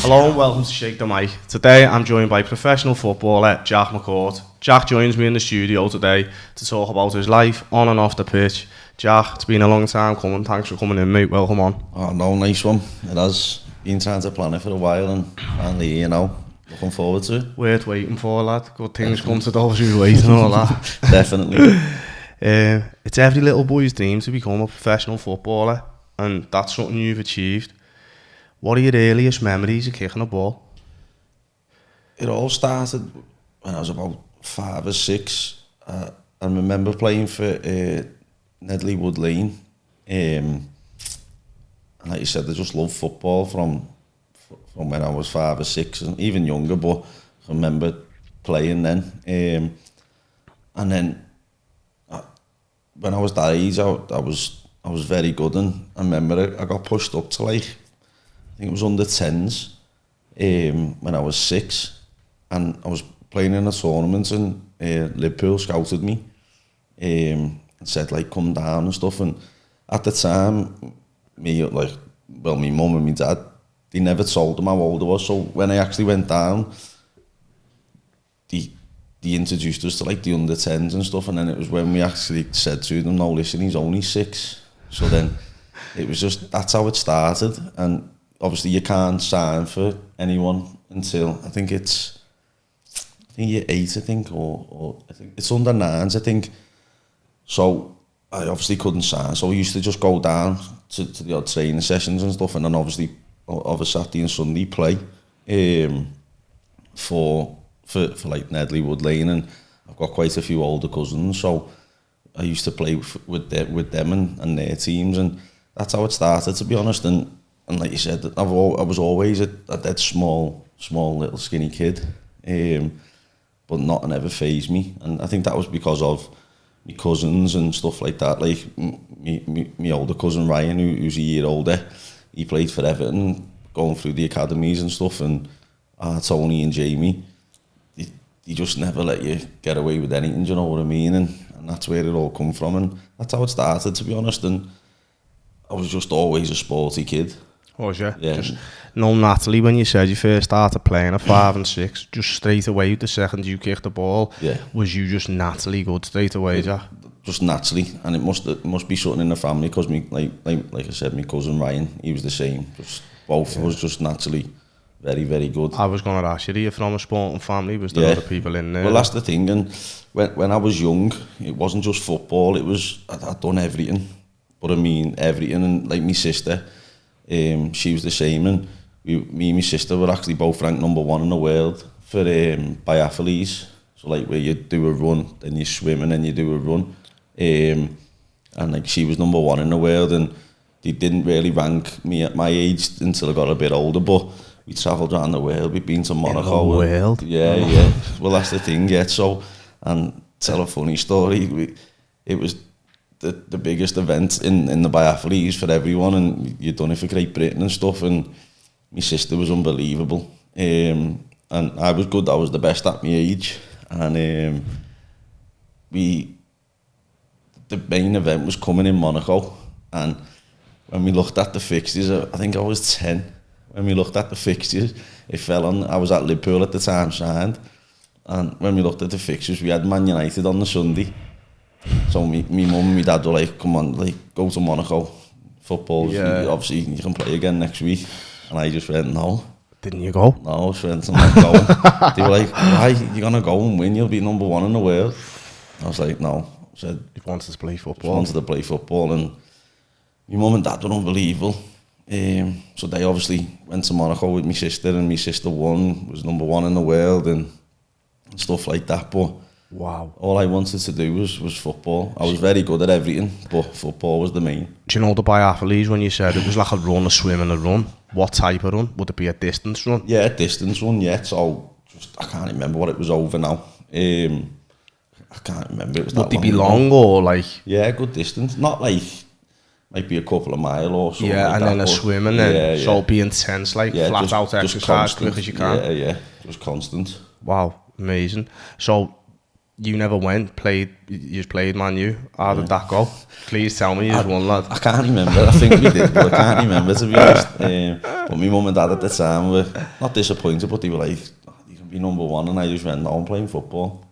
Hello and welcome to Shake the Mic. Today I'm joined by professional footballer Jak McCourt. Jak joins me in the studio today to talk about his life on and off the pitch. Jak, it's been a long time coming. Thanks for coming in, mate. Welcome on. Oh no, nice one. It has been trying to plan it for a while and finally, looking forward to it. Worth waiting for, lad. Good things come to those who wait and all that. Definitely. It's every little boy's dream to become a professional footballer, and that's something you've achieved. What are your earliest memories of kicking a ball? It all started when I was about 5 or 6. I remember playing for Nedley Wood Lane. And like you said, I just loved football from when I was 5 or 6 and even younger, but I remember playing then. And then when I was that age, I was very good, and I remember I got pushed up to I think it was under 10s when I was 6, and I was playing in a tournament, and Liverpool scouted me and said come down and stuff. And at the time, my mum and my dad, they never told them how old I was. So when I actually went down, they introduced us to the under 10s and stuff, and then it was when we actually said to them, no, listen, he's only 6. So then it was just, that's how it started. And obviously you can't sign for anyone until I think you're 8, or I think it's under 9s, I think. So I obviously couldn't sign, so we used to just go down to the odd training sessions and stuff, and then obviously over Saturday and Sunday play for Nedley Wood Lane. And I've got quite a few older cousins, so I used to play with them and their teams, and that's how it started, to be honest. And like you said, I was always a dead small little skinny kid, but nothing ever fazed me. And I think that was because of my cousins and stuff like that. Like my older cousin Ryan, who's a year older, he played for Everton, going through the academies and stuff. And Tony and Jamie, they just never let you get away with anything. Do you know what I mean? And that's where it all come from. And that's how it started, to be honest. And I was just always a sporty kid. Was you? Yeah. Just Natalie, when you said you first started playing at 5 and 6, just straight away the second you kicked the ball, was you just naturally good straight away, Jack? Just naturally, and it must be something in the family, because me, like I said, my cousin Ryan, he was the same. Just both of us just naturally very, very good. I was going to ask you, are you from a sporting family? Was there other people in there? Well, that's the thing. And when I was young, it wasn't just football. It was I'd done everything, but I mean everything. And like my sister, she was the same, and me and my sister were actually both ranked number 1 in the world for biathletes. So where you do a run, then you swim, and then you do a run. And she was number 1 in the world, and they didn't really rank me at my age until I got a bit older. But we travelled around the world. We've been to Monaco. In the world? Yeah. Well, that's the thing. Yeah. So, and tell a funny story. It was the biggest event in the biathletes for everyone, and you'd done it for Great Britain and stuff, and my sister was unbelievable, and I was good. I was the best at my age, and the main event was coming in Monaco, and when we looked at the fixtures, I think I was 10. When we looked at the fixtures, it fell on, I was at Liverpool at the time, signed, and when we looked at the fixtures, we had Man United on the Sunday. So me mum and my dad were like, come on, go to Monaco. Football, obviously you can play again next week. And I just went, no. Didn't you go? No, I just went, I'm not going. They were like, why? You're going to go and win, you'll be number 1 in the world. I was like, no. I said, you wanted to play football? I wanted to play football, and my mum and dad were unbelievable. So they obviously went to Monaco with my sister, and my sister won, was number 1 in the world, and stuff like that. But wow. All I wanted to do was football. I was very good at everything, but football was the main. Do you know the biathletes, when you said it was like a run, a swim and a run? What type of run? Would it be a distance run? Yeah, a distance run, yeah. So I can't remember what it was over now. I can't remember. It was Would they be long or Yeah, good distance. Not might be a couple of miles or something. Yeah, like and that, then a swim, and then so it'd be intense, flat out exercise, constant, quick as you can. Yeah, just constant. Wow, amazing. So you never went, you just played Man U. How did that go? Please tell me you just won, lad. I can't remember. I think we did, but I can't remember, to be honest. But my mum and dad at the time were not disappointed, but they were like, oh, you can be number one, and I just went, no, I'm playing football.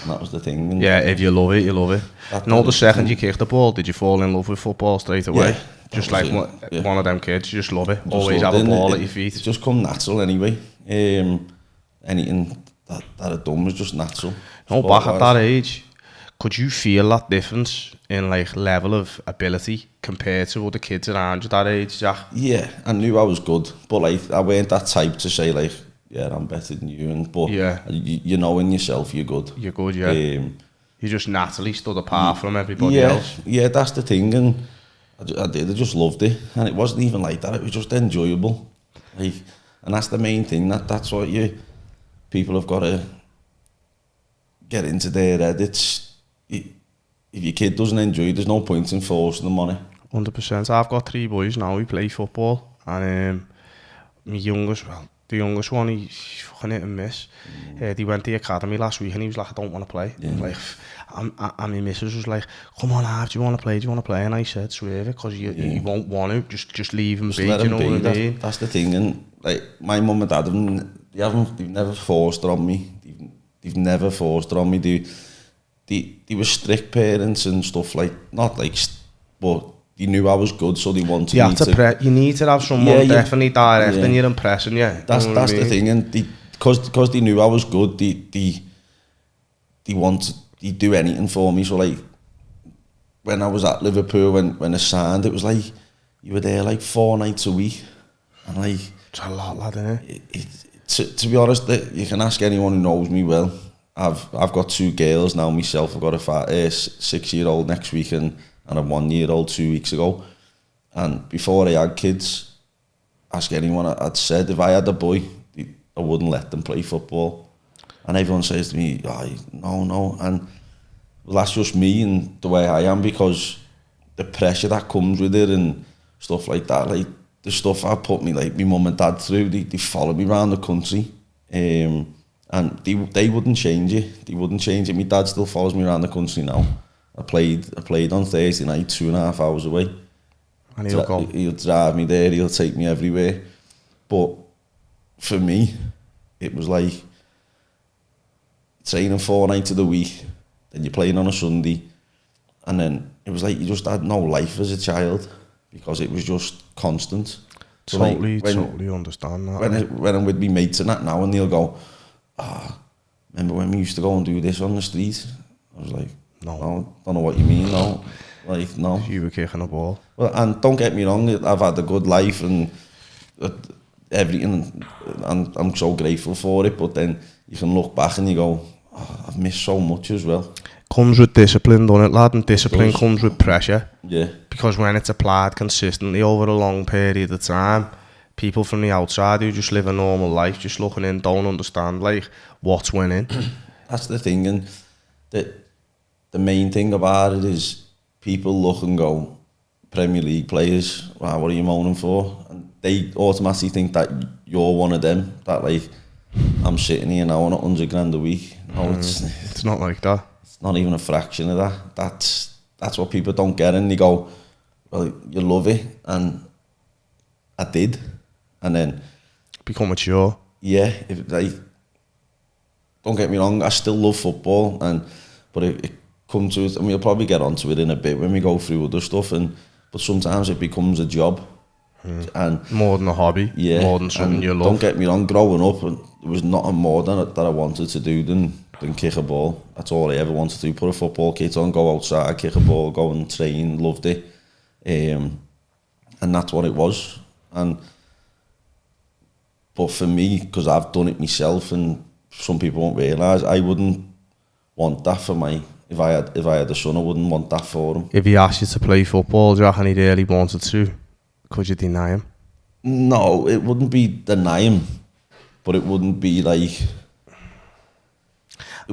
And that was the thing. And yeah, if you love it, you love it. No, the second you kicked the ball, did you fall in love with football straight away? Yeah, just like one of them kids, you just love it. Just always have a ball at your feet. It just come natural anyway. Anything that I'd done was just natural. No, back at that age, could you feel that difference in like level of ability compared to other kids around you that age, Jack? Yeah, I knew I was good, but like I weren't that type to say like, yeah, I'm better than you. But yeah, you know in yourself you're good. You're good, yeah. You just naturally stood apart from everybody else. Yeah, that's the thing, and I just loved it, and it wasn't even like that. It was just enjoyable, like, and that's the main thing. That's what people have got to get into their head. It's if your kid doesn't enjoy it, there's no point in forcing them on it. 100%. I've got 3 boys now who play football, and my youngest, the youngest one, he's fucking hit and miss. He went to the academy last week and he was like, I don't want to play. Yeah. Like, and my missus was like, come on, Harv, do you want to play? Do you want to play? And I said, swear it, because you won't want to. Just leave him be. Let you know him what I mean? That's the thing. And like my mum and dad, they've never forced it on me. They've never forced it on me. They were strict parents and stuff like, not like, but they knew I was good, so they wanted me to. You need to have someone definitely directing your impression, yeah. That's the thing, and because they knew I was good, they wanted, they'd do anything for me. So like, when I was at Liverpool, when I signed, it was like, you were there like 4 nights a week, and like, it's a lot, lad, isn't it? To be honest, you can ask anyone who knows me well. I've got 2 girls now myself. I've got a 6-year-old next week and a 1-year-old 2 weeks ago. And before I had kids, ask anyone, I'd said if I had a boy, I wouldn't let them play football. And everyone says to me, oh, no. And well, that's just me and the way I am, because the pressure that comes with it and stuff like that, like the stuff I put me, like my mum and dad through, they followed me around the country. And they wouldn't change it. They wouldn't change it. My dad still follows me around the country now. I played on Thursday night, 2.5 hours away. And he'll drive me there, he'll take me everywhere. But for me, it was like training 4 nights of the week, then you're playing on a Sunday, and then it was like you just had no life as a child because it was just constant. So totally understand that. When I'm with me mates and that now, and they'll go, remember when we used to go and do this on the street? I was like, no, don't know what you mean, no. Like, no. You were kicking a ball. Well, and don't get me wrong, I've had a good life and everything, and I'm so grateful for it, but then you can look back and you go, I've missed so much as well. Comes with discipline, doesn't it, lad? And discipline comes with pressure. Yeah. Because when it's applied consistently over a long period of time, people from the outside who just live a normal life, just looking in, don't understand, like, what's winning. That's the thing, and the main thing about it is people look and go, Premier League players, wow, what are you moaning for? And they automatically think that you're one of them, that like, I'm sitting here now on $100,000 a week. No, it's not like that. It's not even a fraction of that. That's what people don't get, and they go, well, you love it, and I did, and then become mature. Yeah, don't get me wrong, I still love football, but it comes to it, and we'll probably get onto it in a bit when we go through other stuff, but sometimes it becomes a job. And more than a hobby, more than something you love. Don't get me wrong, growing up, there was nothing more that I wanted to do than kick a ball. That's all I ever wanted to do. Put a football kit on, go outside, kick a ball, go and train, loved it. And that's what it was. But for me, because I've done it myself, and some people won't realise, I wouldn't want that for if I had a son, I wouldn't want that for him. If he asked you to play football, Jack, and he really wanted to, could you deny him? No, it wouldn't be deny him, but it wouldn't be like...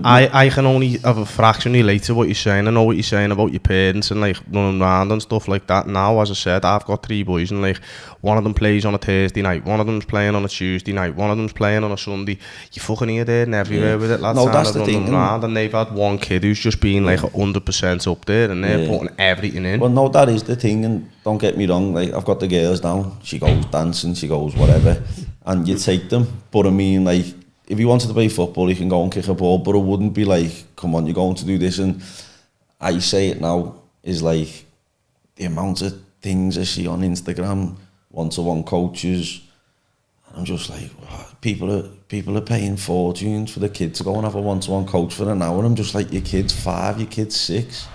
I can only have a fraction relate to what you're saying. I know what you're saying about your parents and like running around and stuff like that. Now, as I said, I've got 3 boys and like one of them plays on a Thursday night, one of them's playing on a Tuesday night, one of them's playing on a Sunday. You fucking here, there and everywhere with it, lads. No, that's the thing. Around, and they've had one kid who's just been like 100% up there and they're putting everything in. Well, no, that is the thing, and don't get me wrong, like I've got the girls now, she goes dancing, she goes whatever, and you take them, but I mean, like, if he wanted to play football, he can go and kick a ball, but it wouldn't be like, come on, you're going to do this. And I say it now, is like, the amount of things I see on Instagram, one-to-one coaches, and I'm just like, wow, people are paying fortunes for the kid to go and have a one-to-one coach for an hour. I'm just like, your kid's 5, your kid's 6.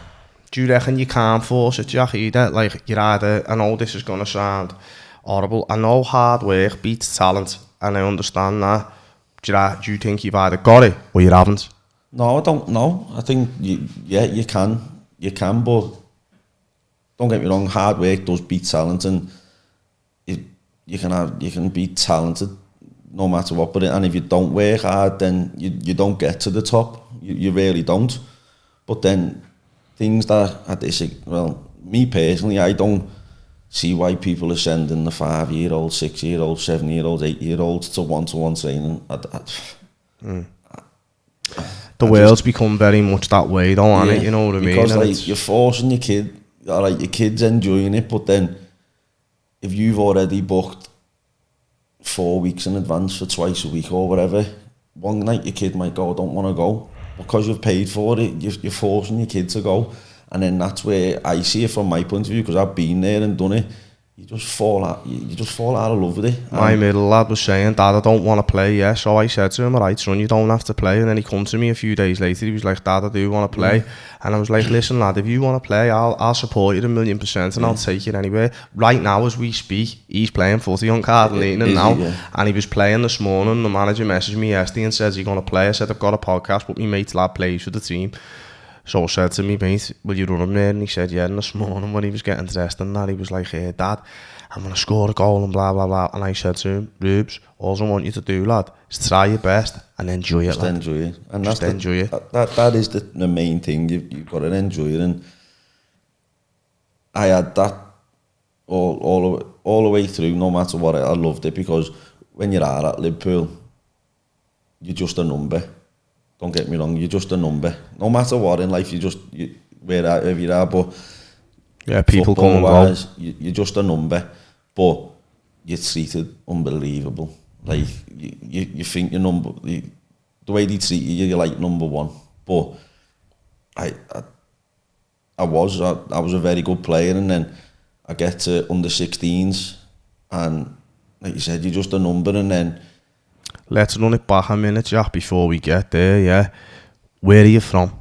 Do you reckon you can't force it, Jack, either? Like, you're either, I know this is going to sound horrible, I know hard work beats talent, and I understand that. Do you think you've either got it or you haven't? No, I don't know. I think you can, but don't get me wrong. Hard work does beat talent, and you can be talented no matter what. But and if you don't work hard, then you don't get to the top. You really don't. But then things that I disagree. Well, me personally, I don't see why people are sending the 5-year-olds, 6-year-olds, 7-year-olds, 8-year-olds to one-to-one training. The world's become very much that way, though, hasn't it? You know what I mean? Because like you're forcing your kid, like your kid's enjoying it, but then if you've already booked 4 weeks in advance for twice a week or whatever, one night your kid might go, I don't want to go. Because you've paid for it, you're forcing your kid to go. And then that's where I see it from my point of view, because I've been there and done it. You just fall out of love with it. My middle lad was saying, Dad, I don't want to play, yeah. So I said to him, alright son, you don't have to play. And then he come to me a few days later, he was like, Dad, I do want to play. And I was like, listen lad, if you want to play, I'll support you 1,000,000% and I'll take you anywhere. Right now as we speak, he's playing footy on Cardinal now. And he was playing this morning. The manager messaged me yesterday and says, you're going to play? I said, I've got a podcast, but my mate's lad plays for the team. So I said to me, mate, will you run him there? And he said, yeah. And this morning when he was getting dressed and that, he was like, hey, Dad, I'm going to score a goal and blah, blah, blah. And I said to him, Rubes, all I want you to do, lad, is try your best and enjoy it, just lad. Enjoy it. And just enjoy it. That is the main thing. You've got to enjoy it. And I had that all the way through, no matter what. I loved it, because when you're at Liverpool, you're just a number. Don't get me wrong, you're just a number. No matter what in life, wherever you are, but yeah, people come and go. You're just a number, but you're treated unbelievable. Like you think you're the way they treat you, you're like number one. But I was a very good player, and then I get to under 16s, and like you said, you're just a number, and then. Let's run it back a minute, Jack, before we get there, yeah. Where are you from?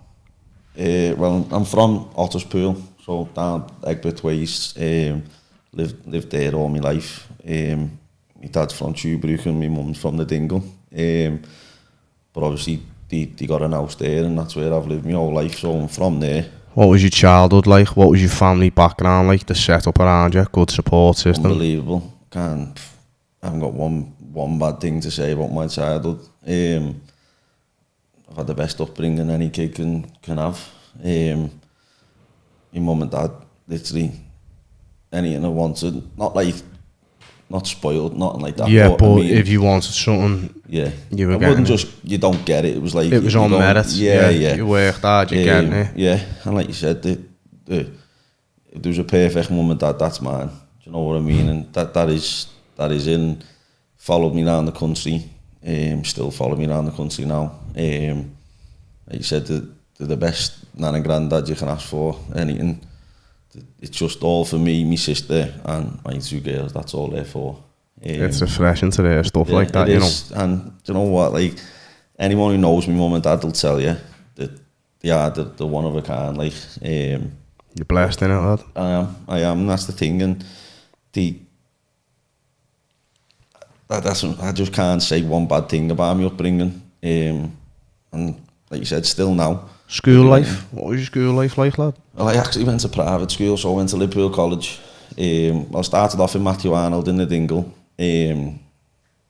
Well, I'm from Otterspool, so down Egbert Ways. Lived there all my life. My dad's from Tuebrook and my mum's from the Dingle. But obviously, they got an house there, and that's where I've lived my whole life, so I'm from there. What was your childhood like? What was your family background like? The setup around you? Good support system? Unbelievable. I haven't got one bad thing to say about my childhood. I've had the best upbringing any kid can have. My mum and dad, literally anything I wanted. Not spoiled, nothing like that. Yeah, but I mean, if you wanted something, yeah, you were you don't get it. It was like it was on merit. Yeah. You worked hard, you're getting it. Yeah, and like you said, if there was a perfect mum and dad, that's mine. Do you know what I mean? And that is in. Followed me around the country, still follow me around the country now. Like you said, they're the best nan and granddad you can ask for, anything. It's just all for me, my sister and my 2 girls, that's all there for. It's refreshing to hear stuff like that, you know. And do you know what, like, anyone who knows my mum and dad will tell you that they're one of a kind, like. You're blessed, innit, lad? I am, that's the thing, and I just can't say one bad thing about my upbringing. And like you said, still now. School life? What was your school life like, lad? Well, I actually went to private school, so I went to Liverpool College. I started off in Matthew Arnold in the Dingle.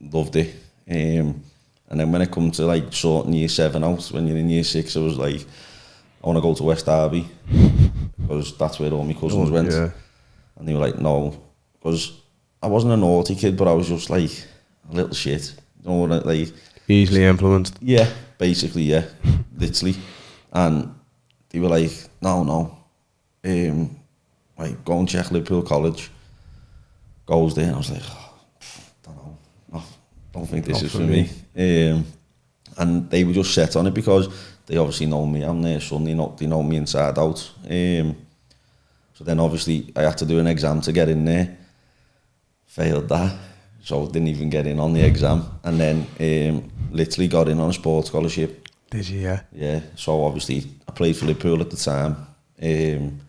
Loved it. And And then when it come to like sorting year 7 out, when you're in year 6, I was like, I want to go to West Derby because that's where all my cousins went. Yeah. And they were like, no, because I wasn't a naughty kid, but I was just like a little shit. You know what, like Easily influenced. Yeah, basically, yeah, literally. And they were like, no, like go and check Liverpool College. Goes there, and I was like, don't know, no, don't think this is for me. And they were just set on it because they obviously know me. I'm their son. They know me inside out. So then obviously I had to do an exam to get in there. Failed that, so didn't even get in on the exam. And then literally got in on a sports scholarship. Did you? Yeah. Yeah. So obviously I played for Liverpool at the time. And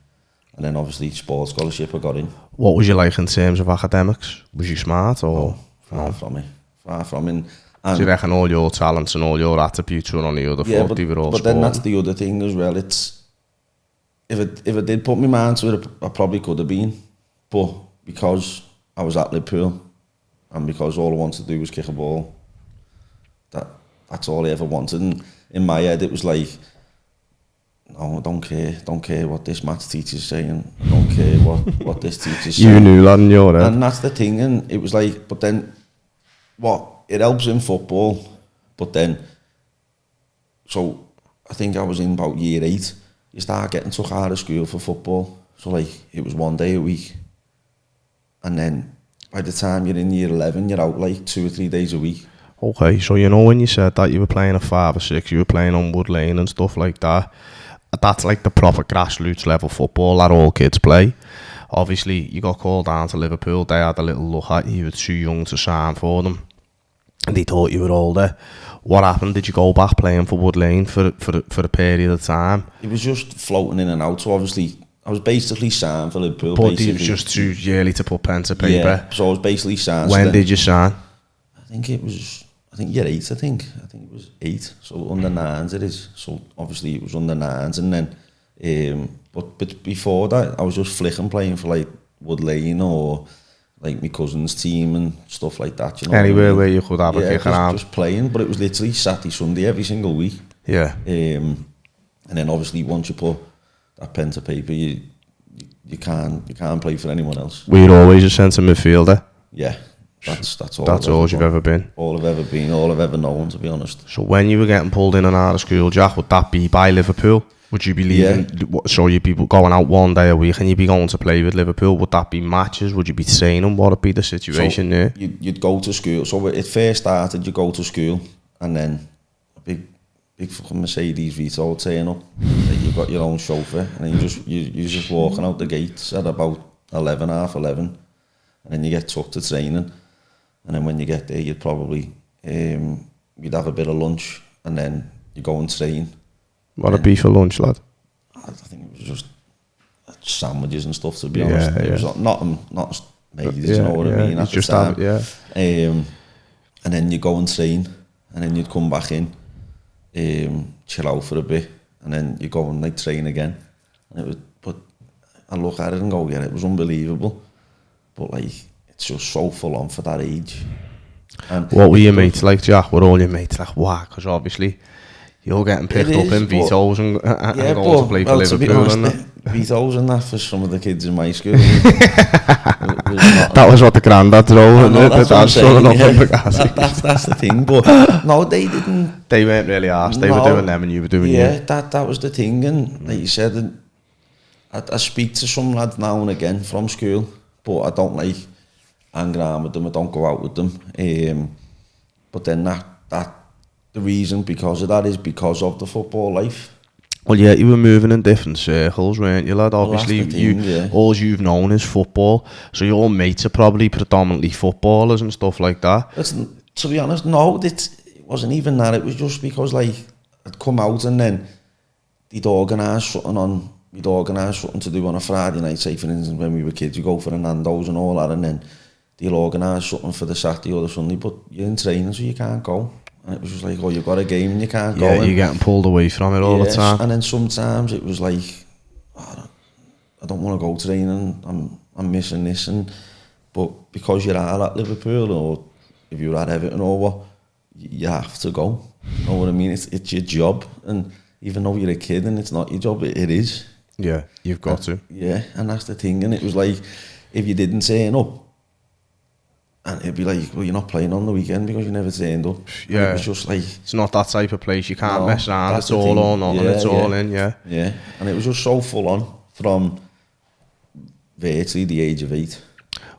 then obviously sports scholarship I got in. What was you like in terms of academics? Was you smart or? Far from it. Far from it. And do you reckon all your talents and all your attributes were on the other foot? They were all but then that's the other thing as well. It's if it did put me mind to it, I probably could have been. But because I was at Liverpool and because all I wanted to do was kick a ball, that's all I ever wanted. And in my head it was like, no, I don't care what this maths teacher's saying. I don't care what this teacher's saying. You knew that in your head. And that's the thing, and it was like, but then, it helps in football, but then, so I think I was in about year 8, you start getting took out of school for football, so like, it was 1 day a week, and then by the time you're in year 11, you're out like 2 or 3 days a week. Okay, so you know when you said that you were playing at 5 or 6, you were playing on Wood Lane and stuff like that, that's like the proper grassroots level football that all kids play. Obviously, you got called down to Liverpool, they had a little look at you, you were too young to sign for them, and they thought you were older. What happened? Did you go back playing for Wood Lane for a period of time? It was just floating in and out, so obviously, I was basically signed for Liverpool. But it was just too early to put pen to paper. Yeah, so I was basically signed. When did you sign? I think year 8, I think it was 8, so under 9s it is, so obviously it was under 9s, and then, but before that, I was just flicking playing for like Wood Lane or like my cousin's team and stuff like that, you know. Anywhere where you could have a kick around. Just playing, but it was literally Saturday, Sunday, every single week. Yeah. And then obviously once you put that pen to paper, you can't play for anyone else. Were you always a centre midfielder? Yeah. That's all. That's all you've ever been. All I've ever been, all I've ever known, to be honest. So when you were getting pulled in and out of school, Jack, would that be by Liverpool? Would you be leaving? Yeah. So you'd be going out 1 day a week and you'd be going to play with Liverpool? Would that be matches? Would you be training? What would be the situation there? You'd go to school. So it first started, you go to school, and then a big fucking Mercedes Vito would turn up. You've got your own chauffeur, and then you're just walking out the gates at about 11, half 11, and then you get took to training. And then when you get there, you'd probably, you'd have a bit of lunch, and then you go and train. What'd it be for lunch, lad? I think it was just sandwiches and stuff, to be honest. It was not made, you know what I mean, at the time. And then you go and train, and then you'd come back in, chill out for a bit, and then you go and like train again. And it was, but I look at it and go, yeah, it was unbelievable. But like, it's just so full on for that age. And what were your mates like, Jack? Were all your mates like, wow? Because obviously you're getting picked up in Vitos and going to play for Liverpool. Vitos and that for some of the kids in my school. That was what the granddad drove, and the dad's throwing up in the That's the thing, but no, they didn't. They weren't really asked. They were doing them and you were doing you. Yeah, that was the thing, and like you said, I speak to some lads now and again from school, but I don't like hang around with them, I don't go out with them. But then the reason because of that is because of the football life. Well, yeah, you were moving in different circles, weren't you, lad? Obviously, all you've known is football, so your mates are probably predominantly footballers and stuff like that. Listen, to be honest, no, it wasn't even that. It was just because, like, I'd come out and then we'd organise something to do on a Friday night, say, for instance, when we were kids, you go for a Nando's and all that, and then they'll organise something for the Saturday or the Sunday, but you're in training, so you can't go. And it was just like, oh, you've got a game and you can't go. Yeah, you're getting pulled away from it all the time. And then sometimes it was like, oh, I don't want to go training, I'm missing this. But because you're at Liverpool, or if you're at Everton or what, you have to go. You know what I mean? It's your job, and even though you're a kid and it's not your job, it is. Yeah, you've got to. Yeah, and that's the thing. And it was like, if you didn't turn up, and it'd be like, well, you're not playing on the weekend because you never turned up. Yeah, and it was just like, it's not that type of place. You can't no, mess around. that's It's the all thing. or nothing. It's all in. Yeah. Yeah, and it was just so full on from virtually the age of 8.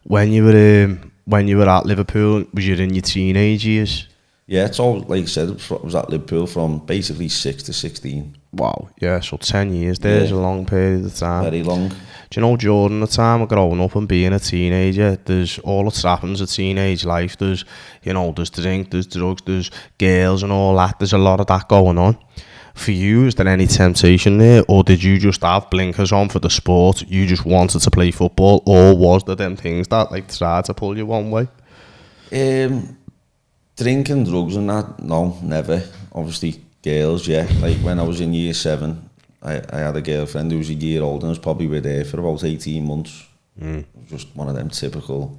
When you were at Liverpool, was you in your teenage years? Yeah, it's all, like I said, I was at Liverpool from basically 6 to 16. Wow, yeah, so 10 years, there's a long period of time. Very long. Do you know, during the time of growing up and being a teenager, there's all that happens in teenage life. There's, there's drink, there's drugs, there's girls and all that. There's a lot of that going on. For you, is there any temptation there, or did you just have blinkers on for the sport? You just wanted to play football, or was there them things that tried to pull you one way? Drinking, drugs and that, no, never. Obviously, girls, yeah. Like when I was in year 7, I had a girlfriend who was a year older and I was probably with her for about 18 months. Just one of them typical...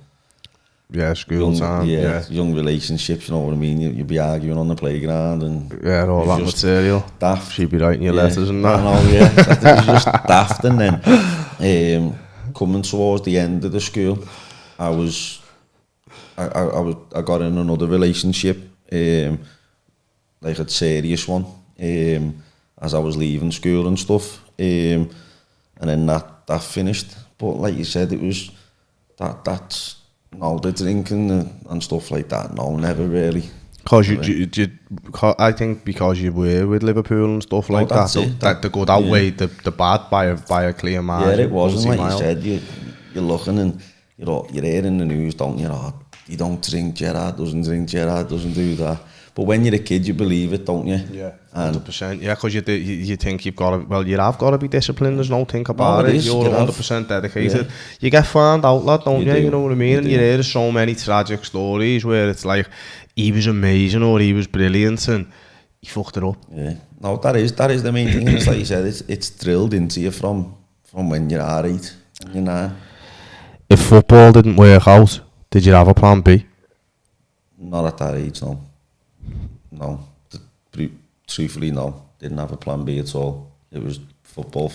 Yeah, school time. Young relationships, you know what I mean? You'd be arguing on the playground and... Yeah, all that material. Daft. She'd be writing your letters and that. I know, yeah. It was just daft. And then coming towards the end of the school, I got in another relationship, like a serious one, as I was leaving school and stuff, and then that finished. But like you said, it was that's no, the drinking and stuff like that. No, never really. Because I think because you were with Liverpool and stuff like that, the good outweighed the bad by a clear margin. Yeah, it wasn't like you said. You're looking and you're hearing the news, don't you? You don't drink, Gerard doesn't drink, Gerard doesn't do that. But when you're a kid, you believe it, don't you? Yeah, 100%. Yeah, because you think you've got to, well, you have got to be disciplined, there's no think about it. You're 100% dedicated. Yeah. You get found out, lad, don't you? You know what I mean? And you hear so many tragic stories where it's like, he was amazing or he was brilliant and he fucked it up. Yeah, no, that is the main thing. And it's like you said, it's drilled into you from when you're 8 and you're 9. If football didn't work out, did you have a plan B? Not at that age, no. No. Truthfully, no. Didn't have a plan B at all. It was football.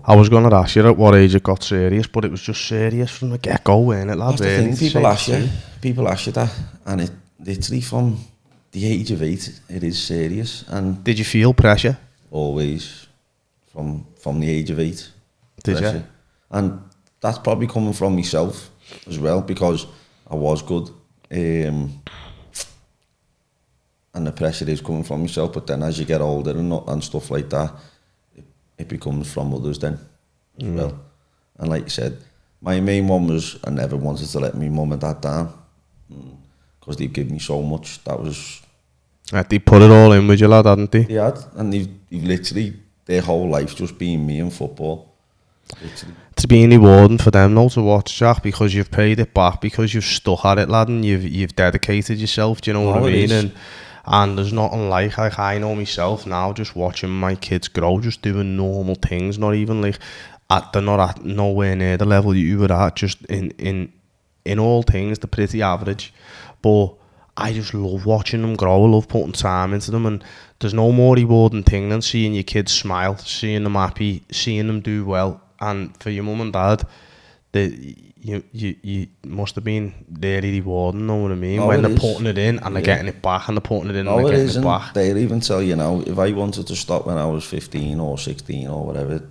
I was going to ask you at what age it got serious, but it was just serious from the get-go, wasn't it, lad? That's the thing, people ask you that, and it literally from the age of 8, it is serious. And did you feel pressure? Always. From the age of 8. Did pressure. You? And that's probably coming from myself as well, because I was good. And the pressure is coming from myself, but then as you get older and stuff like that, it becomes from others then as well. And like you said, my main one was I never wanted to let my mum and dad down because they've given me so much. That was... They put it all in with you, lad, hadn't they? They had, and they've literally, their whole life just been me and football. Literally. It's been rewarding for them now to watch, Jack, because you've paid it back, because you've stuck at it, lad, and you've dedicated yourself, do you know what I mean? And there's nothing like I know myself now, just watching my kids grow, just doing normal things, not even like, they're not at nowhere near the level you were at, just in all things, they're pretty average, but I just love watching them grow, I love putting time into them, and there's no more rewarding thing than seeing your kids smile, seeing them happy, seeing them do well. And for your mum and dad, you must have been really rewarding, know what I mean? When they're putting it in and they're getting it back, and they're putting it in and they're getting it back. They'll even tell you now, if I wanted to stop when I was 15 or 16 or whatever,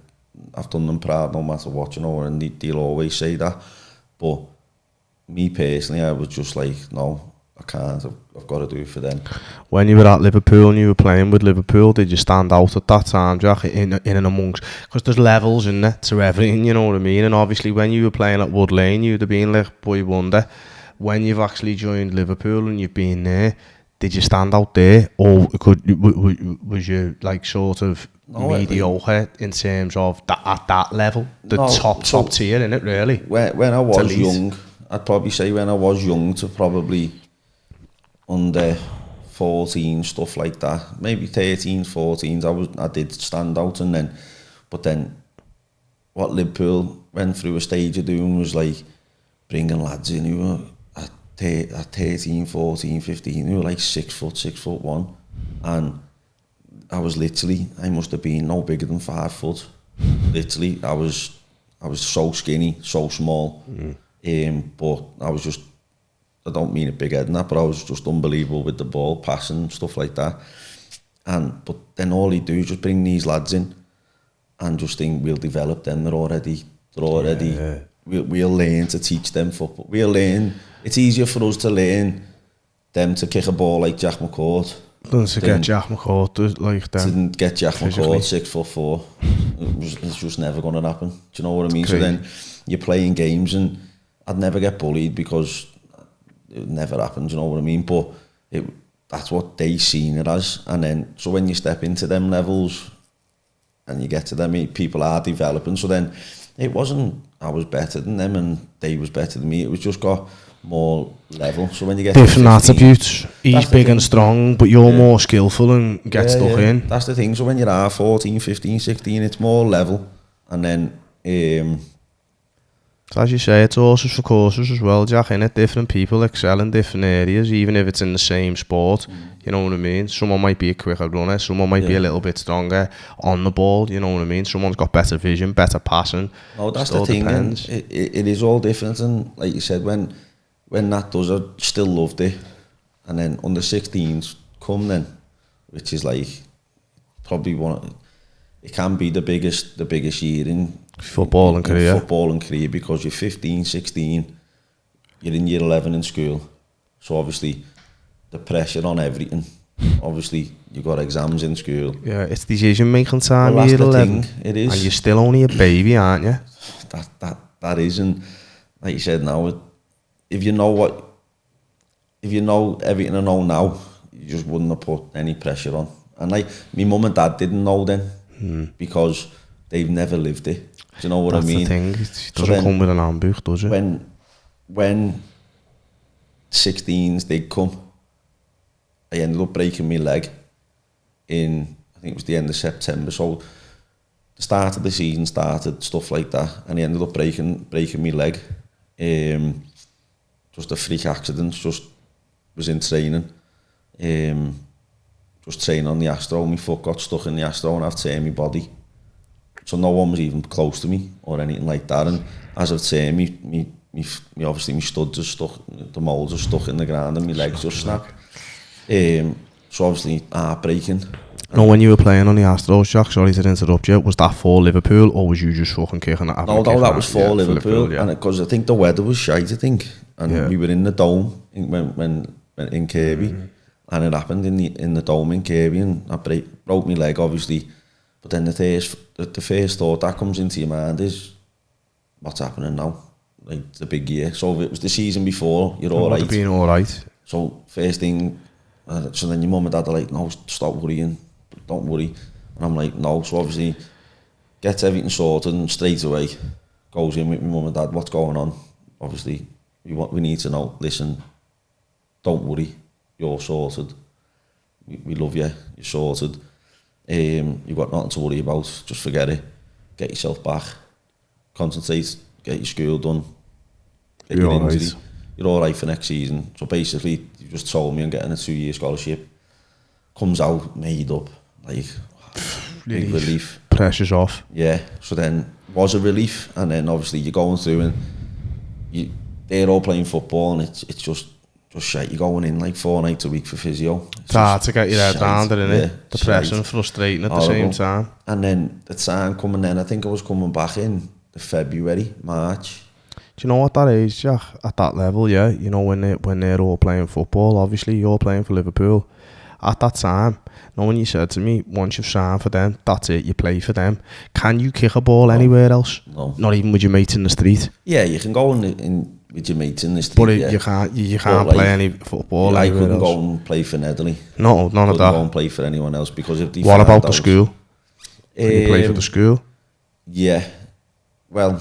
I've done them proud no matter what, you know, and they'll always say that. But me personally, I was just like, no, I can't, I've got to do it for them. When you were at Liverpool and you were playing with Liverpool, did you stand out at that time, Jack, in and amongst, because there's levels in there to everything, you know what I mean? And obviously when you were playing at Wood Lane, you'd have been like boy wonder. When you've actually joined Liverpool and you've been there, did you stand out there, or was you like sort of mediocre in terms of at that level, top tier, innit, really? When I was young, I'd probably say when I was young to probably under 14, stuff like that, maybe 13, 14s, I did stand out, but then what Liverpool went through a stage of doing was like bringing lads in who were at 13, 14, 15, we were like 6'1", and I must have been no bigger than 5 foot. Literally, I was so skinny, so small. But I don't mean a big head and that, but I was just unbelievable with the ball, passing, stuff like that. But then all he do is just bring these lads in and just think we'll develop them. They're already. Yeah. We'll learn to teach them football. We'll learn. It's easier for us to learn them to kick a ball like Jak McCourt. Than to get Jak McCourt like them. Didn't get Jak McCourt 6'4". It's just never going to happen. Do you know what I mean? Crazy. So then you're playing games, and I'd never get bullied because it would never happen. Do you know what I mean? But that's what they seen it as. And then so when you step into them levels and you get to them, people are developing. So then it wasn't I was better than them and they was better than me. It was just got more level. So when you get different attributes, he's big and strong, but you're more skillful and get stuck in. That's the thing. So when you're 14, 15, 16, it's more level. And then so as you say, it's horses for courses as well, Jack, innit? Different people excel in different areas, even if it's in the same sport. You know what I mean? Someone might be a quicker runner, someone might be a little bit stronger on the ball, you know what I mean? Someone's got better vision, better passing. No, that's the thing. It is all different, and like you said, when that does, I still loved it. And then under 16s come then, which is like probably it can be the biggest year in football and career, because you're 15, 16, you're in year 11 in school, so obviously the pressure on everything. Obviously you got exams in school. Yeah, it's decision making time. Well, year 11. Thing, it is. And you're still only a baby, aren't you? That is, and like you said, now if you know everything I know now, you just wouldn't have put any pressure on. And like my mum and dad didn't know then, because they've never lived it. Do you know what I mean? That's the thing. It doesn't come with an handbook, does it? When 16s did come, I ended up breaking my leg in, I think it was the end of September. So the start of the season started, stuff like that, and I ended up breaking my leg. Just a freak accident. Just was in training. Just training on the Astro. My foot got stuck in the Astro and I've turned my body. So no one was even close to me or anything like that. And as I've turned me obviously my studs are stuck, the molds are stuck in the ground and my legs just snapped. So obviously heartbreaking. No, when you were playing on the Astros, Jack, sorry to interrupt you, was that for Liverpool or was you just fucking kicking it? No, that was for Liverpool. And because I think the weather was shite, and we were in the dome when in Kirby, and it happened in the dome in Kirby, and I broke my leg, obviously. But then the first thought that comes into your mind is, what's happening now? Like, it's a big year. So if it was the season before, you're all right. It would have been all right. So first thing, so then your mum and dad are like, no, stop worrying, don't worry. And I'm like, no. So obviously, gets everything sorted, and straight away goes in with my mum and dad, what's going on? Obviously, we need to know, listen, don't worry, you're sorted. We love you, you're sorted. You've got nothing to worry about, just forget it. Get yourself back, concentrate, get your school done, get your injury. Right. You're all right for next season. So basically, you just told me I'm getting a 2-year scholarship. Comes out, made up, like, big relief. Pressure's off. Yeah, so then was a relief, and then obviously you're going through and they're all playing football, and it's just shite. You're going in like 4 nights a week for physio. It's hard to get your head around it, innit? Depressing, frustrating at the same time. And then the time coming in, I think I was coming back in the February, March. Do you know what that is, Jack? At that level, yeah. You know, when they're all playing football, obviously you're playing for Liverpool. At that time, no one you said to me, once you've signed for them, that's it, you play for them. Can you kick a ball anywhere else? No. Not even with your mates in the street? Yeah, you can go in with your mates in the street. But you can't play any football I anywhere couldn't else. go and play for Nedley. No, none of that. Go and play for anyone else because if they what about the school? Can you play for the school? Yeah. Well,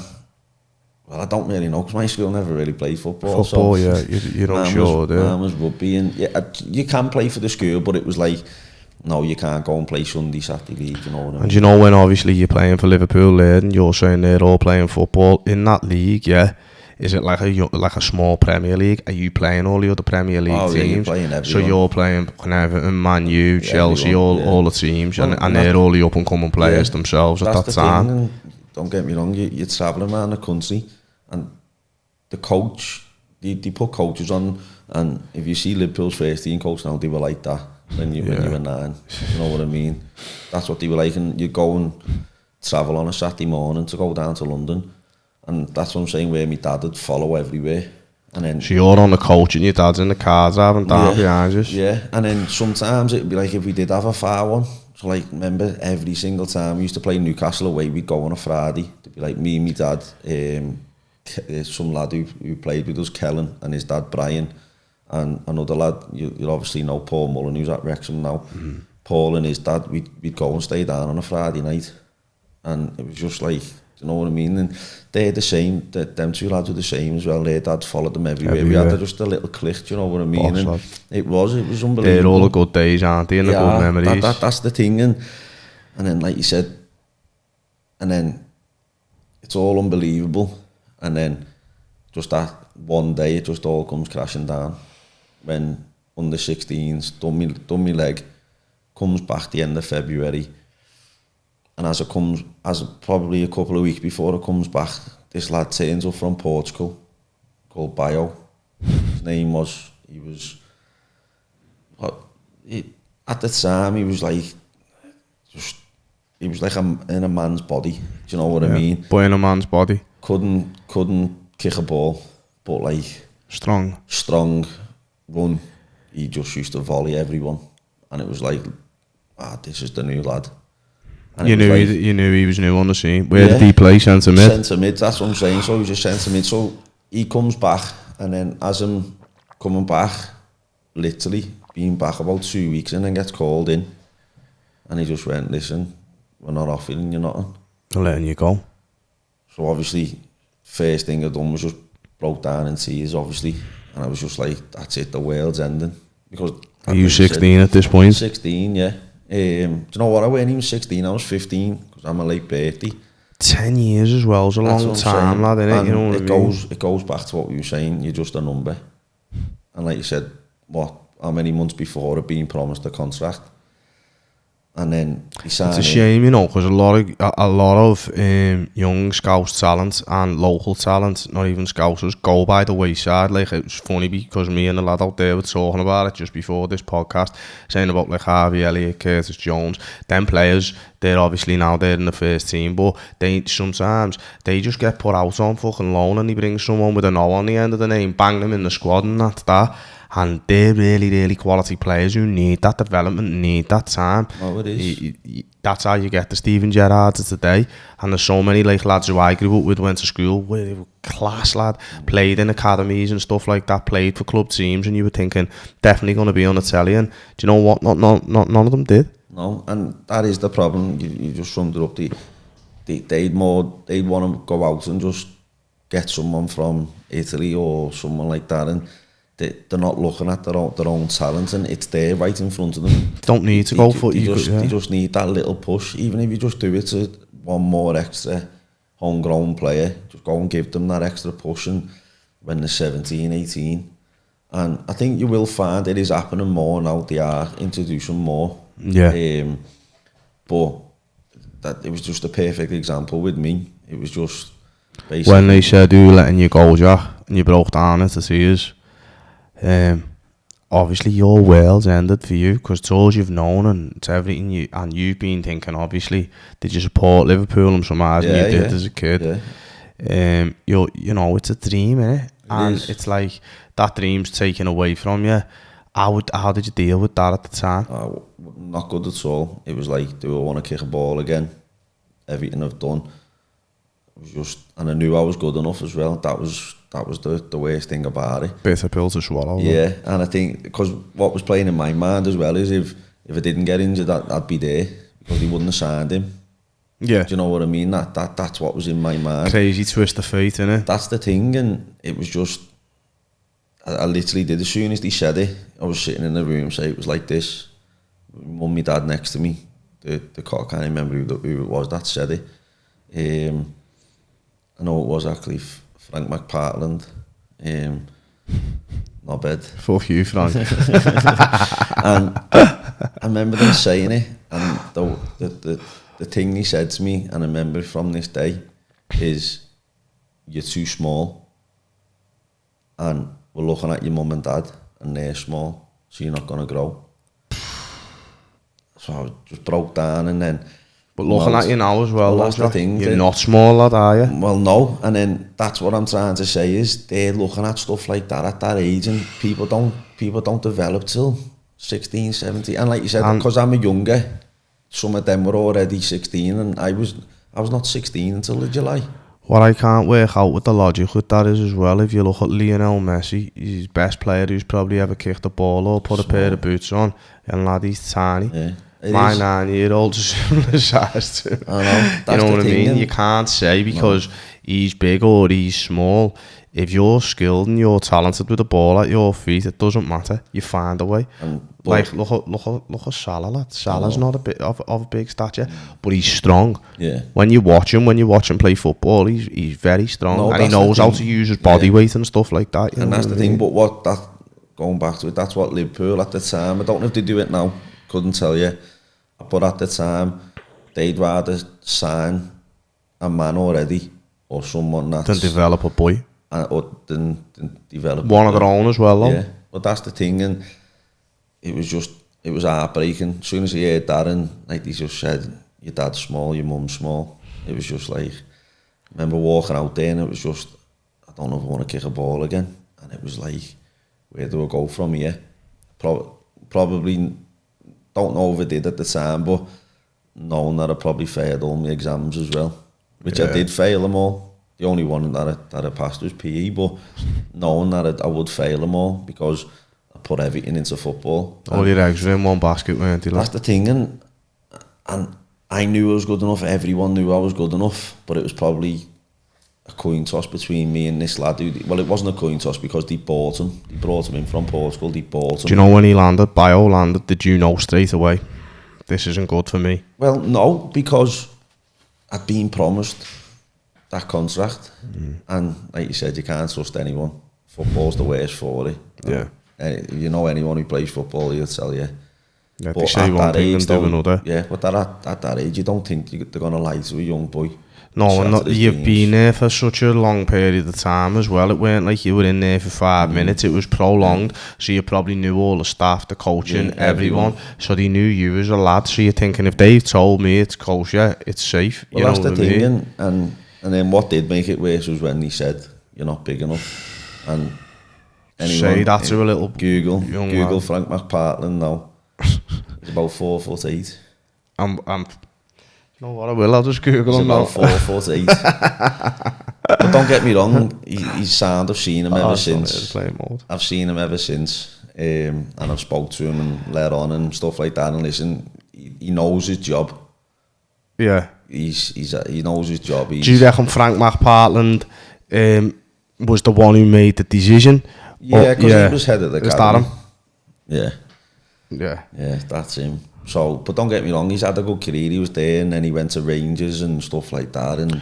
I don't really know because my school never really played football. Football, so yeah, you're not sure, do you? Mine was rugby, and yeah, you can play for the school, but it was like, no, you can't go and play Sunday, Saturday league, you know what I mean? And you know when obviously you're playing for Liverpool there and you're saying they're all playing football in that league, yeah, is it like a small Premier League? Are you playing all the other Premier League teams? You're playing everyone. So you're playing Everton, Man U, Chelsea, all the teams, and they're all the up and coming players themselves at that time. Thing, and don't get me wrong, you're travelling around the country, and the coach, they put coaches on, and if you see Liverpool's first team coach now, they were like that when you were 9. You know what I mean? That's what they were like, and you go and travel on a Saturday morning to go down to London, and that's what I'm saying, where my dad would follow everywhere. And then, so you're on the coach and your dad's in the car driving down behind you. Yeah, and then sometimes it'd be like if we did have a far one. So like, remember every single time we used to play Newcastle away, we'd go on a Friday. It'd be like me and my dad, some lad who played with us, Kellen, and his dad Brian, and another lad, you'll obviously know Paul Mullen, who's at Wrexham now. Mm-hmm. Paul and his dad, we'd go and stay down on a Friday night, and it was just like, you know what I mean? And they're the same, them two lads were the same as well. Their dad followed them everywhere. We had just a little click, you know what I mean? And it was unbelievable. They're all the good days, aren't they? And the good memories. That's the thing. And then, like you said, and then it's all unbelievable. And then just that one day, it just all comes crashing down. When under 16s, done me leg, comes back the end of February. And as probably a couple of weeks before it comes back, this lad turns up from Portugal called Bio. His name was, at the time, he was like in a man's body. Do you know what I mean? Boy in a man's body. Couldn't kick a ball, but like strong, run. He just used to volley everyone, and it was like, this is the new lad. And you knew he was new on the scene. Where did he play? Centre mid? Centre mid, that's what I'm saying. So he was a centre mid. So he comes back, and then as him coming back, literally being back about 2 weeks, and then gets called in, and he just went, listen, we're not offering you nothing. I'm letting you go. So obviously, first thing I done was just broke down in tears, obviously, and I was just like, that's it, the world's ending. Because are you 16 at this point? 16, yeah. Do you know what? I wasn't even 16, I was 15, because I'm a late birthday. 10 years as well is a long time, lad, innit? And you know what it goes back to what we were saying, you're just a number. And like you said, how many months before it being promised a contract? And then he signed. It's a shame, you know, because a lot of young Scouse talent and local talent, not even Scousers, go by the wayside. Like, it was funny because me and the lad out there were talking about it just before this podcast, saying about like Harvey Elliott, Curtis Jones, them players. They're obviously now they're in the first team, but sometimes they just get put out on fucking loan, and he brings someone with an O on the end of the name, bang them in the squad, and that's that. And they're really, really quality players who need that development, need that time. Oh, it is. That's how you get the Steven Gerrards of today. And there's so many like lads who I grew up with, went to school, where they were class lad, played in academies and stuff like that, played for club teams, and you were thinking, definitely going to be on the telly. And do you know what? None of them did. No, and that is the problem. You just summed it up. They'd want to go out and just get someone from Italy or someone like that, and they're not looking at their own talent, and it's there right in front of them. Don't need to go for it. They just need that little push. Even if you just do it to one more extra homegrown player, just go and give them that extra push, and when they're 17, 18. And I think you will find it is happening more now. They are introducing more. Yeah. But that it was just a perfect example with me. It was just basically when they said you were letting you go, Jack, and you broke down to see us. Obviously your world's ended for you, because it's all you've known and it's everything you've been thinking. Obviously, did you support Liverpool in some eyes? You did as a kid. Yeah. You know, it's a dream, innit? And it's like that dream's taken away from you. How did you deal with that at the time? Not good at all. It was like, do I want to kick a ball again? Everything I've done was just, and I knew I was good enough as well. That was the worst thing about it. Bitter pill to swallow. Yeah, and I think because what was playing in my mind as well is if I didn't get injured, I'd be there, because he wouldn't have signed him. Yeah. Do you know what I mean? That's what was in my mind. Crazy twist of fate, innit? That's the thing, and it was just, I literally did. As soon as they said it, I was sitting in the room, so it was like this. Mum, my dad next to me, the I can't remember who it was that said it. I know it was actually Frank McPartland. Not bad. Fuck you, Frank. And I remember them saying it, and the thing he said to me, and I remember from this day, is you're too small, and we're looking at your mum and dad, and they're small, so you're not going to grow. So I just broke down, and then... But looking at you now as well, that's the thing. You're not small, lad, are you? Well, no, and then that's what I'm trying to say is they're looking at stuff like that at that age, and people don't develop till 16, 17, and like you said, because I'm a younger, some of them were already 16, and I was not 16 until the July. What I can't work out with the logic with that is as well, if you look at Lionel Messi, he's the best player who's probably ever kicked a ball or put a pair of boots on, and lad, he's tiny. Yeah. My 9-year-old is similar size to him. I know. You know what I mean? You can't say because he's big or he's small. If you're skilled and you're talented with the ball at your feet, it doesn't matter. You find a way. Like look at Salah, lad. Salah's not a bit of a big stature, but he's strong. Yeah. When you watch him play football, he's very strong, and he knows how to use his body weight and stuff like that. And that's the thing. But going back to it, that's what Liverpool at the time. I don't know if they do it now. Couldn't tell you. But at the time, they'd rather sign a man already or someone that's... Than develop a boy. Or than develop... One of their own as well, though. Yeah, but that's the thing, and it was heartbreaking. As soon as he heard that, and like he just said, your dad's small, your mum's small, it was just like... I remember walking out there and it was just, I don't know if I want to kick a ball again. And it was like, where do I go from here? Probably... Don't know if I did at the time, but knowing that I probably failed all my exams as well, which I did fail them all. The only one that I passed was PE, but knowing that I would fail them all because I put everything into football. All your eggs were in one basket, weren't they? That's the thing, and I knew I was good enough. Everyone knew I was good enough, but it was probably a coin toss between me and this lad. Well, it wasn't a coin toss because they bought him. They brought him in from Portugal. They bought him. Do you know when he landed? Bio landed. Did you know straight away? This isn't good for me. Well, no, because I'd been promised that contract, and like you said, you can't trust anyone. Football's the worst for it. Yeah. If you know anyone who plays football, he'll tell you. Yeah, they say one thing and do another. Yeah, but at that age, you don't think they're going to lie to a young boy. No, you've been there for such a long period of time as well. It weren't like you were in there for 5 minutes. It was prolonged, so you probably knew all the staff, the coaching, everyone. So they knew you as a lad. So you're thinking, if they've told me it's kosher, it's safe. Well, that's the thing. And then what did make it worse was when he said, you're not big enough. And anyone, say that to a little Google lad. Frank McPartland now. He's about 4'8". You know what, I will, I'll just Google him now. He's about 4'8". But don't get me wrong, he's sound. I've seen him ever since. I've seen him ever since. And I've spoke to him and let on and stuff like that. And listen, he knows his job. Yeah. He knows his job. Do you reckon Frank McPartland was the one who made the decision? Yeah, because he was head of the academy. Is that him? Yeah. Yeah, that's him. So, but don't get me wrong, he's had a good career. He was there, and then he went to Rangers and stuff like that. And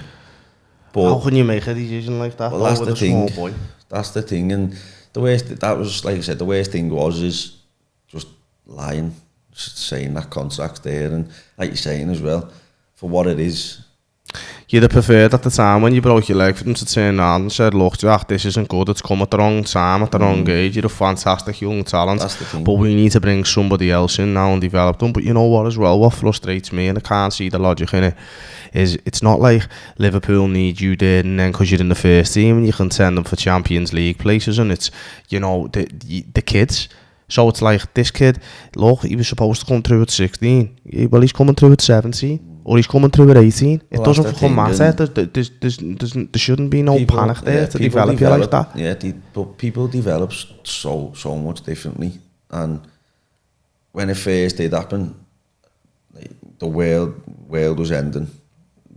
how can you make a decision like that? Well, that's the thing. Small boy? That's the thing, and the worst. That was, like I said, the worst thing is just lying, just saying that contract's there, and like you're saying as well, for what it is. You'd have preferred at the time when you broke your leg for them to turn around and said, look, Jack, this isn't good, it's come at the wrong time, at the wrong age, you're a fantastic young talent, but we need to bring somebody else in now and develop them. But you know what as well, what frustrates me, and I can't see the logic in it, is it's not like Liverpool need you there and then because you're in the first team and you can send them for Champions League places, and it's, you know, the kids. So it's like, this kid, look, he was supposed to come through at 16, well, he's coming through at 17. Or he's coming through at 18. It doesn't fucking matter. There shouldn't be no panic there to develop you like that. Yeah, but people develop so much differently. And when it first did happen, like, the world was ending.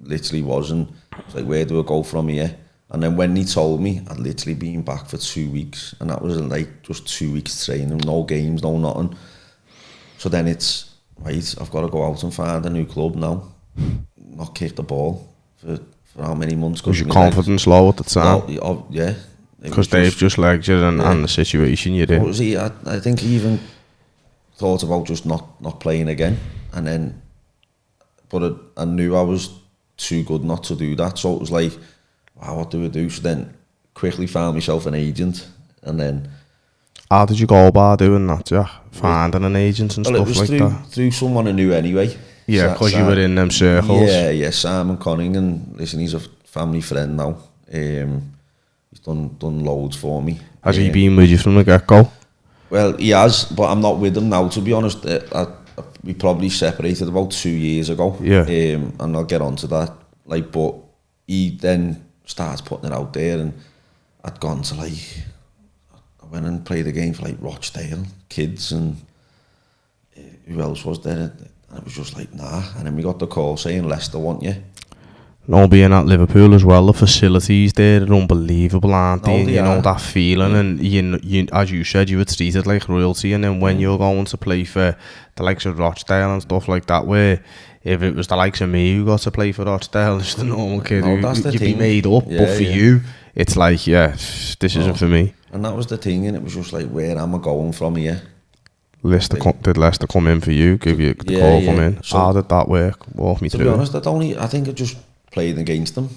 Literally wasn't. It's like, where do I go from here? And then when he told me, I'd literally been back for 2 weeks. And that was like just 2 weeks training, no games, no nothing. So then it's, right, I've got to go out and find a new club now. Not kick the ball for for how many months. Was your confidence low at the time? Yeah. Because they've just legged you and the situation you're in. I think he even thought about just not playing again, and then, but I knew I was too good not to do that, so it was like, wow, what do we do? So then quickly found myself an agent, and then... How did you go about doing that, Jack? Finding an agent and stuff like that? It was through someone I knew anyway. Yeah, because you were in them circles. Yeah, Simon Conningham. Listen, he's a family friend now. He's done loads for me. Has he been with you from the get-go? Well, he has, but I'm not with him now, to be honest. We probably separated about 2 years ago. Yeah. And I'll get onto that. Like, but he then starts putting it out there, and I'd gone to, like, I went and played a game for, like, Rochdale kids, and who else was there? And it was just like, nah. And then we got the call saying, Leicester want you. No, being at Liverpool as well, the facilities there are unbelievable, aren't they? And you know that feeling, and you, as you said, you were treated like royalty. And then when you're going to play for the likes of Rochdale and stuff like that, where if it was the likes of me who got to play for Rochdale, just a normal kid, you'd be made up. But for you, it's like, this isn't for me. And that was the thing, and it was just like, where am I going from here? Did Leicester come in for you? Give you the call come in? So, how did that work? Walk me through. To be honest, I think I just played against them.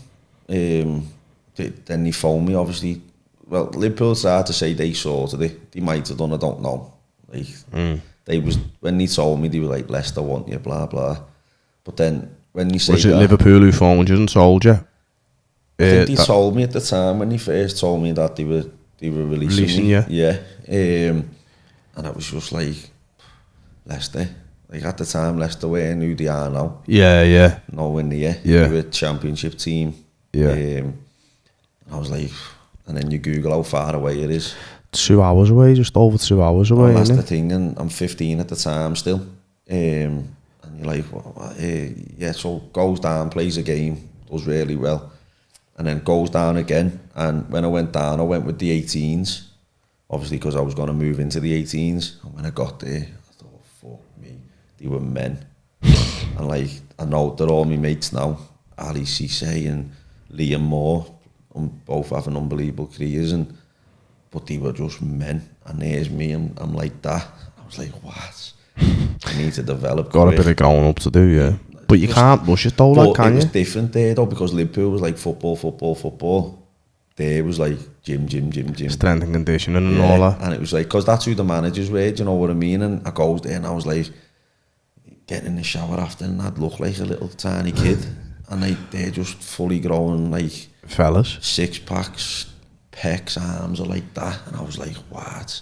Then he phoned me, obviously. Well, Liverpool started to say they sorted it. They might have done, I don't know. Like, they was, when they told me, they were like, Leicester want you, blah blah. But then when you say was it Liverpool who phoned you and told you? I think they told me at the time, when they first told me that they were releasing me. You? Yeah. And I was just like, Leicester. Like, at the time, Leicester weren't who they are now. Yeah. Nowhere near. Yeah. They were a championship team. Yeah. And I was like, and then you Google how far away it is. 2 hours away, just over 2 hours away. That's the thing, and I'm 15 at the time still. And you're like, so goes down, plays a game, does really well. And then goes down again. And when I went down, I went with the 18s. Obviously, because I was going to move into the 18s. And when I got there, I thought, fuck me, they were men. And like, I know they're all my mates now. Ali Cisse and Liam Moore, both having unbelievable careers. But they were just men. And there's me, I'm like that. I was like, what? I need to develop. Got a bit of growing up to do, yeah. But you can't rush it though, like, can you? It was different there though, because Liverpool was like football. There was like gym. Strength and conditioning and all that. And it was like, because that's who the managers were, do you know what I mean? And I goes there and I was like, getting in the shower after, and I'd look like a little tiny kid. And they're just fully grown, like... Fellas. 6-packs, pecs, arms are like that. And I was like, what?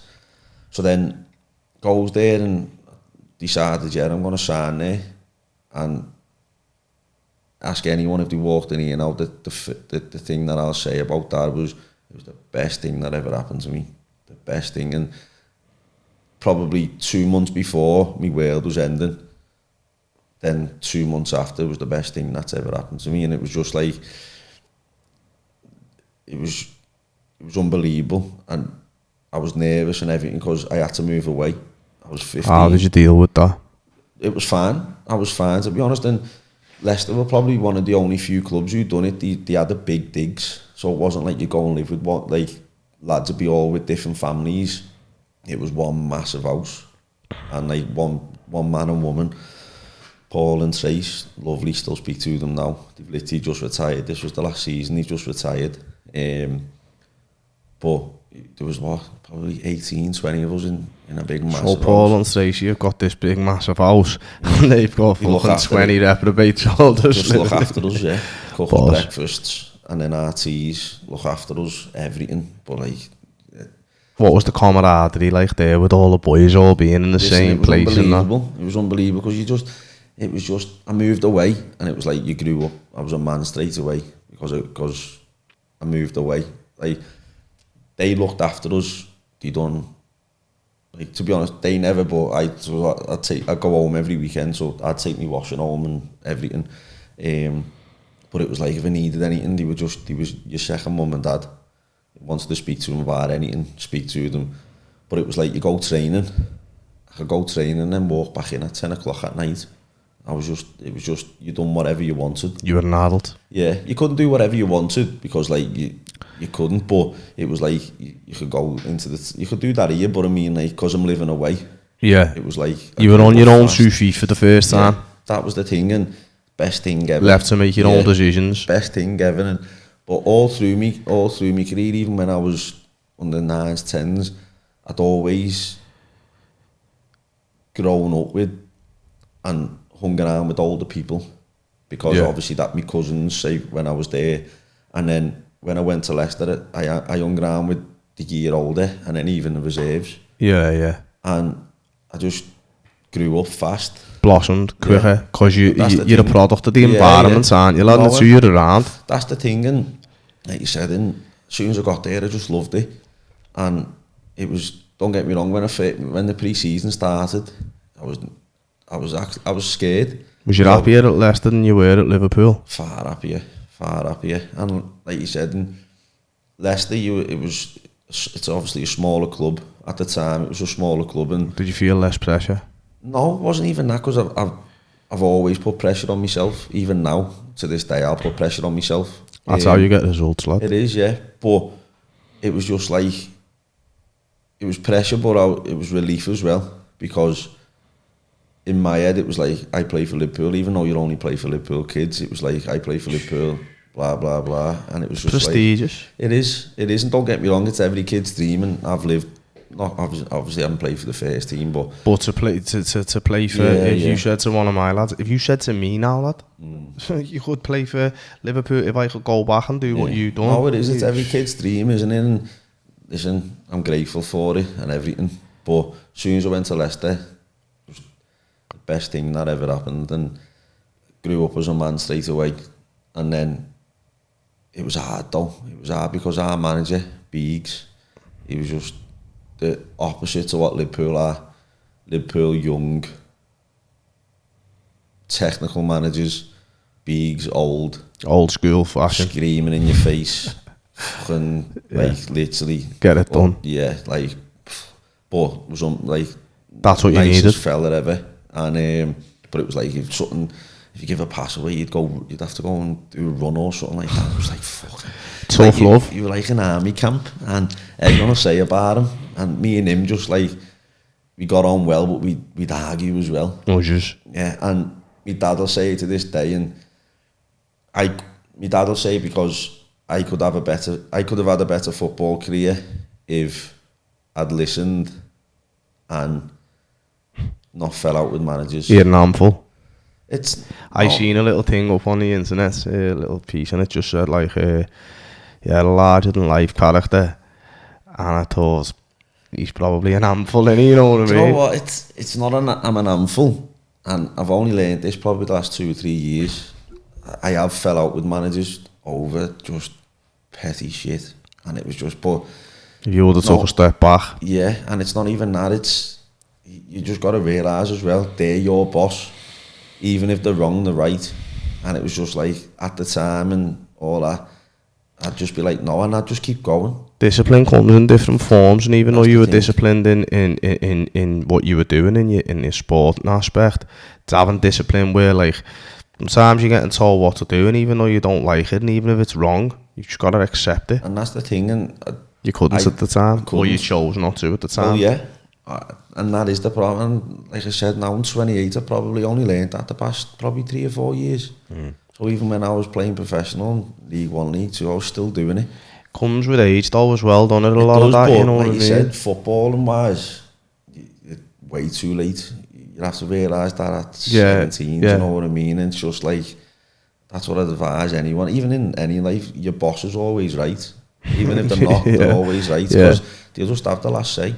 So then, goes there and decided, I'm going to sign there. And ask anyone if they walked in here now, the thing that I'll say about that was, it was the best thing that ever happened to me. The best thing. And probably 2 months before my world was ending, then 2 months after was the best thing that's ever happened to me. And it was just like, it was unbelievable. And I was nervous and everything because I had to move away. I was 15. How did you deal with that? It was fine. I was fine, to be honest. And Leicester were probably one of the only few clubs who'd done it. They had the big digs, so it wasn't like you go and live with what, like, lads would be all with different families. It was one massive house, and like one man and woman, Paul and Trace, lovely. Still speak to them now. They've literally just retired. This was the last season. They just retired. But there was probably 18, 20 of us in a big massive house. So Paul and Stacey have got this big massive house and they've got fucking 20 reprobate shoulders. Just look after us, yeah. Cook us breakfasts and then our teas, look after us, everything. But like... What was the camaraderie like there with all the boys all being in the same place? And that? It was unbelievable because it was just, I moved away and it was like you grew up. I was a man straight away because I moved away. Like, they looked after us. They done, like, to be honest, they never. But I'd go home every weekend, so I'd take me washing home and everything. But it was like if I needed anything, they was your second mum and dad. Wanted to speak to them about anything, speak to them. But it was like you go training. I could go training and then walk back in at 10 o'clock at night. it was just you done whatever you wanted. You were an adult. Yeah, you couldn't do whatever you wanted because like you couldn't, but it was like you could go into you could do that here, but I mean like because I'm living away. Yeah. It was like you were on your own 2 feet for the first time. That was the thing, and best thing ever. Left to make your own decisions. Best thing ever, and but all through me career, even when I was under 9s, 10s, I'd always grown up with and hung around with older people because obviously that my cousins say when I was there, and then when I went to Leicester, I hung around with the year older, and then even the reserves. Yeah. And I just grew up fast. Blossomed quicker because you're a product of the environment, aren't you? Lad? No, It's who you're around. That's the thing, and like you said, and as soon as I got there, I just loved it. And it was, don't get me wrong, when the pre-season started, I was scared. Was you happier at Leicester than you were at Liverpool? Far happier. And like you said, in Leicester, it's obviously a smaller club. At the time, it was a smaller club. And did you feel less pressure? No, it wasn't even that, because I've always put pressure on myself. Even now, to this day, I'll put pressure on myself. That's how you get results, lad. It is, yeah. But it was just like, it was pressure, but it was relief as well, because in my head it was like, I play for Liverpool, even though you only play for Liverpool kids. It was like, I play for Liverpool, blah blah blah, and it was just prestigious. Like, it is, and don't get me wrong, it's every kid's dream, and I've lived. Not obviously, I haven't played for the first team, but to play for, you said to one of my lads, if you said to me now, lad, you could play for Liverpool if I could go back and do what you done. No, it is. It's every kid's dream, isn't it? And listen, I'm grateful for it and everything. But as soon as I went to Leicester, it was the best thing that ever happened, and grew up as a man straight away. And then it was hard though. It was hard because our manager, Biggs, he was just the opposite to what Liverpool are. Liverpool, young, technical managers. Biggs, old school fashion, screaming in your face, fucking like literally get it done. Yeah, like, but was like that's what you needed. Fella ever, and but it was like if you give a pass away, you'd have to go and do a run or something like that. It was like fucking tough love. You were like an army camp, and everyone will say about him, and me and him just like we got on well, but we'd argue as well. Oh, just yeah, and my dad will say to this day, and my dad will say, because I could have had a better football career if I'd listened and not fell out with managers. You're an handful. I seen a little thing up on the internet, a little piece, and it just said like, a larger than life character, and I thought he's probably an handful, innit, you know what I mean? You know what? It's not I'm an handful, and I've only learned this probably the last 2 or 3 years. I have fell out with managers over just petty shit, and it was just, but you would have took a step back. Yeah, and it's not even that. It's you just got to realise as well, they're your boss, even if they're wrong, they're right. And it was just like at the time and all that, I'd just be like, no, and I'd just keep going. Discipline comes in different forms, and even though you were disciplined in what you were doing in your sporting aspect, it's having discipline where like sometimes you're getting told what to do, and even though you don't like it, and even if it's wrong, you just got to accept it. And that's the thing, and you couldn't at the time, or you chose not to at the time. Oh yeah, and that is the problem. And like I said, now I'm 28, I probably only learned that the past probably 3 or 4 years. So even when I was playing professional, League 1, League 2, I was still doing it. Comes with age though as well, doesn't it? A lot of that, you know what I mean? Like you said, footballing wise, it's way too late. You have to realise that at 17, you know what I mean? And it's just like, that's what I'd advise anyone, even in any life, your boss is always right. Even if they're not, they're always right, because they'll just have the last say.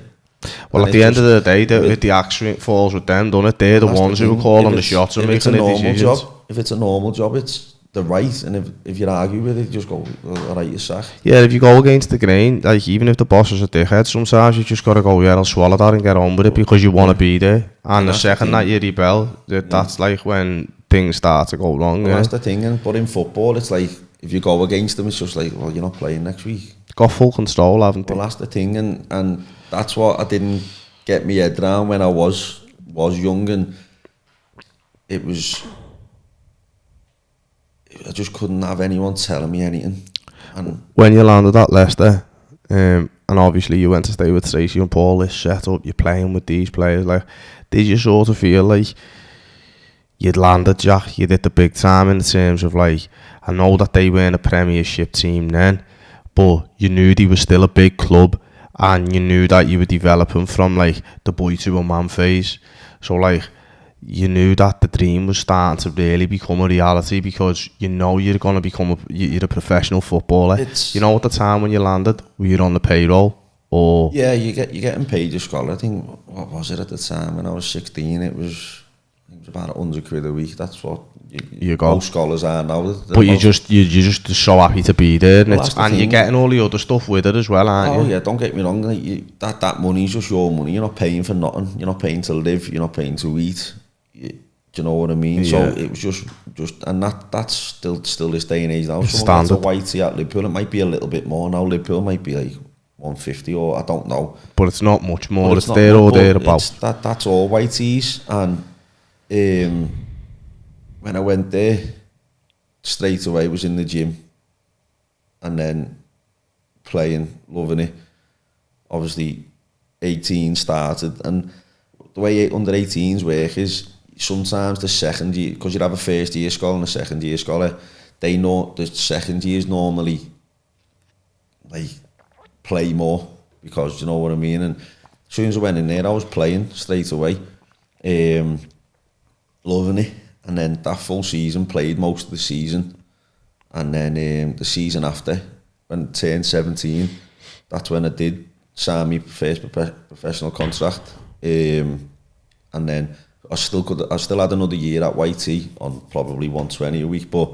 Well, at the end of the day, the action falls with them, doesn't it? They're the ones who are calling the shots and making the decisions. If it's a normal job, it's the right, and if you argue with it, just go, alright, you're sacked. Yeah, if you go against the grain, like even if the boss is a dickhead, sometimes you just got to go, yeah, I'll swallow that and get on with it, because you want to be there. And the second that you rebel, that's like when things start to go wrong. Well, that's the thing, but in football, it's like, if you go against them, it's just like, well, you're not playing next week. Got full control, haven't they? Well, that's the thing, and that's what I didn't get my head around when I was young, and it was, I just couldn't have anyone telling me anything. And when you landed at Leicester, and obviously you went to stay with Stacey and Paul, this setup, you're playing with these players, like, did you sort of feel like you'd landed, Jack, you did the big time in terms of, like, I know that they weren't a Premiership team then, but you knew they were still a big club, and you knew that you were developing from, like, the boy to a man phase, so, like, you knew that the dream was starting to really become a reality, because you know you're going to become you're a professional footballer. You know, at the time when you landed, were you on the payroll? Or yeah, you're getting paid your scholar. I think, what was it at the time when I was 16? It was about £100 a week. That's what you got. Most scholars are now. But you're just so happy to be there, and, Well, you're getting all the other stuff with it as well, aren't you? Oh yeah, don't get me wrong. Like, that money's just your money. You're not paying for nothing. You're not paying to live. You're not paying to eat. Do you know what I mean? Yeah. So it was just, and that's still this day and age now. Someone gets a whitey at Liverpool, it might be a little bit more now. Liverpool might be like 150, or I don't know. But it's not much more. It's there or thereabouts. That's all whiteys. And when I went there, straight away was in the gym, and then playing, loving it. Obviously, 18 started, and the way under 18s work is sometimes the second year, because you'd have a first year scholar and a second year scholar, they know the second years normally like play more, because you know what I mean. And as soon as I went in there, I was playing straight away, loving it. And then that full season, played most of the season, and then the season after, when I turned 17, that's when I did sign my first professional contract. And then I still had another year at YT on probably 120 a week, but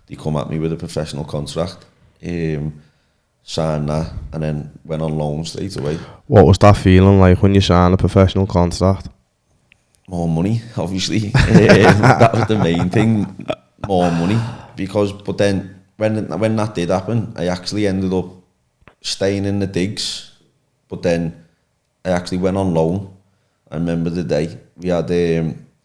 they come at me with a professional contract, signed that, and then went on loan straight away. What was that feeling like when you signed a professional contract? More money, obviously. That was the main thing, more money. But then when that did happen, I actually ended up staying in the digs, but then I actually went on loan. I remember the day we had,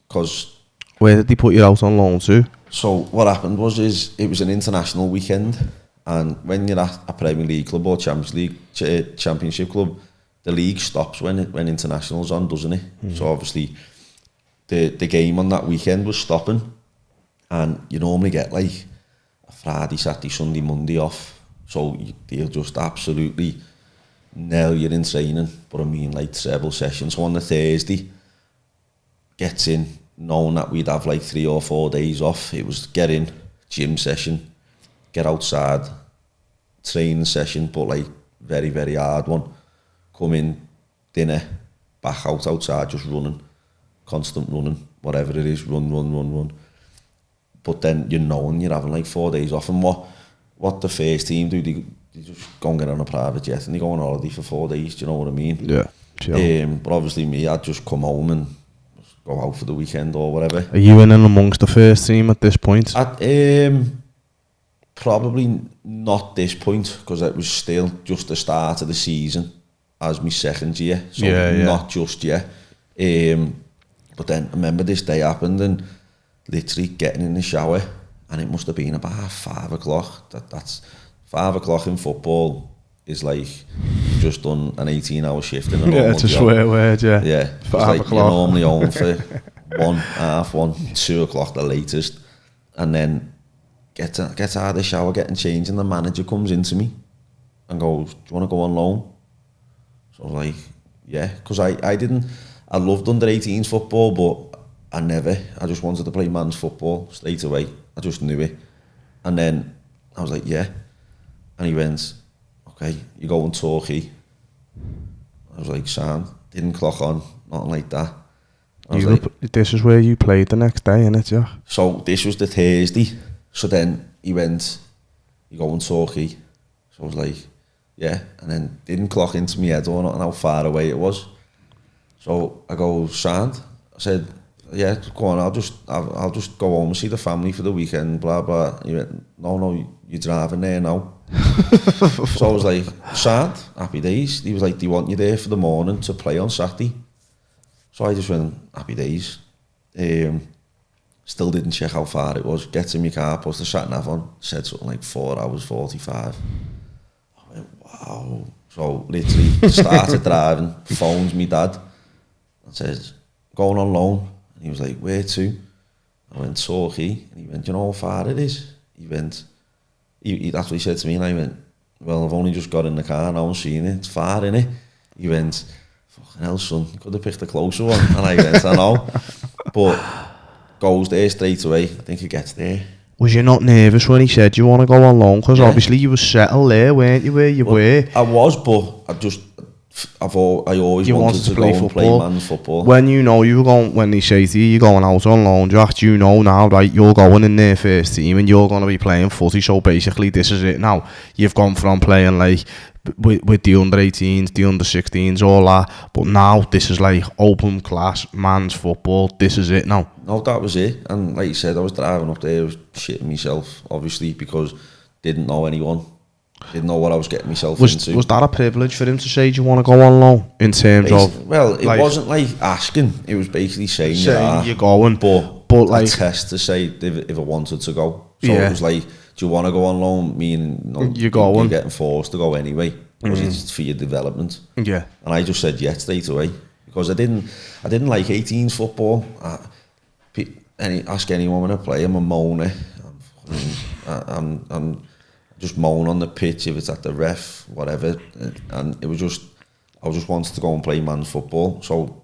because... Where did they put you out on loan to? So what happened was, it was an international weekend, and when you're at a Premier League club or Championship club, the league stops when international's on, doesn't it? Mm. So obviously the game on that weekend was stopping, and you normally get like a Friday, Saturday, Sunday, Monday off, so they'll just absolutely nail you in training. But I mean, like, treble sessions. So on the Thursday, gets in, knowing that we'd have like 3 or 4 days off. It was get in, gym session, get outside, training session, but like very, very hard one. Come in, dinner, back outside, just running, constant running, whatever it is, run. But then you're knowing you're having like 4 days off, and what the first team do, they just go and get on a private jet and they go on holiday for 4 days, do you know what I mean? Yeah, chill. But obviously me, I'd just come home and go out for the weekend or whatever. Are you in and amongst the first team at this point? Probably not this point, because it was still just the start of the season as my second year, so not just yet. But then I remember this day happened, and literally getting in the shower, and it must have been about 5 o'clock. That's 5 o'clock in football is like you've just done an 18-hour shift in a normal it's a swear word, yeah. Yeah, 5 like o'clock. You're normally home for 1, 2 o'clock the latest, and then get out of the shower, getting changed, and the manager comes into me and goes, "Do you want to go on loan?" So I was like, "Yeah," because I loved under 18s football, but I just wanted to play man's football straight away. I just knew it. And then I was like, "Yeah." And he went, "Okay, you go in Turkey." I was like, "Sound." Didn't clock on, nothing like that. This is where you played the next day, innit, yeah? So this was the Thursday. So then he went, "You go in Turkey." So I was like, "Yeah." And then didn't clock into my head or nothing how far away it was. So I go, "Sound." I said, "Yeah, go on, I'll just go home and see the family for the weekend, blah, blah." He went, No, you're driving there now." So I was like, "Sound, happy days." He was like, "Do you want you there for the morning to play on Saturday?" So I just went, "Happy days." Still didn't check how far it was. Gets in my car, puts the sat nav on, said something like 4 hours 45. I went, wow. So literally started driving, phones me dad and says, going on loan. And he was like, where to? I went, Torquay. And he went, you know how far it is? He went, that's what he said to me, and I went, well, I've only just got in the car now and seen it. It's far, innit? He went, fucking hell, son, you could have picked a closer one. And I went, I know. But goes there straight away. I think he gets there. Was you not nervous when he said you want to go on loan? Because obviously you were settled there, weren't you, where you were? I was, but I always wanted to go and play man's football. When you know you were going, when they say to you, you're going out on loan, Jack, you know now, right, you're going in their first team and you're going to be playing footy, so basically this is it now. You've gone from playing like with the under-18s, the under-16s, all that, but now this is like open class, man's football, this is it now. No, that was it. And like you said, I was driving up there, I was shitting myself, obviously, because didn't know anyone. Didn't know what I was getting myself into. Was that a privilege for him to say, do you want to go on loan? In terms of... Well, it wasn't like asking. It was basically saying you're going. But like... a test to say if I wanted to go. So it was like, do you want to go on loan? Meaning you're going. You're getting forced to go anyway. Because it's for your development. Yeah. And I just said yes straight away. Because I didn't like 18s football. Ask anyone when I play, I'm a moaner. I'm just moan on the pitch if it's at the ref, whatever. And it was just, I just wanted to go and play man's football. So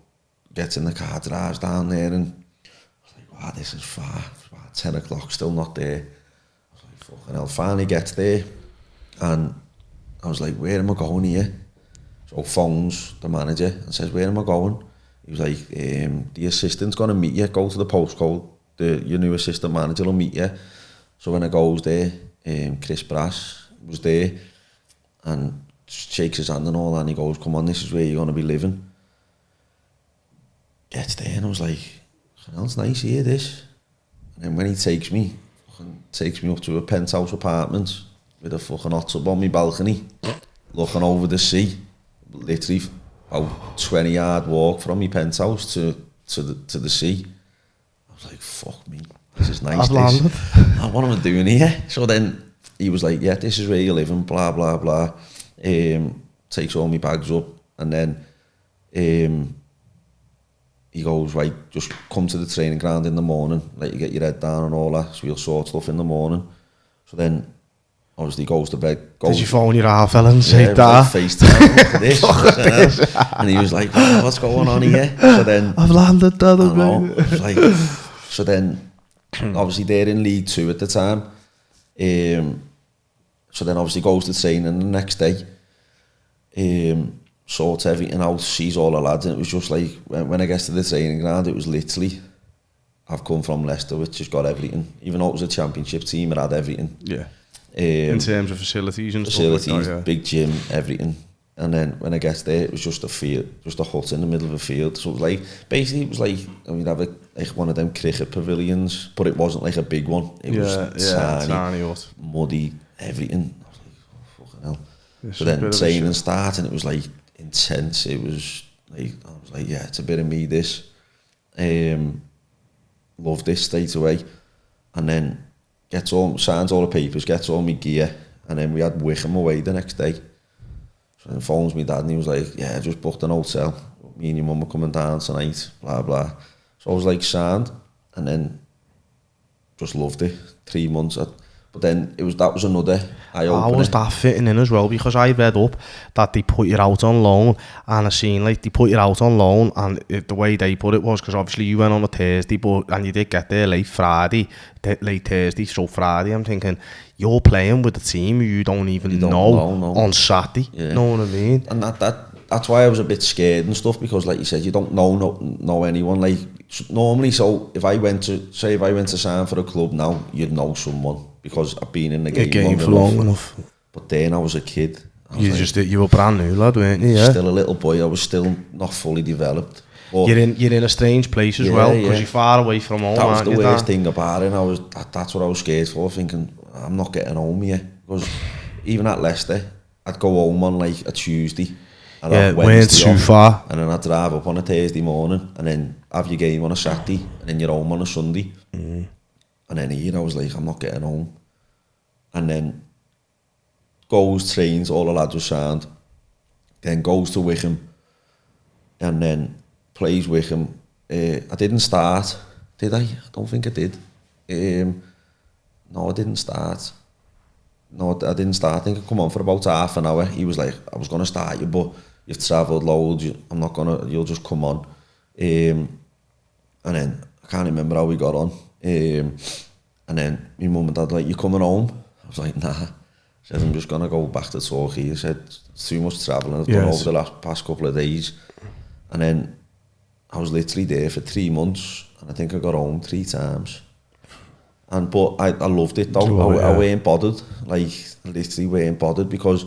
gets in the car, drives down there, and I was like, wow, this is far. It's about 10 o'clock, still not there. I was like, fucking hell. Finally gets there, and I was like, where am I going here? So phones the manager and says, where am I going? He was like, the assistant's going to meet you. Go to the postcode. Your new assistant manager will meet you. So when I goes there, Chris Brass was there and shakes his hand and all that, and he goes, come on, this is where you're going to be living. Gets there and I was like, it's nice here, this. And then when he takes me up to a penthouse apartment with a fucking hot tub on my balcony, looking over the sea, literally about 20-yard walk from my penthouse to the sea. I was like, fuck me, this is nice. What am I doing here? So then he was like, yeah, this is where you're living, blah, blah, blah. Takes all my bags up, and then he goes, right, just come to the training ground in the morning, let you get your head down and all that, so we'll sort stuff in the morning. So then, obviously, goes to bed. Did you phone your half and say that? Like FaceTime, look at this. And he was like, oh, what's going on here? So then, I've landed that. So then, obviously, they're in League 2 at the time. So then, obviously, goes to training the next day. Sorts everything out, sees all the lads, and it was just like, when I get to the training ground, it was literally, I've come from Leicester, which has got everything. Even though it was a championship team, it had everything. Yeah. In terms of facilities and stuff like that, yeah. Big gym, everything. And then when I get there, it was just a field, just a hut in the middle of a field. So it was like, basically it was like, we'd have like one of them cricket pavilions, but it wasn't like a big one. It was tiny, muddy, everything. I was like, oh, fucking hell. So then training started, and it was like intense. It was like, I was like, yeah, it's a bit of me, this. Loved this straight away. And then signs all the papers, gets all my gear, and then we had Wickham away the next day. So then phones me dad, and he was like, yeah, I just booked an hotel. Me and your mum are coming down tonight, blah, blah. So I was like, signed, and then just loved it. 3 months. But then that was another eye-opener. How was that fitting in as well? Because I read up that they put you out on loan, and I seen like they put you out on loan, and the way they put it was, because obviously you went on a Thursday, and you did get there late Thursday, so Friday. I'm thinking, you're playing with a team you don't even know on Saturday. Yeah. Know what I mean? And that's why I was a bit scared and stuff, because like you said, you don't know anyone. Like normally, so if I went to sign for a club now, you'd know someone, because I've been in the game for long enough. But then I was a kid. You were brand new, lad, weren't you? Yeah. Still a little boy. I was still not fully developed. But you're in a strange place as well, because you're far away from home. That was the worst thing about it. That's what I was scared for, thinking I'm not getting home here. Because even at Leicester, I'd go home on like a Tuesday. And it weren't too far. And then I'd drive up on a Thursday morning, and then have your game on a Saturday, and then you're home on a Sunday. And then here I was like, I'm not getting home. And then goes, trains, all the lads were signed. Then goes to Wickham. And then plays Wickham. I didn't start. Did I? I don't think I did. No, I didn't start. No, I didn't start. I think I come on for about half an hour. He was like, I was going to start you, but you've travelled loads. I'm not going to, you'll just come on. And then, I can't remember how we got on. And then my mum and dad like, you coming home? I was like, nah. I said, I'm just going to go back to Torquay. He said, it's too much travelling. I've done over the past couple of days. And then I was literally there for 3 months. And I think I got home 3 times. But I loved it though. I weren't bothered. Like, literally weren't bothered because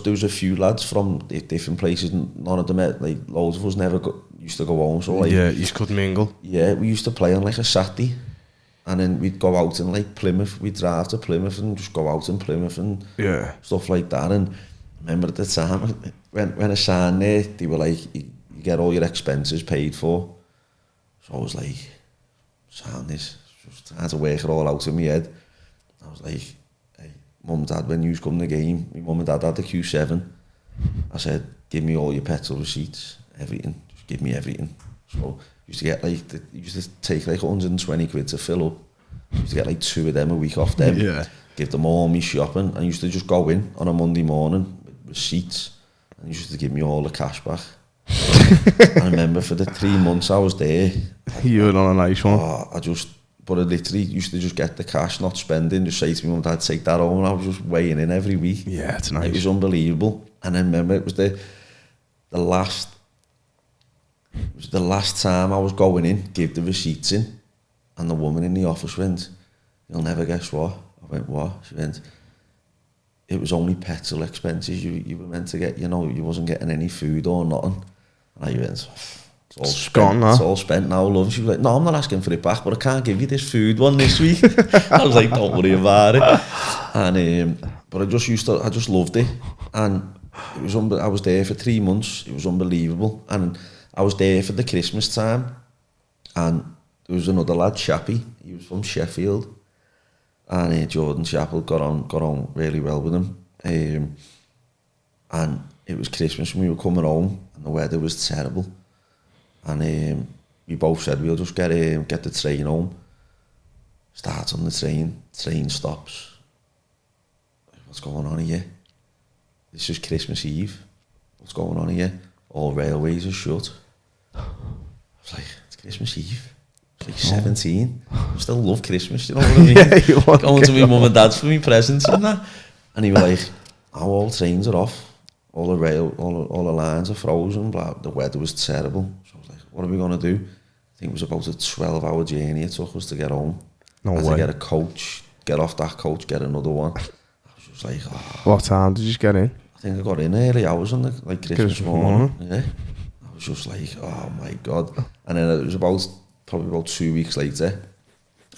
there was a few lads from different places. None of them, like, loads of us never used to go home. So like, yeah, you just couldn't mingle. Yeah, we used to play on like a Saturday. And then we'd go out in like Plymouth. We'd drive to Plymouth and just go out in Plymouth and stuff like that. And I remember at the time, when I signed there, they were like, you get all your expenses paid for. So I was like, sign this. Just trying to work it all out in my head. I was like, hey, mum and dad, when you come to the game, my mum and dad had the Q7. I said, give me all your petrol receipts, everything. Just give me everything. So used to get like, used to take like 120 quid to fill up. Used to get like 2 of them a week off them. Yeah. Give them all me shopping. And used to just go in on a Monday morning with receipts. And used to give me all the cash back. I remember for the 3 months I was there. You were on a nice one. But I literally used to just get the cash, not spending, just say to me, mum, dad, take that home. And I was just weighing in every week. Yeah, it's nice. It was unbelievable. And then remember, it was the last time I was going in, gave the receipts in, and the woman in the office went, you'll never guess what. I went, what? She went, it was only petrol expenses you were meant to get, you know, you wasn't getting any food or nothing. And I went, it's all spent now, love. She was like, no, I'm not asking for it back, but I can't give you this food one this week. I was like, don't worry about it. And but I just loved it. And it was I was there for 3 months. It was unbelievable. And I was there for the Christmas time. And there was another lad, Chappie. He was from Sheffield. And Jordan Chappell got on really well with him. And it was Christmas when we were coming home, and the weather was terrible. And we both said we'll just get the train home. Start on the train stops. What's going on here? This is Christmas Eve. What's going on here? All railways are shut. I was like, it's Christmas Eve. It's like 17. I still love Christmas, you know what I mean? Yeah, you want going to my mum and dad's for me presents and that. And he was like, oh, all trains are off. All the lines are frozen. Blah. The weather was terrible. So I was like, what are we going to do? I think it was about a 12-hour journey it took us to get home. No way. To get a coach, get off that coach, get another one. I was just like, oh. What time did you get in? I think I got in early hours on the Christmas morning. Yeah. I was just like, oh my God. And then it was probably about 2 weeks later,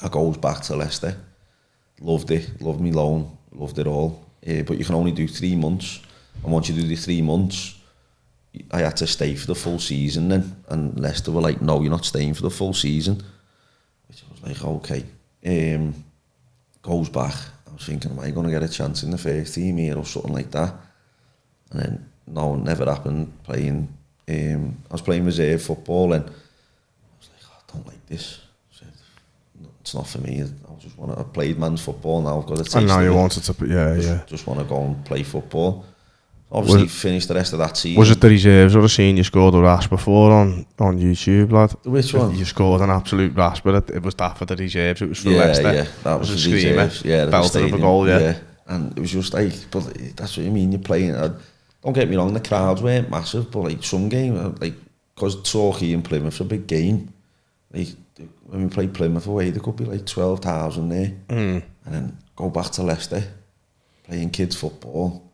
I goes back to Leicester. Loved it, loved me loan, loved it all. But you can only do 3 months. And once you do the 3 months, I had to stay for the full season then. And Leicester were like, no, you're not staying for the full season. Which I was like, okay. Goes back. I was thinking, am I going to get a chance in the first team here or something like that? And then, no, it never happened. I was playing reserve football and I was like, oh, I don't like this. I said, it's not for me. I played man's football now. I've got a taste. And now you wanted to, just want to go and play football. Obviously, finished the rest of that season. Was it the reserves or the scene you scored a rash before on YouTube, lad? Which one? You scored an absolute rash, but it was that for the reserves. It was for Leicester. Yeah, that was a the screamer. Reserves. Yeah, belted of a goal, yeah. And it was just like, but that's what you mean. You're playing. Don't get me wrong, the crowds weren't massive, but like some game, like because Torquay and Plymouth's a big game. Like when we played Plymouth away, there could be like 12,000 there, and then go back to Leicester, playing kids football.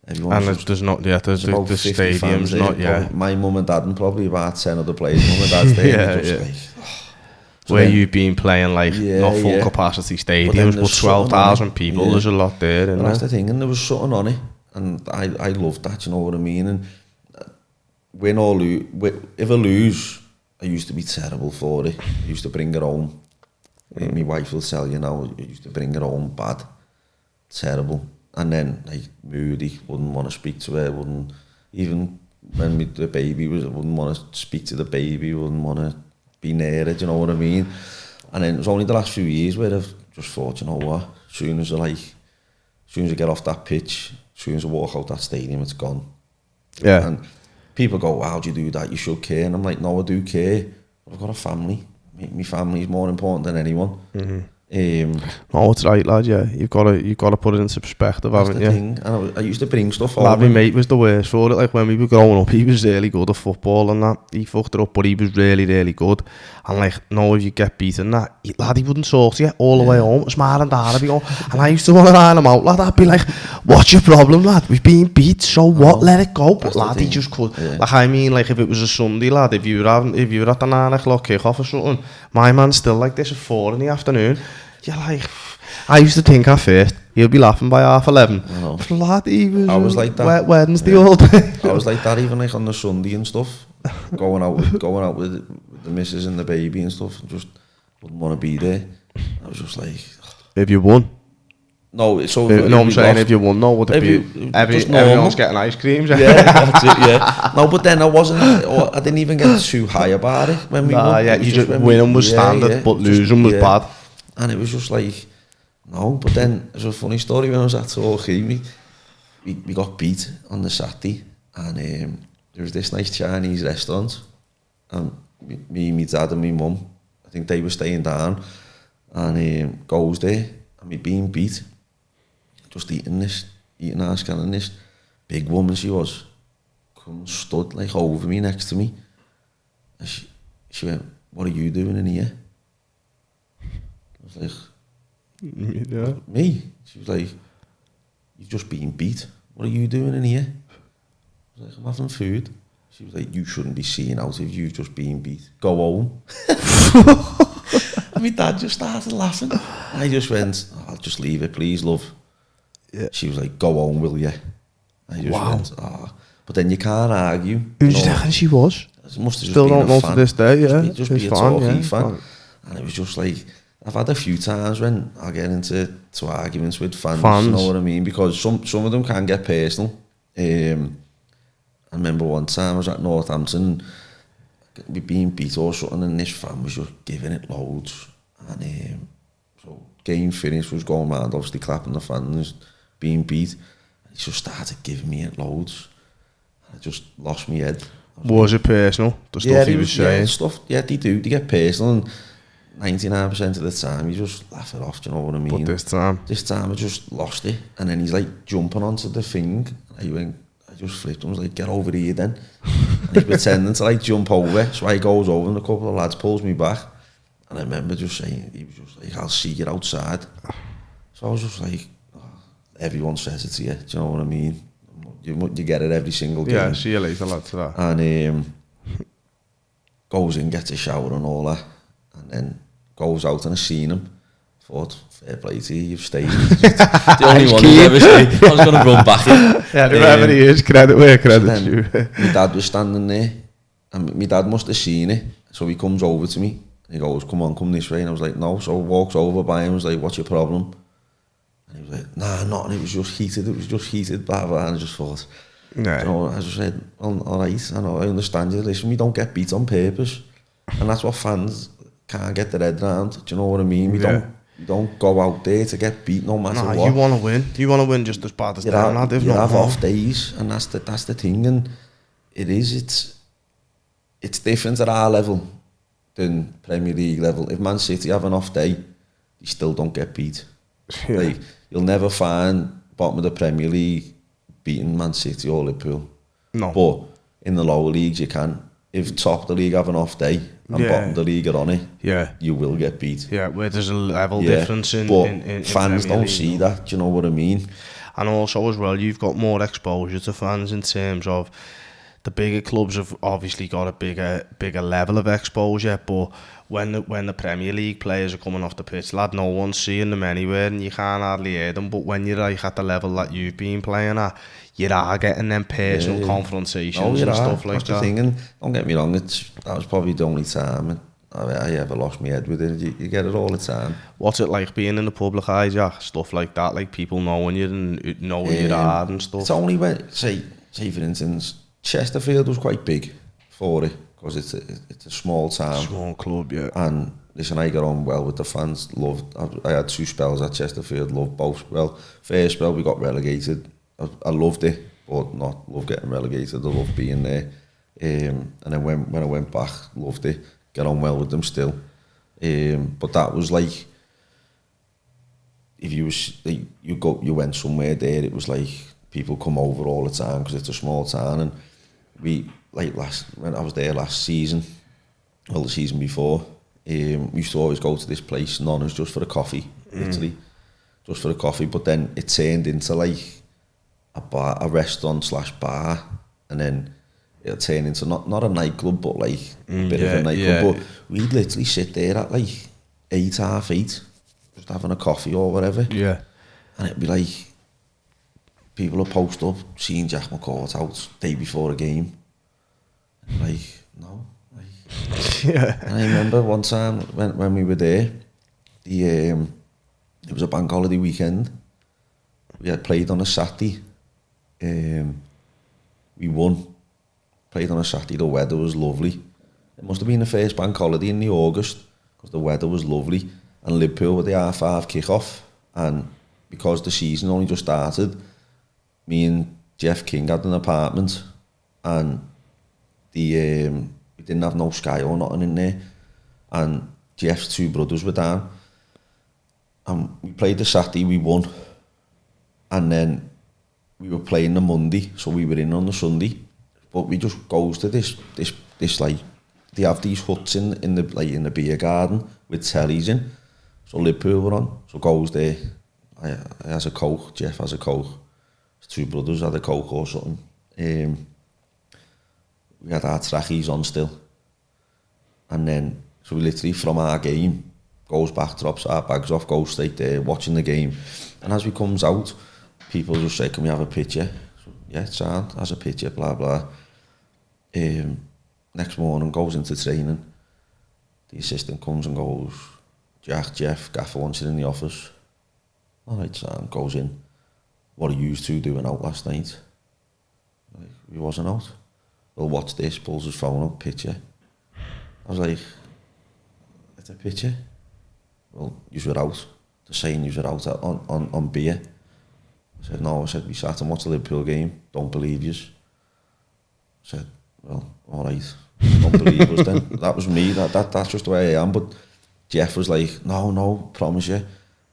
Everyone's and there's not yet. There's the stadium's not yet. My mum and dad and probably about 10 other players. Mum and dad's there. Like, so where you've been playing like not full capacity stadiums, but 12,000 people. Yeah. There's a lot there. That's the thing, and there was something on it, and I loved that. You know what I mean? And win or lose, if I lose, I used to be terrible for it. I used to bring it home. My wife will tell you now, I used to bring her home bad, terrible. And then, like, moody, wouldn't want to speak to her, wouldn't, even when the baby was, I wouldn't want to speak to the baby, wouldn't want to be near it, you know what I mean? And then it was only the last few years where I've just thought, you know what, as soon as I get off that pitch, as soon as I walk out that stadium, it's gone. Yeah. And people go, how do you do that? You should care. And I'm like, no, I do care. I've got a family. My family is more important than anyone. No, it's right, lad. Yeah, you've got to put it into perspective, haven't you? Thing. And I used to bring stuff Lad, over. my mate was the worst for it. Like when we were growing up, he was really good at football and that. He fucked it up, but he was really, really good. And like, no, if you get beaten, that lad, he wouldn't talk to you all the way home. It was mad and dad, and I used to want to iron him out, lad. I'd be like, "What's your problem, lad? We've been beat, so what? Let it go." But lad, he just could. Yeah. Like I mean, like if it was a Sunday, lad, if you were at the 9 o'clock kick-off or something, my man's still like this at 4 in the afternoon. You're like, I used to think at first he'll be laughing by 11:30. Lad, I was like that. Wednesday all day. I was like that even like on the Sunday and stuff. Going out with the missus and the baby and stuff, and just wouldn't want to be there. I was just like, if you won. No, so no, I'm saying if you won, no, would it be everyone's getting ice creams? Yeah, that's it. Yeah. No, but then I didn't even get too high about it when we won. Yeah, you just winning was standard, but losing was bad. And it was just like, no. But then there's a funny story when I was at Torquay. We got beat on the Saturday, and there was this nice Chinese restaurant, and me, my dad and my mum, I think they were staying down, and goes there, and me being beat, just eating our scan, and this big woman she was, come stood like over me, next to me, and she went, "What are you doing in here?" I was like, yeah. Me? She was like, "You've just been beat. What are you doing in here?" I was like, "I'm having food." She was like, "You shouldn't be seeing out if you've just been beat. Go home." And my dad just started laughing. I just went, "I'll just leave it, please, love." Yeah. She was like, "Go home, will you?" I just went, "Oh." But then you can't argue. Who do you reckon she was? Must have Still just don't know to this day, yeah. Just be a Torquay fan. And it was just like, I've had a few times when I get into arguments with fans, you know what I mean? Because some of them can get personal. I remember one time I was at Northampton, we being beat or something, and this fan was just giving it loads. And so game finished, was going round, obviously clapping the fans, being beat. And he just started giving me it loads. I just lost my head. Was it personal? The stuff he was saying? Yeah, they do. They get personal, and 99% of the time you just laugh it off, do you know what I mean? But this time I just lost it, and then he's like jumping onto the thing. I just flipped him, I was like, "Get over here then." And he's pretending to like jump over, so I goes over and a couple of lads pulls me back. And I remember just saying, he was just like, "I'll see you outside." So I was just like, oh, everyone says it to you, do you know what I mean? You get it every single game. Yeah, see you later, lad, to that. And goes in, gets a shower and all that, and then goes out, and I seen him. Thought, fair play to you, you've stayed. The only one who's ever stayed. I was going to run back in. Yeah, whoever he is, credit where credit's due. My dad was standing there, and my dad must have seen it, so he comes over to me, and he goes, "Come on, come this way." And I was like, "No." So he walks over by him, was like, "What's your problem?" And he was like, "Nah, nothing, it was just heated, blah, blah." And I just thought, yeah. You know, I just said, "Well, all right, I know, I understand you. Listen, we don't get beat on purpose." And that's what fans can't get their head round, do you know what I mean? We don't go out there to get beat no matter what. You want to win. You want to win just as bad as them, lad. You have off days, and that's the thing. And it's different at our level than Premier League level. If Man City have an off day, they still don't get beat. Yeah. Like, you'll never find bottom of the Premier League beating Man City or Liverpool. No. But in the lower leagues you can. If top of the league have an off day and bottom of the league are on it, you will get beat. Yeah, where there's a level difference in fans don't see that, do you know what I mean? And also as well, you've got more exposure to fans in terms of the bigger clubs have obviously got a bigger level of exposure, but when the Premier League players are coming off the pitch, lad, no one's seeing them anywhere and you can't hardly hear them. But when you're like at the level that you've been playing at, you are getting them personal confrontations and stuff like That's the thing, and don't get me wrong, that was probably the only time I ever lost my head with it. You get it all the time. What's it like being in the public eye, Jack? Stuff like that, like people knowing you and knowing you're hard and stuff. It's only when, say for instance, Chesterfield was quite big for it, because it's a small town. Small club, yeah. And listen, I got on well with the fans. I had 2 spells at Chesterfield, loved both. Well, first spell we got relegated. I loved it, but not love getting relegated. I loved being there. And then when I went back, loved it. Get on well with them still. But that was like, if you went somewhere there, it was like people come over all the time because it's a small town. And we, like when I was there last season, well, the season before, we used to always go to this place, Nonna's, just for a coffee, literally, just for a coffee. But then it turned into like a restaurant / bar, and then it'll turn into not a nightclub, but like a bit of a nightclub. But we'd literally sit there at like 8, half 8, just having a coffee or whatever. Yeah. And it'd be like, people would post up, seeing Jak McCourt out day before a game. Like, no. Yeah. And I remember one time when we were there, it was a bank holiday weekend. We had played on a Saturday. We won. Played on a Saturday, the weather was lovely. It must have been the first bank holiday in the August, because the weather was lovely. And Liverpool with the half-5 kick-off. And because the season only just started, me and Jeff King had an apartment, and we didn't have no Sky or nothing in there. And Jeff's 2 brothers were down. And we played the Saturday, we won. And then we were playing the Monday, so we were in on the Sunday. But we just goes to this like, they have these huts in the beer garden with tellies in. So Liverpool were on, so goes there. I has a Coke, Jeff has a Coke. His 2 brothers had a Coke or something. We had our trackies on still. And then, so we literally from our game, goes back, drops our bags off, goes straight there, watching the game. And as we comes out, people just say, can we have a picture? So, yeah, it's on, has a picture, blah, blah. Next morning, goes into training. The assistant comes and goes, Jack, Jeff, Gaffer wants you in the office. All right, Sam, goes in. What are you 2 doing out last night? Like, we wasn't out. Well, watch this, pulls his phone up, picture. I was like, it's a picture? Well, you were out. They're saying you were out on beer. I said, no, we sat and watched the Liverpool game. Don't believe yous. I said, well, all right. Don't believe us then. That was me. That's just the way I am. But Jeff was like, no, promise you.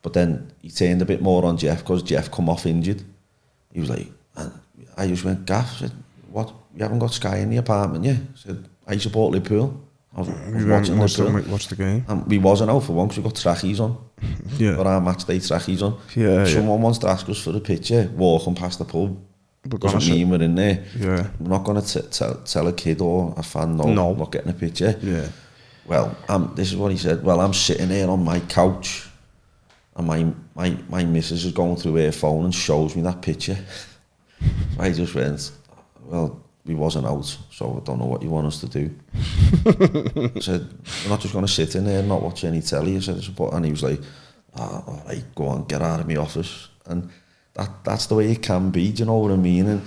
But then he turned a bit more on Jeff, because Jeff come off injured. He was like, and I just went, Gaff, I said, what? You haven't got Sky in the apartment, yeah? I said, I support Liverpool. I was watching Liverpool. Watch the game. And we wasn't out for one, because we got trackies on. Yeah. Got our match day trackies on. Yeah, Someone wants to ask us for a picture, walking past the pub. Doesn't mean we're in there. Yeah. We're not going to tell a kid or a fan, no, not getting a picture. Yeah. Well, this is what he said. Well, I'm sitting here on my couch, and my missus is going through her phone and shows me that picture. I just went, well, we wasn't out, so I don't know what you want us to do. I said, we're not just going to sit in there and not watch any telly. I said, and he was like, all right, go on, get out of my office. And that's the way it can be, do you know what I mean? And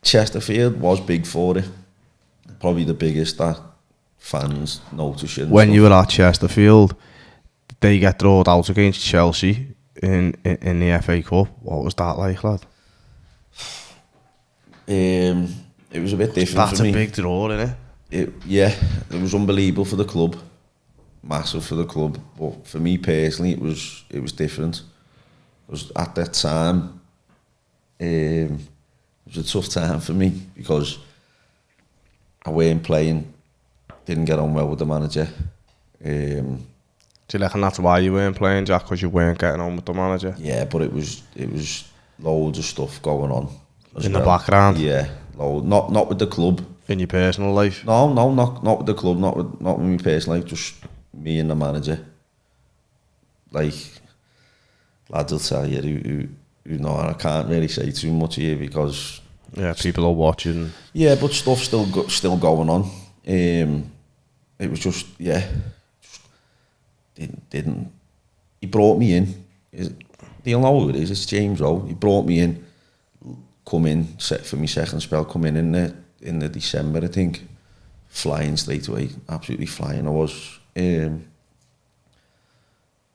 Chesterfield was big for it. Probably the biggest that fans noticing. When you were at Chesterfield, they get thrown out against Chelsea in the FA Cup. What was that like, lad? It was a bit different That's for me. a big draw, isn't it? Yeah, it was unbelievable for the club. Massive for the club. But for me personally, it was different. Because at that time, it was a tough time for me, because I weren't playing, didn't get on well with the manager. Do you reckon that's why you weren't playing, Jack? Because you weren't getting on with the manager? Yeah, but it was loads of stuff going on in the background. Yeah, not with the club. In your personal life? No, not with the club, not with me personally, just me and the manager. Like, lads will tell you who know, and I can't really say too much here because people are watching. Yeah, but stuff's still going on. It was just didn't. He brought me in. They'll know who it is. It's James O. He brought me in. Come in, set for my second spell. Come in the December, I think. Flying straight away, absolutely flying. I was.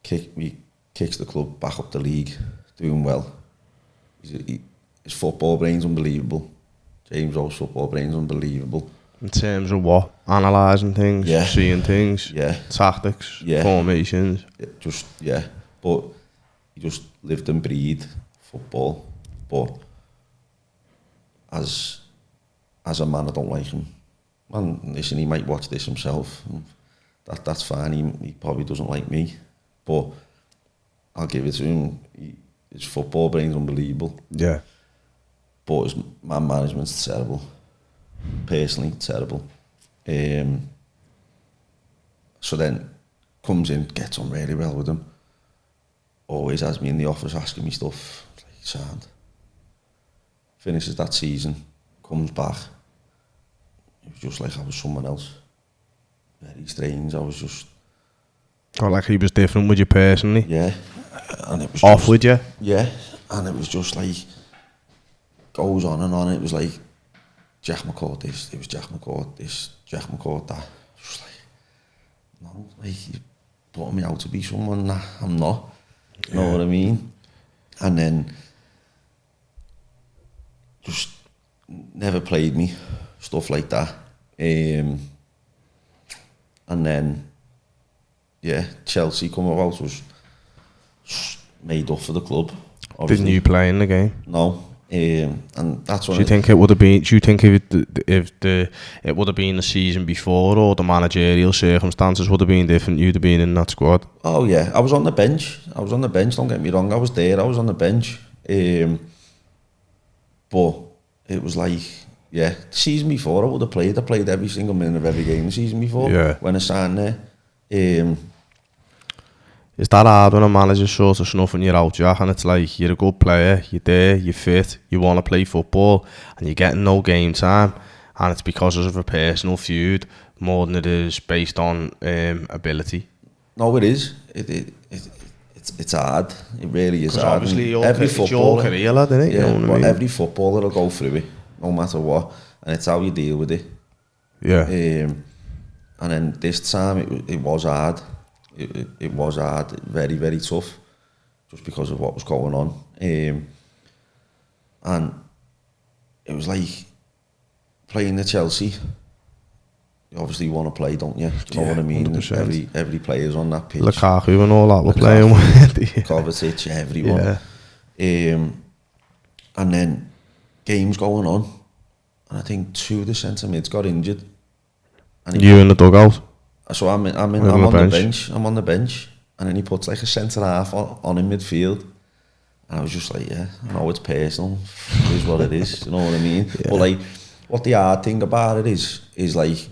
Kicks the club back up the league, doing well. His football brain's unbelievable. James O's football brain's unbelievable. In terms of what? Analysing things, seeing things, tactics, formations. But he just lived and breathed football. But as a man, I don't like him. And listen, he might watch this himself. That's fine. He probably doesn't like me, but I'll give it to him. His football brain's unbelievable. Yeah. But his man management's terrible. Personally, terrible. So then comes in, gets on really well with him. Always has me in the office asking me stuff. It's like, sound. Finishes that season, comes back. It was just like I was someone else. Very strange. I was just... Oh, like he was different with you personally? Yeah. And it was off just, with you? Yeah. And it was just like... Goes on and on. It was like... Jak McCourt this. It was Jak McCourt this. Jak McCourt that. Just like... No. Like, you brought me out to be someone that I'm not. You know what I mean? And then... Just... Never played me. Stuff like that. And then... Yeah, Chelsea come about was made up for the club. Obviously. Didn't you play in the game? No, and that's what. Do you think it would have been? Do you think if it would have been the season before, or the managerial circumstances would have been different, you'd have been in that squad? Oh yeah, I was on the bench. Don't get me wrong. I was there. I was on the bench. But it was like, yeah, the season before I would have played. I played every single minute of every game the season before. Yeah. When I signed there. Is that hard when a manager's sort of snuffing you out, Jack, and it's like you're a good player, you're there, you're fit, you want to play football, and you're getting no game time, and it's because of a personal feud more than it is based on ability? No, it is. It's hard. It really is hard. Obviously, every footballer, career, lad, isn't it? Yeah, you know what I mean? Every footballer will go through it, no matter what, and it's how you deal with it. Yeah. And then this time it was hard. It was hard, very, very tough, just because of what was going on. And it was like playing at Chelsea. You obviously want to play, don't you? Do you know what I mean? 100%. Every player's on that pitch. Lukaku and all that were playing with. Kovacic, everyone. Yeah. And then games going on, and I think 2 of the centre mids got injured. And you in the dugout? So I'm on the bench. I'm on the bench, and then he puts like a centre half on in midfield, and I was just like, yeah, I know it's personal. It is what it is. You know what I mean? Yeah. But like, what the hard thing about it is like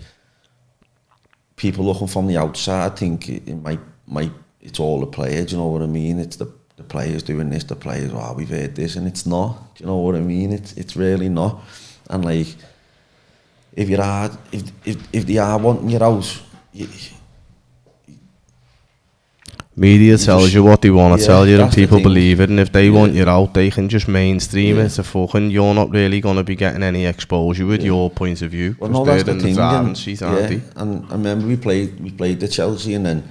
people looking from the outside think it's all the players. You know what I mean? It's the players doing this. The players, we've heard this, and it's not. Do you know what I mean? It's really not. And like, if they are wanting you out. Media tells you what they want to tell you, and people believe it, and if they want you out, they can just mainstream it. You're not really going to be getting any exposure with your point of view. Well, no, that's the thing. And I remember we played the Chelsea, and then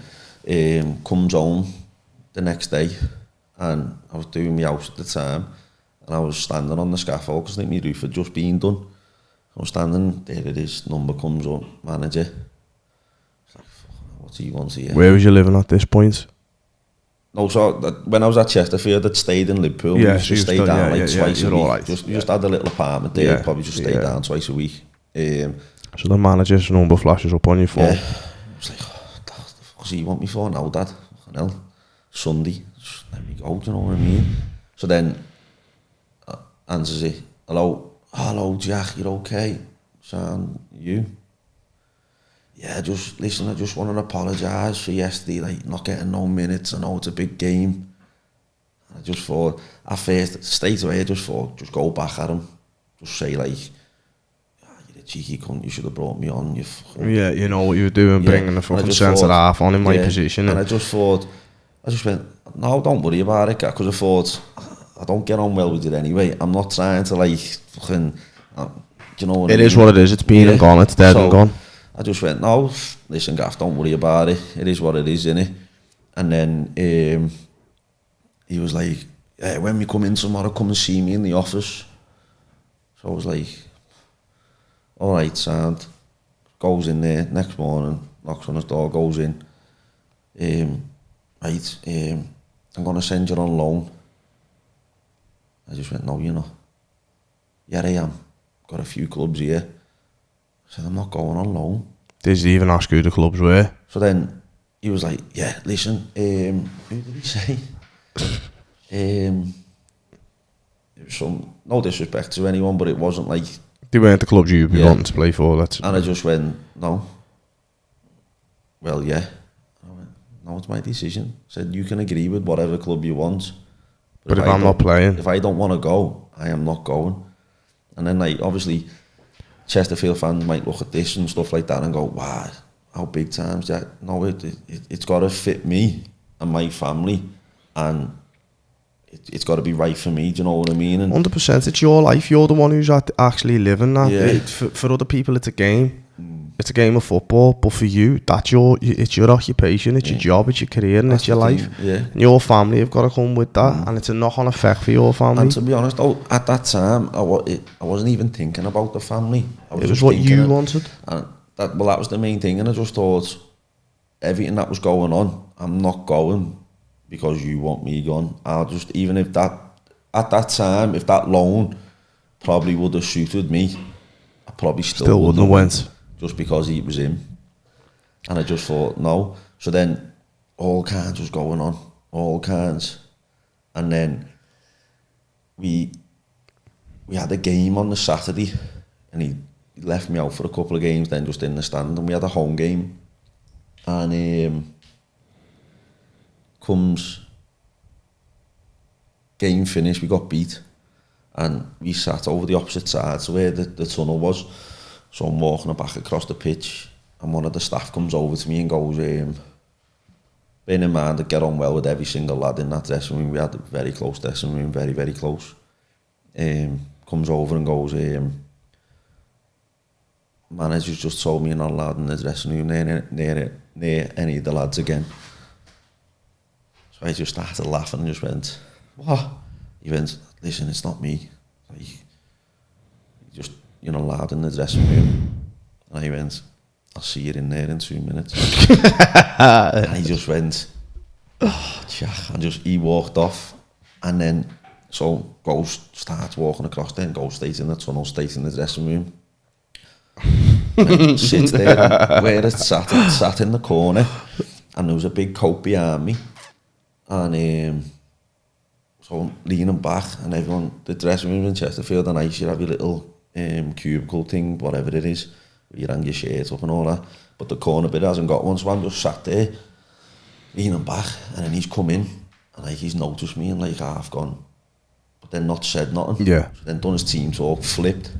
comes home the next day, and I was doing my house at the time, and I was standing on the scaffold because I think my roof had just been done. I was standing there. It is, number comes up, manager. What's he wants here? Where was you living at this point? No, so when I was at Chesterfield, I'd stayed in Liverpool. Yeah, so just stayed down twice a week. Right. Just had a little apartment there. Probably just stayed down twice a week. So the manager's number flashes up on your phone. Yeah. I was like, what the fuck does he want me for now, Dad? Hell, Sunday, just let me go. Do you know what I mean? So then answers it. Hello, Jack. You're okay? Son, you? Yeah, just listen, I just want to apologise for yesterday, like not getting no minutes. I know it's a big game. I just thought, at first, straight away, just go back at him. Just say like, you're a cheeky cunt, you should have brought me on, you fucking... Yeah, you know what you were doing, bringing the fucking centre half on in my position. And I just went, no, don't worry about it, because I thought, I don't get on well with it anyway. I'm not trying to like fucking, do you know what I mean? It is what it is, it's been and gone, it's dead and gone. I just went, no, listen Gaff, don't worry about it. It is what it is, innit? And then he was like, yeah, when we come in tomorrow, come and see me in the office. So I was like, all right, sound. Goes in there, next morning, knocks on his door, goes in. Right, I'm going to send you on loan. I just went, no, you're not. Yeah, I am. Got a few clubs here. I said, I'm not going on loan. Did he even ask who the clubs were? So then he was like, yeah, listen, who did he say? It was some, no disrespect to anyone, but it wasn't like... They weren't the clubs you'd be wanting to play for, that's... And I just went, no. Well, yeah. I went, no, it's my decision. I said, you can agree with whatever club you want. But if I'm not playing... If I don't want to go, I am not going. And then, like, obviously, Chesterfield fans might look at this and stuff like that and go, wow, how big time's that? No, it's got to fit me and my family, and it's got to be right for me, do you know what I mean? And 100%, it's your life, you're the one who's actually living that. Yeah. For other people, it's a game. It's a game of football, but for you, it's your occupation, it's your job, it's your career, and it's your life. Yeah. And your family have got to come with that, and it's a knock-on effect for your family. And to be honest, at that time, I wasn't even thinking about the family. It was what you wanted. And that was the main thing, and I just thought, everything that was going on, I'm not going because you want me gone. I'll just, even if that, at that time, if that loan probably would have suited me, I probably still wouldn't have went. Just because he was him. And I just thought, no. So then all kinds was going on, all kinds. And then we had a game on the Saturday, and he left me out for a couple of games then, just in the stand, and we had a home game. And comes game finished, we got beat, and we sat over the opposite side, so where the tunnel was. So I'm walking back across the pitch, and one of the staff comes over to me and goes, bearing in mind, I get on well with every single lad in that dressing room. We had a very close dressing room, very, very close. Comes over and goes, manager's just told me you're not allowed in the dressing room near any of the lads again. So I just started laughing and just went, what? He went, listen, it's not me. You're not allowed in the dressing room. And he went, I'll see you in there in 2 minutes. And he just went, oh, Jack. And he walked off. And then, so starts walking across there and goes straight in the tunnel, straight in the dressing room. And sits there, where it sat in the corner. And there was a big coat behind me. And so I'm leaning back, and everyone, the dressing room in Chesterfield, and I should have your little cubicle thing, whatever it is, where you hang your shirt up and all that, but the corner bit hasn't got one, so I'm just sat there leaning back, and then he's come in, and like he's noticed me and like half gone, but then not said nothing. Yeah. So then done his team talk, flipped,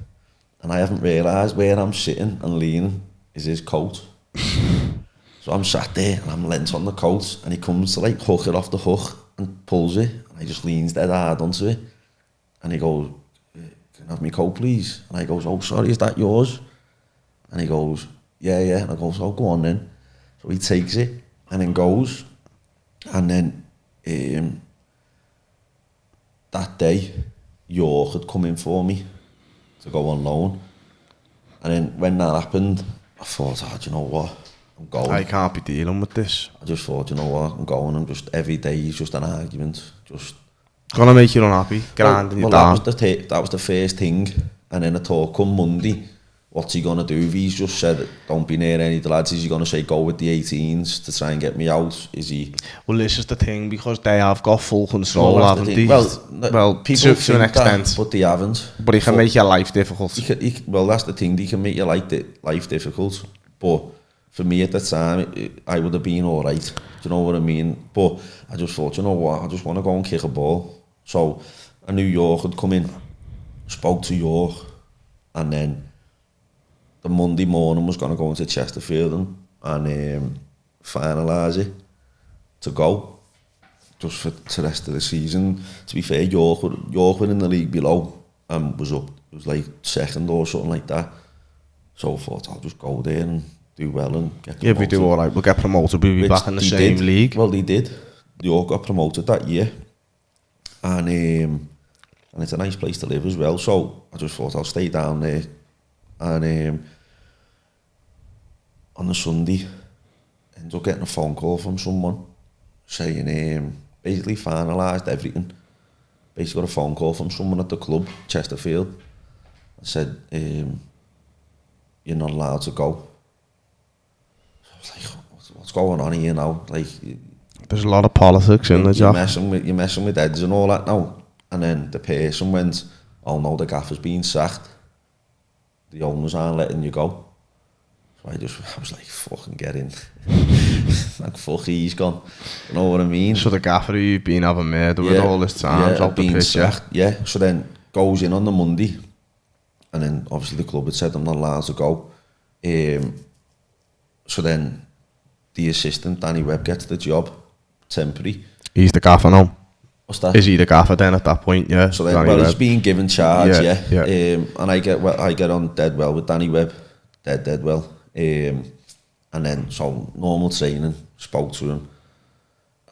and I haven't realised where I'm sitting and leaning is his coat. So I'm sat there and I'm leant on the coat, and he comes to like hook it off the hook and pulls it, and I just leans dead hard onto it, and he goes, can I have my coat please? And I goes, oh sorry, is that yours? And he goes, yeah. And I goes, oh go on then. So he takes it and then goes, and then that day York had come in for me to go on loan, and then when that happened, I thought, oh, do you know what, I'm going. I can't be dealing with this. I just thought, you know what, I'm going, and just every day is just an argument, just gonna make you unhappy, grinding you down. That was the first thing, and then a talk come Monday, what's he gonna do if he's just said don't be near any of the lads? Is he gonna say go with the 18s to try and get me out? Is he? Well, this is the thing, because they have got full control, haven't they? Well, people to an extent, but they haven't. But he can make your life difficult. Well, that's the thing, they can make your life difficult, but for me at the time, I would have been alright. Do you know what I mean? But I just thought, you know what, I just want to go and kick a ball. So I knew York had come in, spoke to York, and then the Monday morning was going to go into Chesterfield and finalise it to go just for the rest of the season. To be fair, York were in the league below and was up. It was like second or something like that. So I thought I'll just go there and do well and get promoted. Yeah, if we do alright, we'll get promoted, we'll be back in the same league. Well, they did. York got promoted that year. And it's a nice place to live as well. So I just thought I'll stay down there. And on the Sunday, I ended up getting a phone call from someone saying, basically finalised everything. Basically got a phone call from someone at the club, Chesterfield. I said, you're not allowed to go. So I was like, what's going on here now? Like, there's a lot of politics in the job. You're messing with heads and all that now. And then the person went, oh no, the gaffer's been sacked. The owners aren't letting you go. So I was like, fucking get in. Like, fuck, he's gone. You know what I mean? So the gaffer who you've been having murder with all this time, out the pitch, sacked, yeah. So then goes in on the Monday. And then obviously the club had said I'm not allowed to go. So then the assistant, Danny Webb, gets the job, temporary. He's the gaffer now. What's that? Is he the gaffer then at that point? Yeah. So then, well, he's being given charge, yeah. And I get on dead well with Danny Webb, dead well. And then so normal training, spoke to him,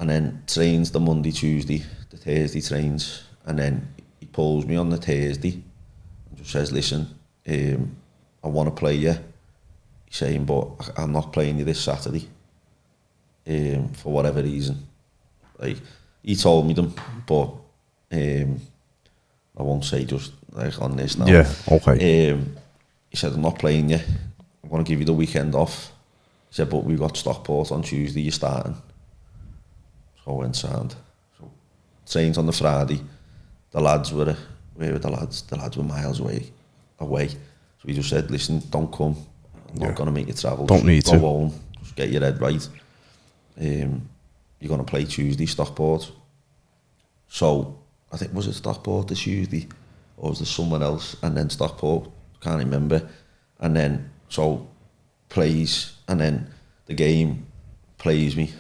and then trains the Monday, Tuesday, the Thursday trains, and then he pulls me on the Thursday and just says, listen, I want to play you. He's saying, but I'm not playing you this Saturday, for whatever reason. Like, he told me them, but I won't say just like on this now. Yeah, okay. He said, I'm not playing you. I'm going to give you the weekend off. He said, but we've got Stockport on Tuesday, you're starting. So I went sound. So trains on the Friday. The lads were, where were the lads? The lads were miles away. So he just said, listen, don't come. I'm not going to make you travel. Don't need to. Go home. Just get your head right. You're going to play Tuesday, Stockport. So, I think, was it Stockport this Tuesday? Or was there someone else? And then Stockport, can't remember. And then, so, plays, and then the game plays me.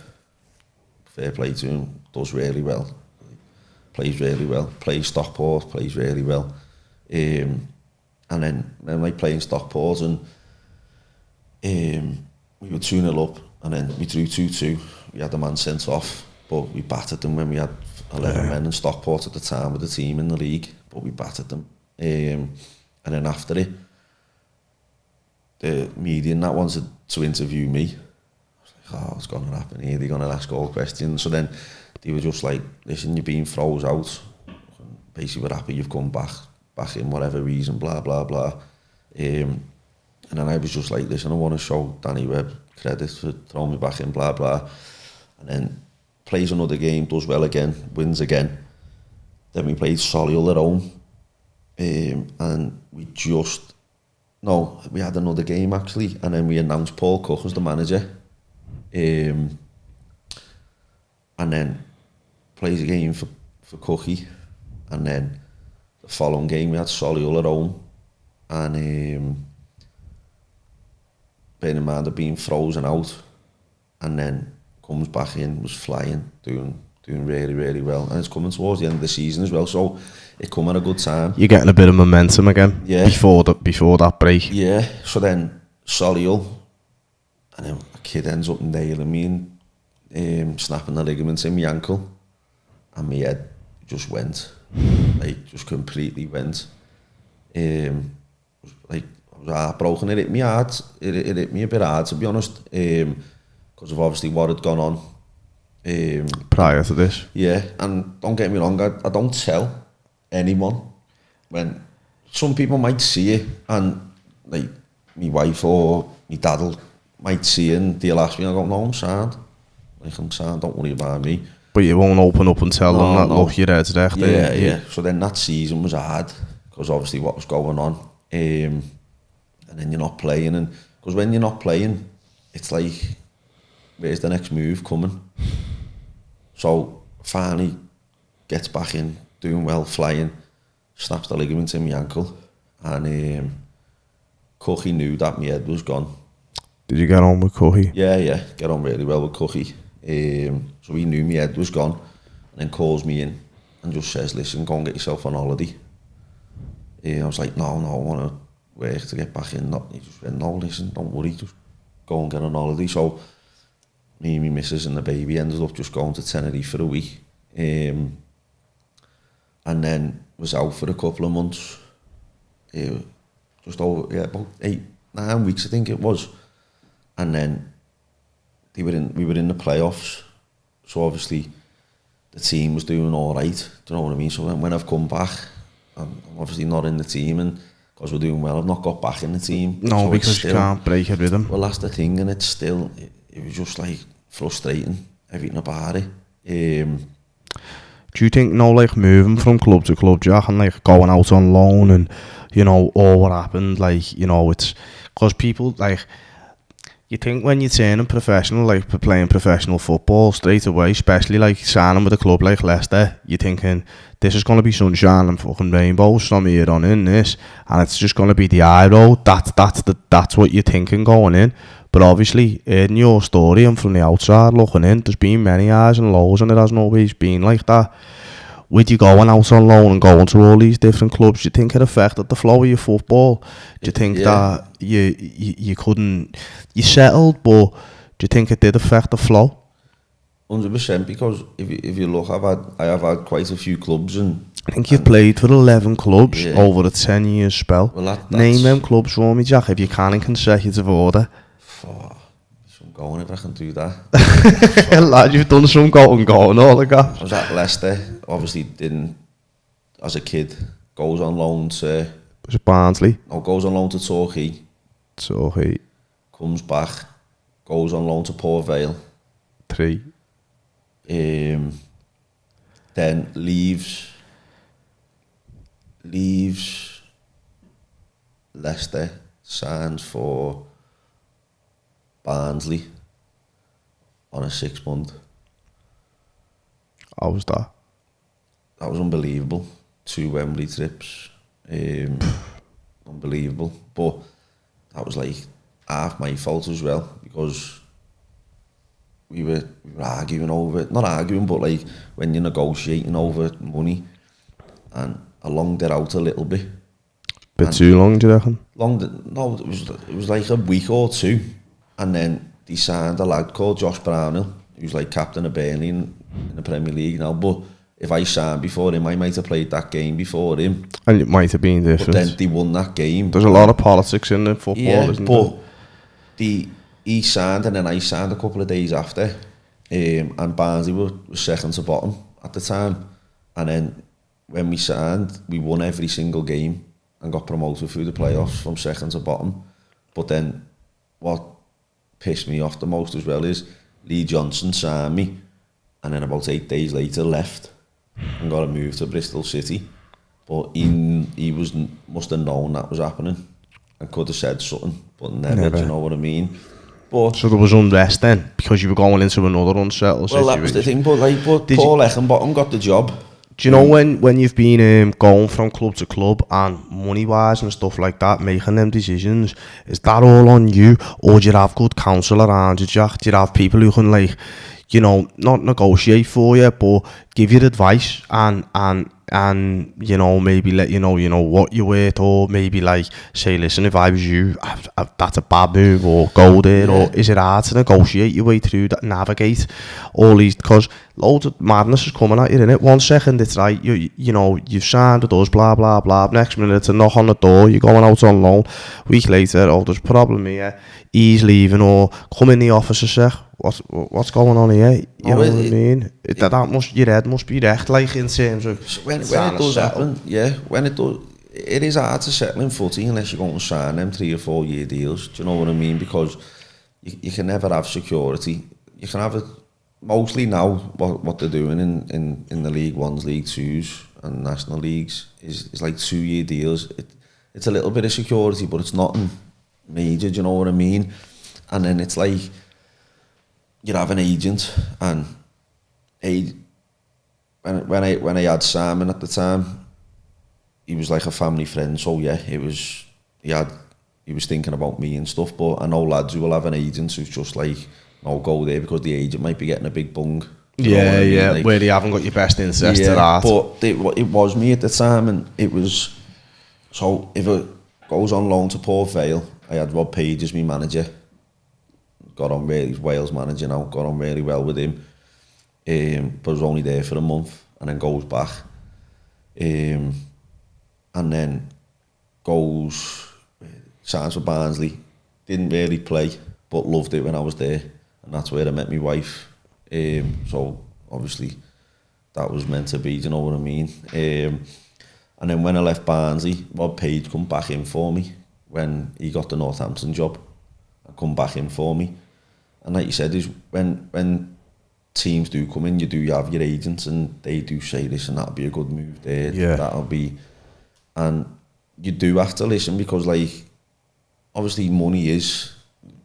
Fair play to him, does really well. Plays really well. Plays Stockport, plays really well. And then like playing Stockport, and we were 2-0 up, and then we drew 2-2. We had a man sent off, but we battered them when we had 11 men in Stockport at the time with the team in the league, but we battered them. And then after it, the media and that wanted to interview me. I was like, oh, what's going to happen here? They're going to ask all questions. So then they were just like, listen, you're being froze out. Basically, we're happy you've come back in whatever reason, blah, blah, blah. And then I was just like, listen, I want to show Danny Webb credit for throwing me back in, blah, blah. And then plays another game, does well again, wins again. Then we played Solihull at home. And we had another game actually, and then we announced Paul Cook as the manager. And then plays a game for Cookie. And then the following game we had Solihull at home. And bearing in mind of being frozen out, and then comes back in, was flying, doing really, really well. And it's coming towards the end of the season as well, so it come at a good time. You're getting a bit of momentum again, before that break. Yeah, so then Solihull, and then a kid ends up nailing me and snapping the ligaments in my ankle, and my head just went, like just completely went. Like, I was heartbroken. It hit me hard. It hit me a bit hard, to be honest, because of obviously what had gone on prior to this. Yeah, and don't get me wrong, I don't tell anyone. When some people might see it, and like my wife or my dad might see it, and they'll ask me, I go, no, I'm sound. Like, I'm sound, don't worry about me. But you won't open up and tell them that, look, your head's there. Yeah. So then that season was hard, because obviously what was going on. And then you're not playing, and because when you're not playing, it's like, where's the next move coming? So finally gets back in, doing well, flying, snaps the ligament in my ankle, and Cookie knew that my head was gone. Did you get on with Cookie? Yeah, get on really well with Cookie. So he knew my head was gone, and then calls me in and just says, listen, go and get yourself on holiday. I was like, no, I want to work to get back in. He just went, no, listen, don't worry, just go and get on holiday. So me, my missus and the baby ended up just going to Tenerife for a week. And then was out for a couple of months. Just over, about 8-9 weeks, I think it was. And then we were in the playoffs. So obviously the team was doing all right. Do you know what I mean? So when I've come back, I'm obviously not in the team, and because we're doing well, I've not got back in the team. No, so because you can't break it with them. Well, that's the thing, and it's still, it was just like frustrating, everything about it. Do you think, like moving from club to club, Jack, and like going out on loan and, all what happened, like, it's, because people, like, you think when you're turning professional, like playing professional football straight away, especially like signing with a club like Leicester, you're thinking this is going to be sunshine and fucking rainbows from here on in this, and it's just going to be the high road. That's what you're thinking going in. But obviously, in your story and from the outside looking in, there's been many highs and lows, and it hasn't always been like that. With you going out on loan and going to all these different clubs, do you think it affected the flow of your football? Do you think that you couldn't, you settled, but do you think it did affect the flow? 100%, because if you look, I have had quite a few clubs, and I think you've played for 11 clubs over a 10-year spell. Well, name them clubs for me, Jack, if you can in consecutive order. I'm going if I can do that. Lad, you've done some going all the guys. I was at Leicester, obviously didn't, as a kid, goes on loan to... Was it Barnsley? No, goes on loan to Torquay. Comes back, goes on loan to Port Vale. 3. Then leaves Leicester, signs for Barnsley on a 6-month. How was that? That was unbelievable. 2 Wembley trips. Unbelievable. But that was like half my fault as well, because we were arguing over it. Not arguing, but like when you're negotiating over money, and I longed it out a little bit. Bit too long, do you reckon? No, it was like a week or 2. And then they signed a lad called Josh Brownhill, who's like captain of Burnley in the Premier League now. But if I signed before him, I might have played that game before him. And it might have been different. But then they won that game. There's a lot of politics in the football, isn't there? But he signed, and then I signed a couple of days after. And Barnsley was second to bottom at the time. And then when we signed, we won every single game and got promoted through the playoffs from second to bottom. But then what pissed me off the most as well is Lee Johnson signed me, and then about 8 days later left and got a move to Bristol City. But he must have known that was happening and could have said something, but never. Do you know what I mean? But so there was unrest then, because you were going into another unsettled situation. Well, that was the thing, but Paul Eckenbottom got the job. Do you know when you've been going from club to club and money-wise and stuff like that, making them decisions, is that all on you, or do you have good counsel around you, Jack? Do you have people who can, like, not negotiate for you, but give you advice and maybe let you know what you're worth, or maybe like say, listen, if I was you, that's a bad move, or go there, or is it hard to negotiate your way through that, navigate all these, because loads of madness is coming at you, innit? 1 second it's right, you've signed with us, blah blah blah, next minute it's a knock on the door, you're going out on loan, week later, there's a problem here, he's leaving, or come in the office a sec, what's going on here? You know what I mean? Your head must be wrecked, like, in terms of when it does happen. When it does, it is hard to settle in footy unless you go and sign them 3 or 4 year deals. Do you know what I mean? Because you can never have security. You can have it mostly now. What they're doing in the League Ones, League Twos, and National Leagues is like 2 year deals. It's a little bit of security, but it's nothing major. Do you know what I mean? And then it's like you'd have an agent, and when I had Simon at the time, he was like a family friend. So yeah, he had he was thinking about me and stuff. But I know lads who will have an agent who's just like, no, go there because the agent might be getting a big bung. Yeah, yeah, like, where they haven't got your best interest yeah, to that. But it was me at the time, and it was, so if it goes on loan to Port Vale, I had Rob Page as my manager. Got on really, he's Wales manager now, got on really well with him. But was only there for a month and then goes back. And then goes, signs for Barnsley, didn't really play, but loved it when I was there. And that's where I met my wife. So obviously that was meant to be, do you know what I mean? And then when I left Barnsley, Rob Page come back in for me when he got the Northampton job. And come back in for me. And like you said, is when teams do come in, you have your agents and they do say this and that'll be a good move there. Yeah. That'll be, and you do have to listen because like obviously money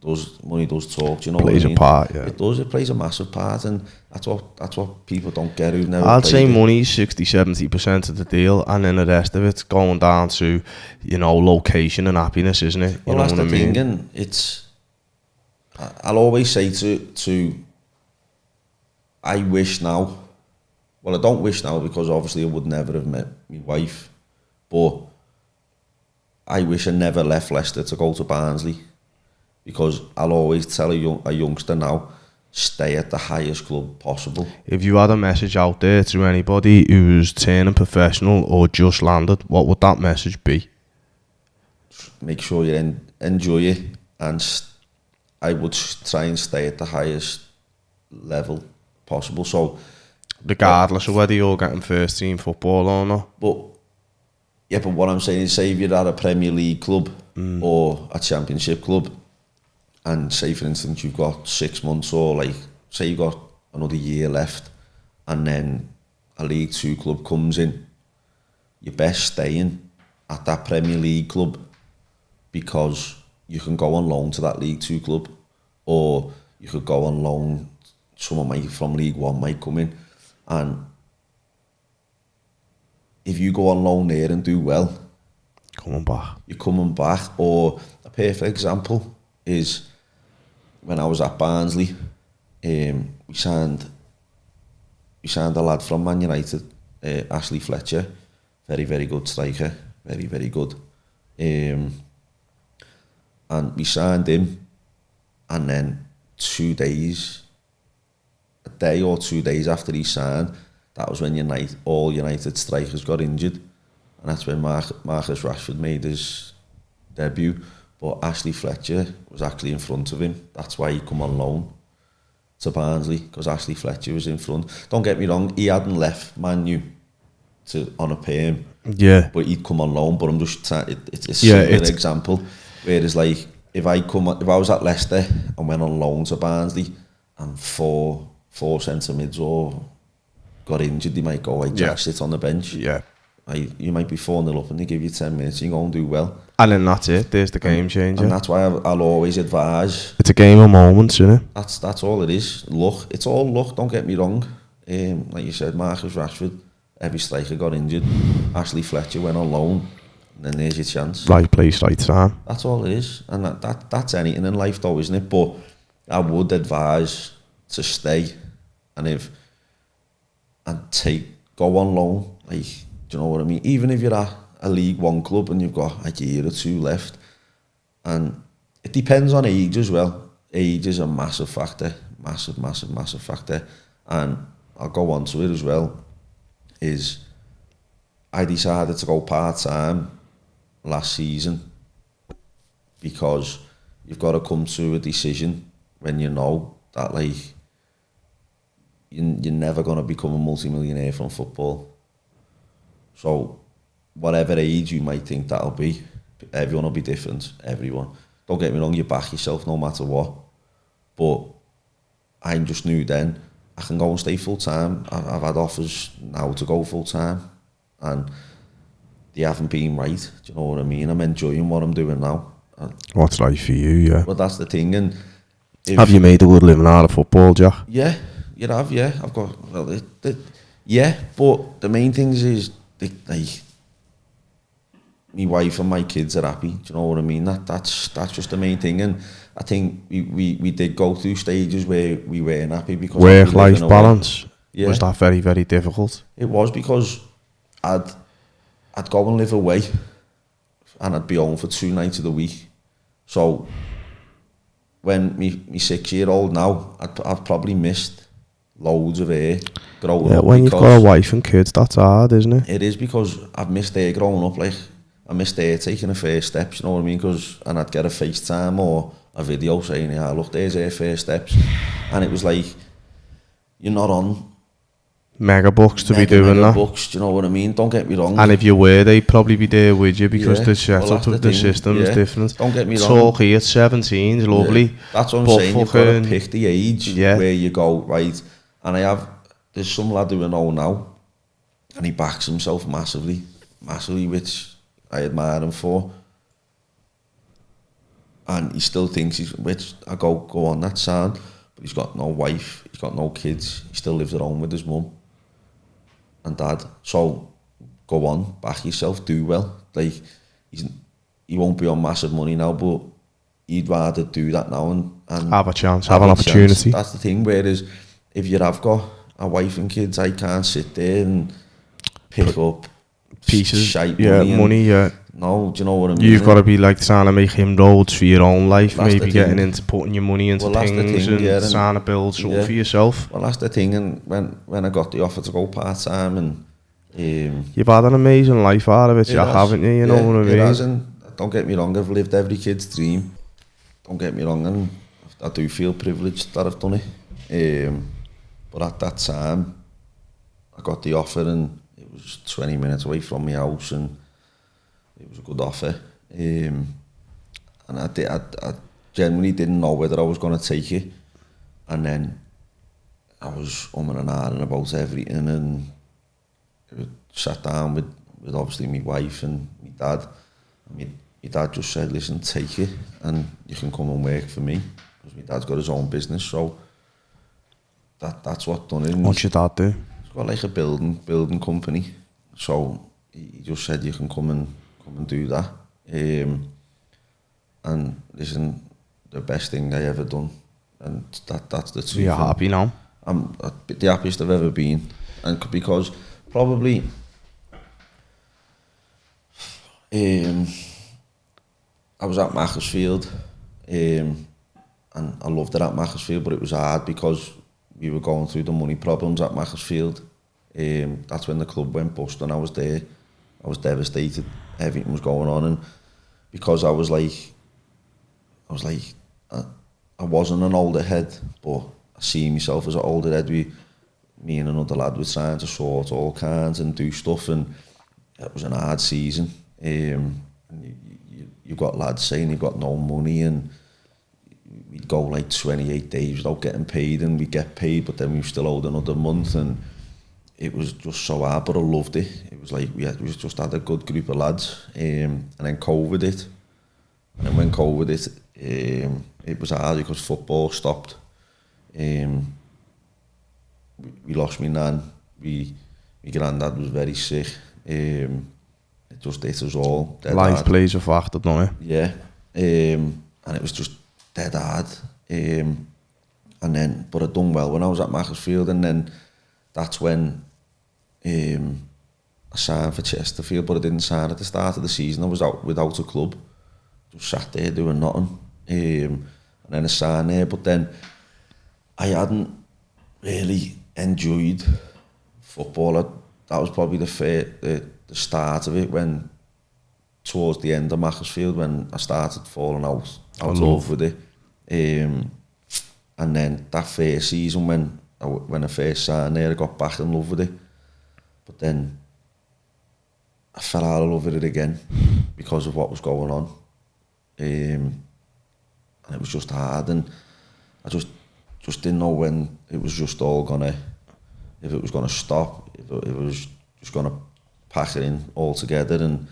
does talk, you know plays what I mean? A part, yeah. It does, it plays a massive part, and that's what people don't get who've never I'd say played it. money's 60-70% of the deal, and then the rest of it's going down to, you know, location and happiness, isn't it? Well, you know that's what the I mean? thing, and it's, I'll always say to I wish now, well I don't wish now because obviously I would never have met my wife, but I wish I never left Leicester to go to Barnsley, because I'll always tell a youngster now, stay at the highest club possible. If you had a message out there to anybody who's turning professional or just landed, what would that message be? Make sure you enjoy it, and I would try and stay at the highest level possible. So, regardless of whether you're getting first team football or not. But what I'm saying is, say if you're at a Premier League club or a Championship club, and say for instance you've got 6 months, or like say you've got another year left, and then a League 2 club comes in, you're best staying at that Premier League club, because you can go on loan to that League 2 club, or you could go on loan, someone from League 1 might come in, and if you go on loan there and do well, you're coming back. Or a perfect example is when I was at Barnsley, we signed a lad from Man United, Ashley Fletcher, very, very good striker, very, very good. And we signed him, and then a day or 2 days after he signed, that was when all United strikers got injured, and that's when Marcus Rashford made his debut. But Ashley Fletcher was actually in front of him. That's why he come on loan to Barnsley, because Ashley Fletcher was in front. Don't get me wrong, he hadn't left Man U on a perm. Yeah. But he'd come on loan. But I'm just saying, it's a similar example. Whereas like if I was at Leicester and went on loan to Barnsley, and four centre mids or got injured, they might go like, Jack, sit on the bench. Yeah. You might be 4-0 up and they give you 10 minutes, you go and do well. And then that's it, there's the game changer. And that's why I'll always advise. It's a game of moments, isn't it? That's all it is. Luck. It's all luck, don't get me wrong. Like you said, Marcus Rashford, every striker got injured. Ashley Fletcher went on loan, and then there's your chance. Right place, right time. That's all it is. And that's anything in life though, isn't it? But I would advise to stay, and go on loan, like, do you know what I mean? Even if you're at a League 1 club and you've got a year or 2 left, and it depends on age as well. Age is a massive factor, massive factor. And I'll go on to it as well, is I decided to go part-time last season, because you've got to come to a decision when you know that like you're never going to become a multi-millionaire from football. So whatever age you might think that'll be, everyone will be different, everyone. Don't get me wrong, you back yourself no matter what. But I just knew then, I can go and stay full-time. I've had offers now to go full-time, and they haven't been right, do you know what I mean? I'm enjoying what I'm doing now. What's right for you, yeah. But that's the thing. And have you made a good living out of football, Jack? Yeah, you have, yeah. I've got, yeah, but the main things is, my wife and my kids are happy. Do you know what I mean? That's just the main thing. And I think we did go through stages where we weren't happy because work-life balance. Yeah. Was that very, very difficult? It was, because I'd go and live away and I'd be home for 2 nights of the week. So when me 6-year-old now, I've probably missed loads of her growing up. When you've got a wife and kids, that's hard, isn't it? It is, because I've missed her growing up. Like, I missed her taking her first steps, you know what I mean? And I'd get a FaceTime or a video saying, yeah, look, there's her first steps. And it was like, you're not on mega bucks to be doing that. Bucks, do you know what I mean? Don't get me wrong. And if you were, they'd probably be there with you, because the setup of the system is different. Don't get me wrong. Talk here, 17 is lovely. Yeah. That's what I'm saying. You've got to pick the age where you go, right? And there's some lad who I know now, and he backs himself massively, which I admire him for. And he still thinks which I go on, that sound. But he's got no wife, he's got no kids, he still lives at home with his mum and dad. So go on, back yourself, do well. Like, he won't be on massive money now, but he'd rather do that now and have a chance, have an opportunity. That's the thing. Whereas if you have got a wife and kids, I can't sit there and pick up pieces, shite money. No, do you know what I mean? You've got to be like trying to make him roads for your own life, maybe getting into putting your money into things and trying to build something for yourself. Well, that's the thing. And when I got the offer to go part-time, and you've had an amazing life out of it, haven't you? You know what I mean? It has, and don't get me wrong, I've lived every kid's dream. Don't get me wrong, and I do feel privileged that I've done it. But at that time, I got the offer, and it was 20 minutes away from my house, and it was a good offer. And I genuinely didn't know whether I was going to take it. And then I was and ahhing about everything, and sat down with obviously my wife and my dad. My dad just said, listen, take it, and you can come and work for me. Because my dad's got his own business, so that's what done it. What's your dad do? He's got like a building company. So he just said, you can come and do that. And listen, the best thing I ever done, and that's the truth. You're happy now? I'm the happiest I've ever been, and because probably I was at Macclesfield, and I loved it at Macclesfield, but it was hard because we were going through the money problems at Macclesfield. That's when the club went bust, and I was there. I was devastated. Everything was going on, and because I wasn't an older head, but I see myself as an older head. Me and another lad were trying to sort all kinds and do stuff, and it was an hard season. And you've got lads saying you've got no money, and we'd go like 28 days without getting paid, and we'd get paid, but then we still owed another month, and it was just so hard, but I loved it. It was like we just had a good group of lads, and then COVID hit. And then when COVID hit, it was hard because football stopped. We lost my nan. My granddad was very sick. It just hit us all. Life plays a factor, don't it? Yeah. And it was just dead hard. And then, but I done well when I was at Macclesfield, and then that's when I signed for Chesterfield, but I didn't sign at the start of the season. I was out without a club, just sat there doing nothing. And then I signed there, but then I hadn't really enjoyed football. That was probably the start of it, when towards the end of Macclesfield, when I started falling out of love with it. And then that first season, when I first signed there, I got back in love with it. But then I fell out of love with it again because of what was going on. And it was just hard, and I just didn't know when it was just all if it was gonna stop, if it was just gonna pack it in all together and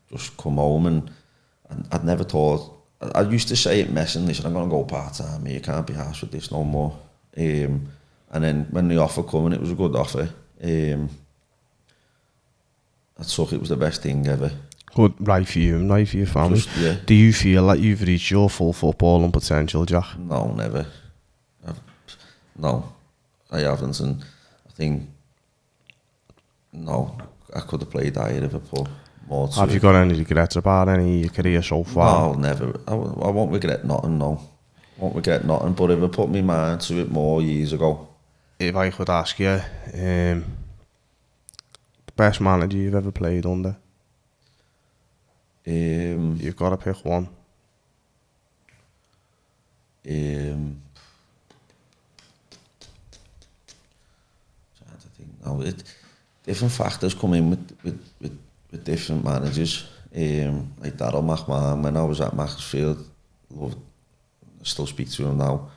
just come home. And I'd never thought, I used to say it messing, listen, I'm gonna go part-time, you can't be harsh with this no more. And then when the offer came, and it was a good offer, I took it. Was the best thing ever. Good, right for you and right for your family. Just, yeah. Do you feel like you've reached your full footballing potential, Jack? No, never. No, I haven't, and I think, no, I could have played higher if I put more to Have you it. got any regrets about any of your career so far? No, never. I won't regret nothing, no. Won't regret nothing, but if I put my mind to it more years ago. If I could ask you, the best manager you've ever played under? You've got to pick one. Trying to think now. Different factors come in with different managers. Like Daryl McMahon, when I was at Macclesfield, I still speak to him now.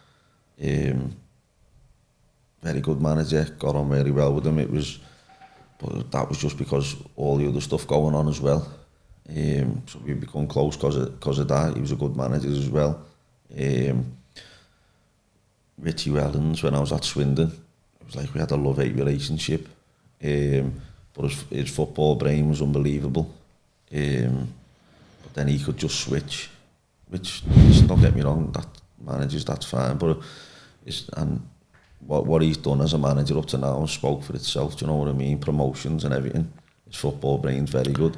Very good manager, got on really well with him. But that was just because all the other stuff going on as well. So we become close because of that. He was a good manager as well. Richie Wellens, when I was at Swindon, it was like we had a love-hate relationship. But his football brain was unbelievable. But then he could just switch, which, don't get me wrong, that managers, that's fine. But what he's done as a manager up to now spoke for itself, do you know what I mean? Promotions and everything. His football brain's very good.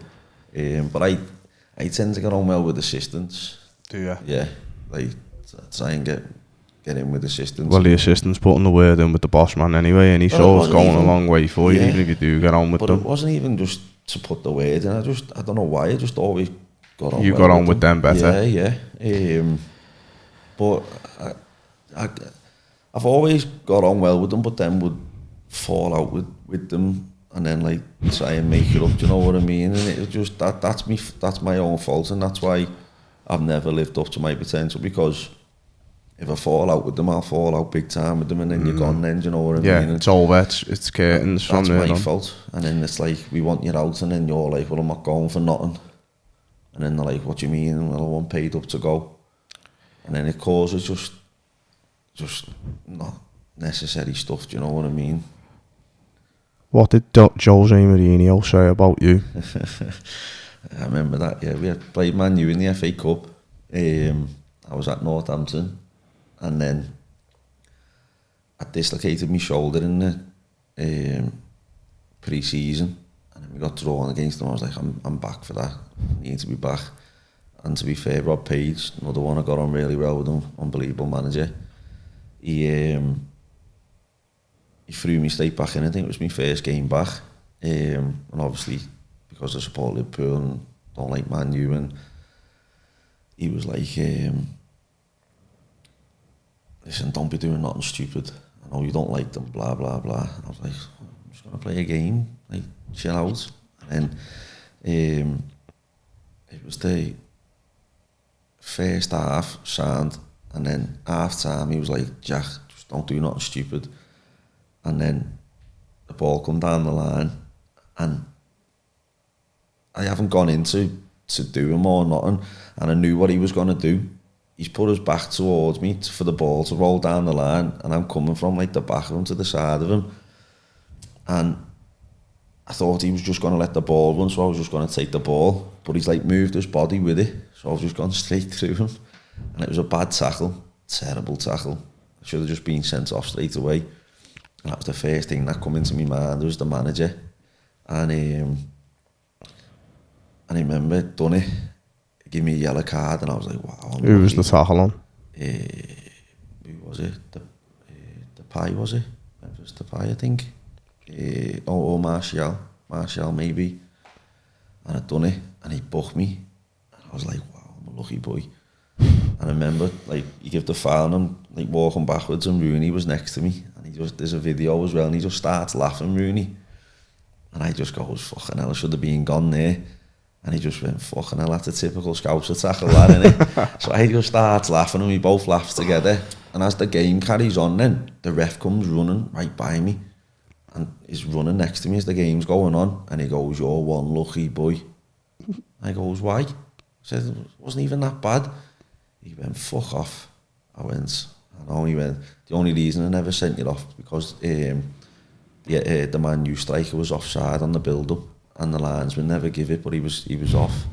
But I tend to get on well with assistants. Do you? Yeah, like try and get in with assistants. Well, the assistant's putting the word in with the boss man anyway, and he's always going a long way for you, even if you do get on with them. But it wasn't even just to put the word in. I don't know why. I just always got on. You got on with them better. Yeah. But I've always got on well with them, but then would fall out with them, and then like try and make it up. Do you know what I mean? And it was just that's my own fault, and that's why I've never lived up to my potential, because if I fall out with them, I'll fall out big time with them, and then you're gone then, do you know what I mean? Yeah, it's over, it's curtains from there on. That's my fault. And then it's like, we want you out, and then you're like, well, I'm not going for nothing. And then they're like, what do you mean? Well, I want paid up to go. And then it causes just not necessary stuff, do you know what I mean? What did Jose Mourinho say about you? I remember that, yeah. We had played Man U in the FA Cup. I was at Northampton, and then I dislocated my shoulder in the pre-season, and then we got drawn against them. I was like, I'm back for that. I need to be back. And to be fair, Rob Page, another one, I got on really well with him, unbelievable manager. He threw me straight back in. I think it was my first game back, and obviously because I support Liverpool and don't like Man U, and he was like, listen, don't be doing nothing stupid. I know you don't like them, blah, blah, blah. And I was like, I'm just going to play a game, like, chill out. And then it was the first half sound, and then half time he was like, Jack, just don't do nothing stupid. And then the ball come down the line, and I haven't gone into do him or nothing, and I knew what he was going to do. He's put his back towards me for the ball to roll down the line, and I'm coming from like the back of him to the side of him, and I thought he was just going to let the ball run, so I was just going to take the ball, but he's like moved his body with it, so I was just gone straight through him, and it was a bad tackle, terrible tackle. I should have just been sent off straight away, and that was the first thing that come into my mind. It was the manager, and I remember done it. He gave me a yellow card, and I was like, wow. Who was the tackle on? Who was it? The Pie, was it? It was the Pie, I think. Or Martial maybe. And I'd done it, and he booked me. And I was like, wow, I'm a lucky boy. And I remember, like, he gave the foul, and I'm like walking backwards, and Rooney was next to me. And there's a video as well, and he just starts laughing, Rooney. And I just goes, fucking hell, I should have been gone there. And he just went, fucking hell, that's a typical Scouser tackle, that, innit? So I just starts laughing, and we both laugh together. And as the game carries on then, the ref comes running right by me, and he's running next to me as the game's going on, and he goes, you're one lucky boy. I goes, why? I said, it wasn't even that bad. He went, fuck off. I went, he went, the only reason I never sent you off because the Man U striker was offside on the build-up, and the linesman never give it, but he was off.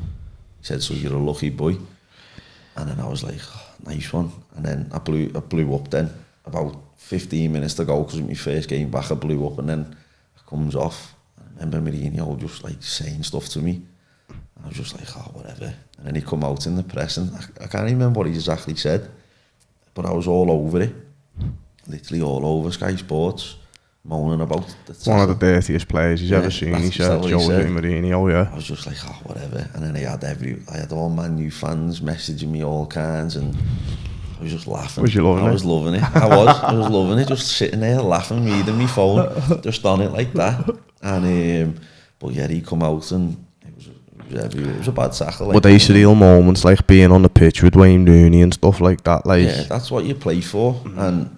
He said, so you're a lucky boy. And then I was like, oh, nice one. And then I blew up then, about 15 minutes to go, because it was my first game back, I blew up, and then it comes off. I remember Mourinho just like saying stuff to me. I was just like, oh, whatever. And then he come out in the press, and I can't remember what he exactly said, but I was all over it. Literally all over Sky Sports, moaning about the One of the dirtiest players he's ever seen, he said, Jose Mourinho, yeah. I was just like, oh, whatever. And then I had all Man U fans messaging me all kinds, and I was just laughing. Was you loving it? I was loving it. I was loving it, just sitting there laughing, reading my phone, just on it like that. And but yeah, he come out, and it was a bad tackle. But they surreal moments, like being on the pitch with Wayne Rooney and stuff like that. Like, yeah, that's what you play for. And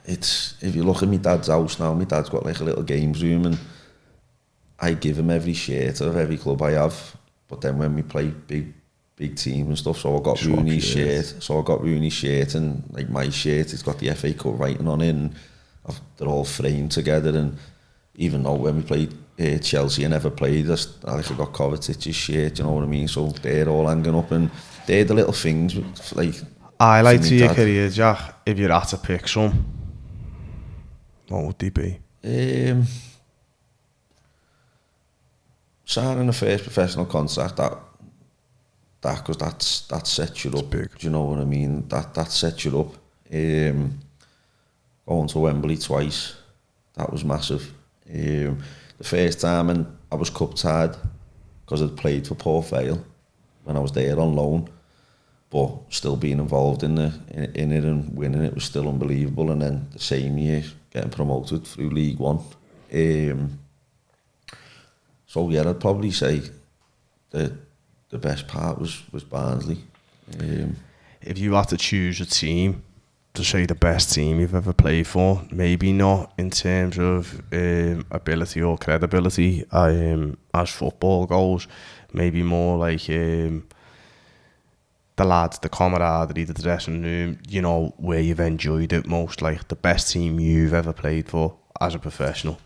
it's, if you look at my dad's house now, my dad's got like a little games room, and I give him every shirt of every club I have. But then when we play big team and stuff, so I got Rooney's shirt, and like my shirt, it's got the FA Cup writing on it, and they're all framed together. And even though when we played Chelsea, I never played, I got Kovacic's shirt, you know what I mean? So they're all hanging up, and they're the little things, like... I like to your career, Jack, if you had to pick some, what would they be? Signing the first professional contract, because that sets you up. Big. Do you know what I mean? That sets you up. Going to Wembley twice, that was massive. The first time, and I was cup tied because I'd played for Port Vale when I was there on loan, but still being involved in it and winning it was still unbelievable. And then the same year, getting promoted through League One. So yeah, I'd probably say the best part was Barnsley. If you had to choose a team to say the best team you've ever played for, maybe not in terms of ability or credibility as football goes, maybe more like the lads, the camaraderie, the dressing room, you know, where you've enjoyed it most, like the best team you've ever played for as a professional.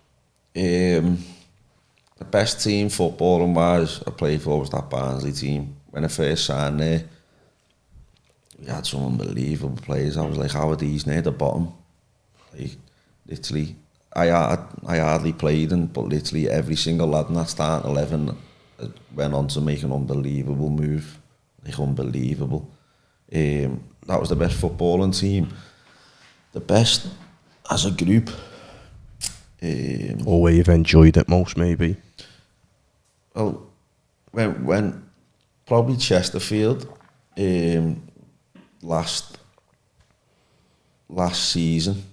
The best team footballing wise I played for was that Barnsley team. When I first signed there, we had some unbelievable players. I was like, how are these near the bottom? Like, literally, I hardly played them, but literally every single lad in that starting 11 went on to make an unbelievable move. Like, unbelievable. That was the best footballing team. The best as a group. Or where you've enjoyed it most, maybe? Well, when probably Chesterfield, last season,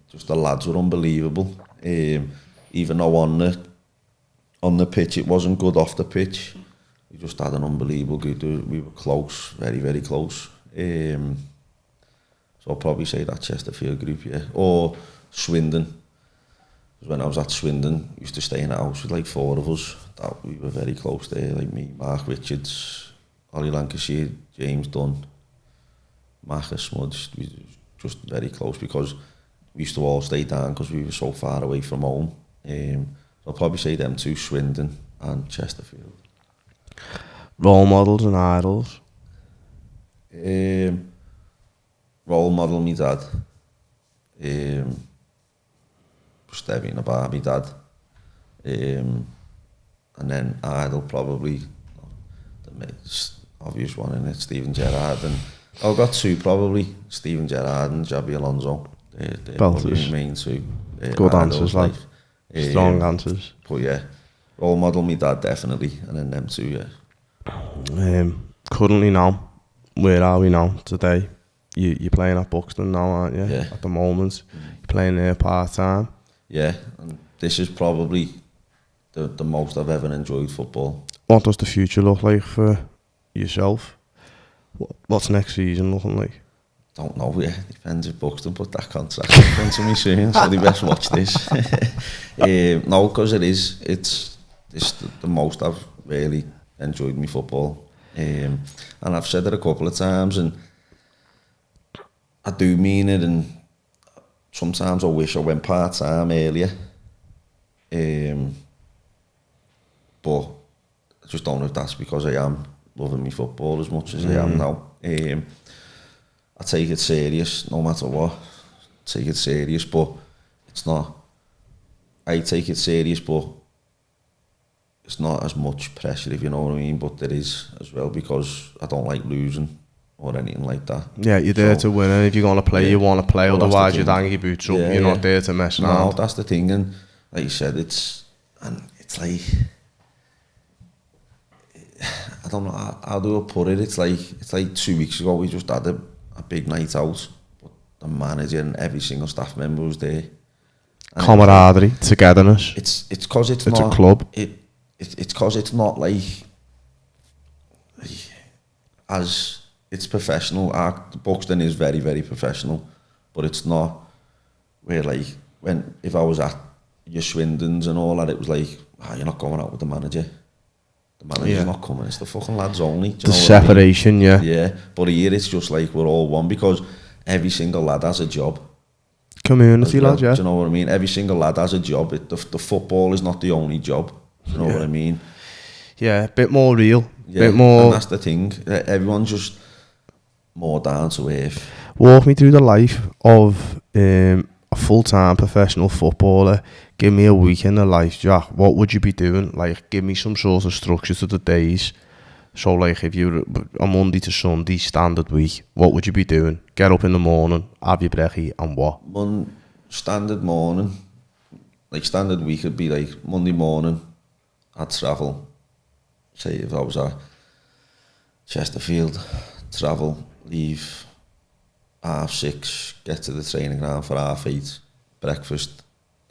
just the lads were unbelievable. Even though on the pitch it wasn't good, off the pitch we just had an unbelievable group. We were close, very, very close. So I'll probably say that Chesterfield group, yeah. Or Swindon. When I was at Swindon, I used to stay in a house with like 4 of us. We were very close there, like me, Mark Richards, Ollie Lancashire, James Dunn, Marcus Smudge. We were just very close because we used to all stay down because we were so far away from home. So I'll probably say them two, Swindon and Chesterfield. Role models and idols? Role model, me dad. Stevie and a Barbie dad. And then idol, probably the obvious one in it, Steven Gerrard. And I've got 2 probably, Steven Gerrard and Xabi Alonso. They're probably the main 2. Good answers, like strong answers. But yeah, role model, me dad definitely, and then them 2, yeah. Currently now, where are we now today? You're playing at Buxton now, aren't you? Yeah. At the moment, you're playing there part time. Yeah, and this is probably the most I've ever enjoyed football. What does the future look like for yourself? What's next season looking like? Don't know, yeah. Depends if Buxton put that contract in front of me soon, so they best watch this. No, because it's the most I've really enjoyed my football. And I've said it a couple of times, and I do mean it, and sometimes I wish I went part-time earlier. but I just don't know if that's because I am loving my football as much as I am now. I take it serious no matter what. Take it serious, but it's not. I take it serious, but it's not as much pressure, if you know what I mean. But there is as well, because I don't like losing or anything like that. Yeah, you're there to win, and if you're going to play, you want to play. Well, otherwise, you'd hang your boots up. You're not there to mess around. No, that's the thing, and like you said, it's like, I don't know how do I put it. It's like 2 weeks ago we just had a big night out, but the manager and every single staff member was there. And camaraderie, togetherness. It's because it's not a club. It's because it's not like as it's professional. Buxton is very, very professional, but it's not where like if I was at your Swindons and all that, it was like, you're not going out with the manager. The manager's not coming. It's the fucking lads only. Do you know separation, what I mean? Yeah. But here it's just like we're all one, because every single lad has a job. Community lad, yeah. Do you know what I mean? Every single lad has a job. The football is not the only job. Do you know what I mean? Yeah, a bit more real. Yeah, bit more. And that's the thing. Everyone's just more down to earth. Walk me through the life of a full-time professional footballer. Give me a week in the life, Jack. What would you be doing? Like, give me some sort of structure to the days. So, like, if you're a Monday to Sunday standard week, what would you be doing? Get up in the morning, have your brekkie, and what? Standard morning, like standard week would be like Monday morning, I'd travel. Say if I was at Chesterfield, travel, leave 6:30, get to the training ground for 8:30, breakfast,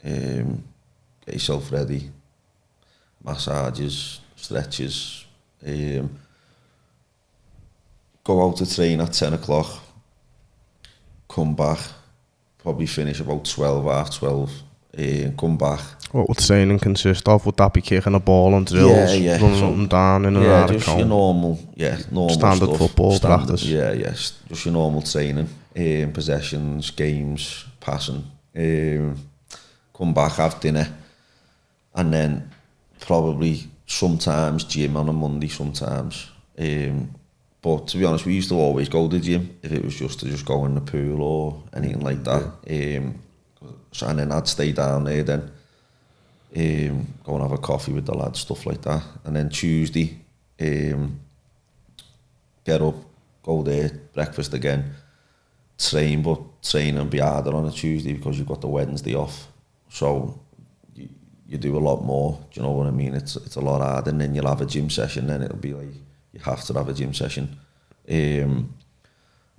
get yourself ready, massages, stretches, go out to train at 10 o'clock, come back, probably finish about 12, half 12, come back. What would training consist of? Would that be kicking a ball and drills, running up and down in and out of just your normal standard stuff. Football practice. Yeah, yes, just your normal training, possessions, games, passing. Come back, have dinner, and then probably sometimes gym on a Monday sometimes. But to be honest, we used to always go to the gym if it was just to go in the pool or anything like that. So, and then I'd stay down there then, go and have a coffee with the lads, stuff like that. And then Tuesday, get up, go there, breakfast again, train, but train and be harder on a Tuesday because you've got the Wednesday off. So you do a lot more, do you know what I mean? It's a lot harder, and then you'll have a gym session, then it'll be like, you have to have a gym session. And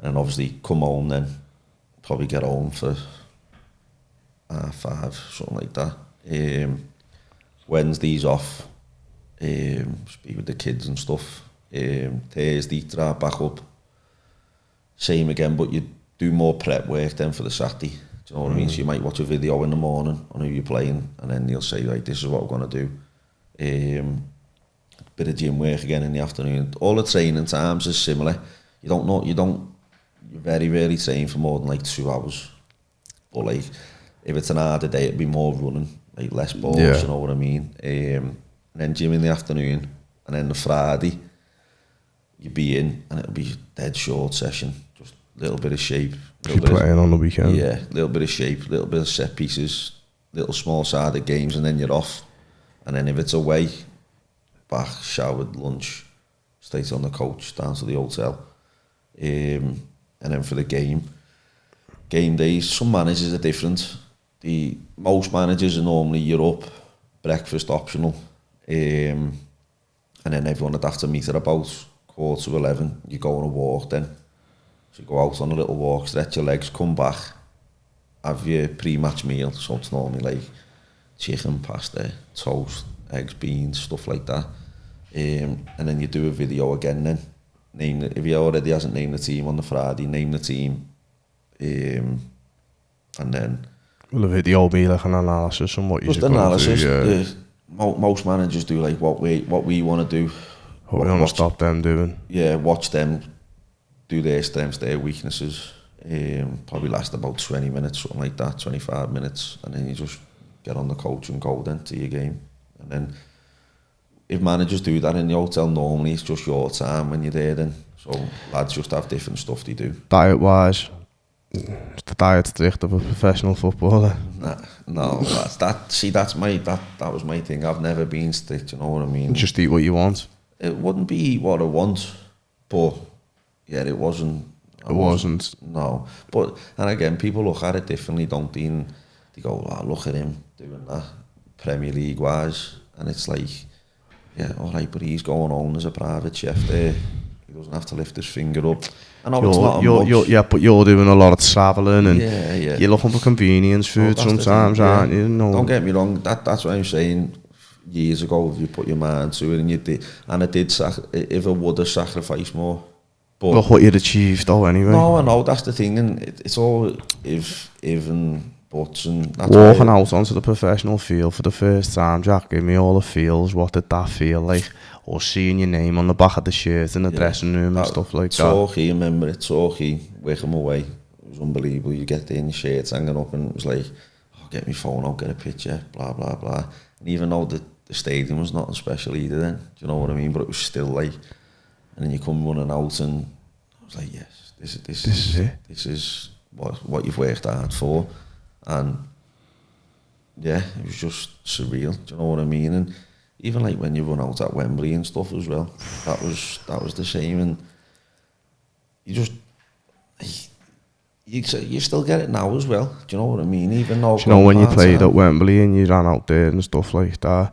obviously come home then, probably get home for 5, something like that. Wednesdays off, speak with the kids and stuff. Thursday, drive back up, same again, but you do more prep work then for the Saturday. Do you know what I mean? So you might watch a video in the morning on who you're playing, and then you'll say, right, this is what we're going to do. Bit of gym work again in the afternoon. All the training times is similar. You very rarely train for more than like 2 hours. But like, if it's an harder day, it'd be more running, like less balls, you know what I mean? And then gym in the afternoon, and then the Friday, you'd be in, and it'll be a dead short session, just a little bit of shape. You're playing on the weekend. Yeah, a little bit of shape, a little bit of set pieces, little small-sided games, and then you're off. And then if it's away, back, showered, lunch, straight on the coach, down to the hotel. And then for the game days, some managers are different. Most managers are normally you're up, breakfast optional, and then everyone would have to meet at about 11:15. You go on a walk then. So you go out on a little walk, stretch your legs, come back, have your pre-match meal. So it's normally like chicken, pasta, toast, eggs, beans, stuff like that. And then you do a video again then. If he already hasn't named the team on the Friday, name the team. And then... Will the video will be like an analysis on what you're going to do? Yeah. Most managers do like what we want to do. What we want to stop them doing. Yeah, watch them do their strengths, their weaknesses. Probably last about 20 minutes, something like that, 25 minutes. And then you just get on the coach and go then to your game. And then if managers do that in the hotel, normally it's just your time when you're there then. So lads just have different stuff they do. Diet-wise, the diet's strict of a professional footballer. No, that's that was my thing. I've never been strict, you know what I mean? Just eat what you want. It wouldn't be what I want, but yeah, it wasn't. No, but and again, people look at it differently, don't they? And they go, "Oh, look at him doing that Premier League wise," and it's like, yeah, all right, but he's going on as a private chef there. He doesn't have to lift his finger up. I know it's not much. Yeah, but you're doing a lot of travelling and yeah. You're looking for convenience food sometimes, aren't you? No. Don't get me wrong. That's what I'm saying. Years ago, if you put your mind to it and you did, and I did, if I would have sacrificed more. But look what you'd achieved, though. Anyway. No, I know that's the thing, and it's all if and buts and that's walking out onto the professional field for the first time. Jack, give me all the feels. What did that feel like? Or seeing your name on the back of the shirt in the dressing room and stuff like that. Talkie, remember it? Talkie, Wickham away. It was unbelievable. You get there in your shirts hanging up, and it was like, oh, get my phone out, get a picture, blah blah blah. And even though the stadium was nothing special either, then do you know what I mean? But it was still like, and then you come running out, and I was like, yes, this is it. This is what you've worked hard for, and yeah, it was just surreal. Do you know what I mean? And even like when you run out at Wembley and stuff as well, that was the same. And you just you still get it now as well. Do you know what I mean? Even though you know when you played at Wembley and you ran out there and stuff like that,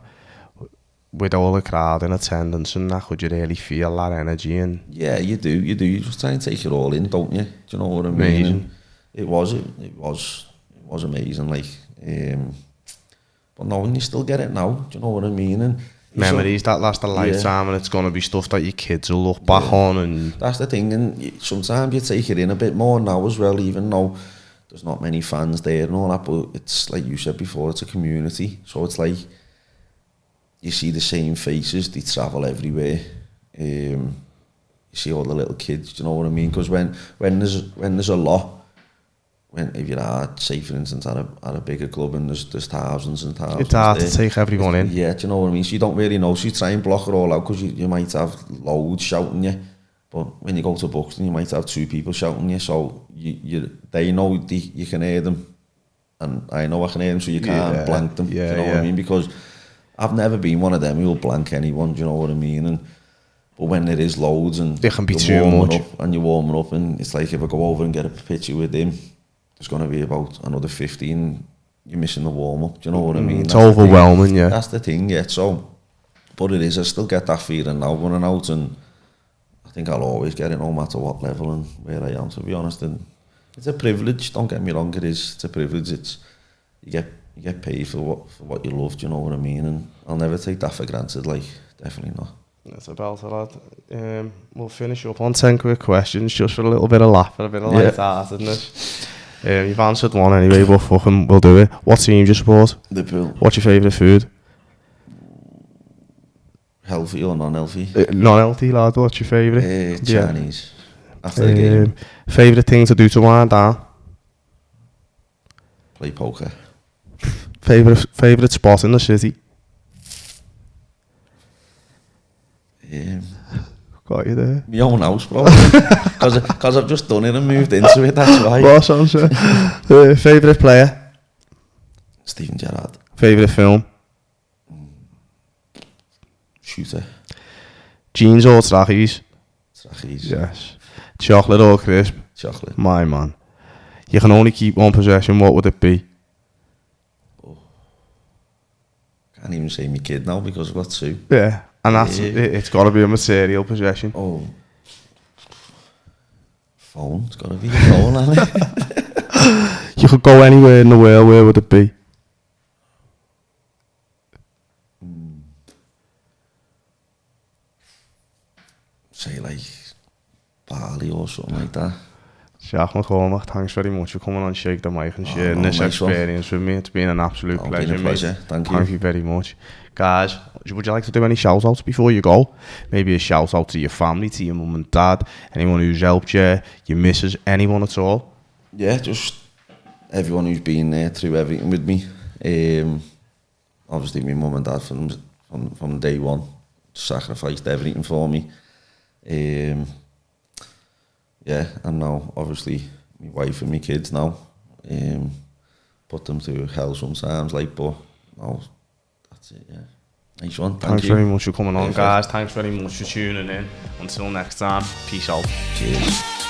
with all the crowd in attendance and that, could you really feel that energy? And yeah, you do. You just try and take it all in, don't you? Do you know what I mean? Amazing. It was amazing. Like, but no, and you still get it now. Do you know what I mean? And memories that last a lifetime, and it's gonna be stuff that your kids will look back on. And that's the thing. And sometimes you take it in a bit more now as well, even though there's not many fans there and all that. But it's like you said before, it's a community, so it's like you see the same faces. They travel everywhere. You see all the little kids. Do you know what I mean? Because when there's a lot. If you're at, say for instance, at a bigger club and there's thousands and thousands, it's hard to take everyone in. Yeah, do you know what I mean? So you don't really know. So you try and block it all out because you might have loads shouting you, but when you go to Buxton, you might have 2 people shouting you. So they know you can hear them, and I know I can hear them, so you can't blank them. Yeah, do you know what I mean? Because I've never been one of them who'll blank anyone. Do you know what I mean? But when there is loads and there can be too much, and you're warming up, and it's like if I go over and get a picture with him, there's going to be about another 15. You're missing the warm-up. Do you know what I mean? It's overwhelming, yeah. That's the thing, yeah. So, but it is. I still get that feeling now running out, and I think I'll always get it no matter what level and where I am, to be honest. And it's a privilege, don't get me wrong, it is. It's a privilege. You get paid for what you love, do you know what I mean? And I'll never take that for granted, like, definitely not. That's about it, lad. We'll finish up on 10 quick questions, just for a little bit of laugh and a bit of light-heartedness. You've answered one anyway, but fucking we'll do it. What team do you support? Liverpool. What's your favourite food? Healthy or non-healthy? Non-healthy, lad. What's your favourite? Chinese. After the game. Favourite thing to do to wind down? Play poker. Favourite spot in the city? Got you there. My own house, probably. Because I've just done it and moved into it, that's why. What sounds favourite player? Steven Gerrard. Favourite film? Shooter. Jeans or trackies? Trackies. Yes. Chocolate or crisp? Chocolate. My man. You can only keep one possession, what would it be? Can't even say my kid now because I've got 2. Yeah. And that's it's got to be a material possession. Oh, phone. It's got to be a phone, hasn't it? You could go anywhere in the world. Where would it be? Say like Bali or something like that. Jak McCourt, thanks very much for coming on Shake the Mic and sharing this experience with me. It's been an absolute pleasure. Been a pleasure. Thank you. Thank you very much. Guys, would you like to do any shout outs before you go? Maybe a shout out to your family, to your mum and dad, anyone who's helped you, your missus, anyone at all? Yeah, just everyone who's been there through everything with me. Obviously my mum and dad from day one. sacrificed everything for me. Yeah, and now obviously my wife and my kids now, put them through hell sometimes, like, but no, that's it. Yeah, nice one. Thanks very much for coming on, guys. Thanks very much for tuning in. Until next time, peace out. Cheers.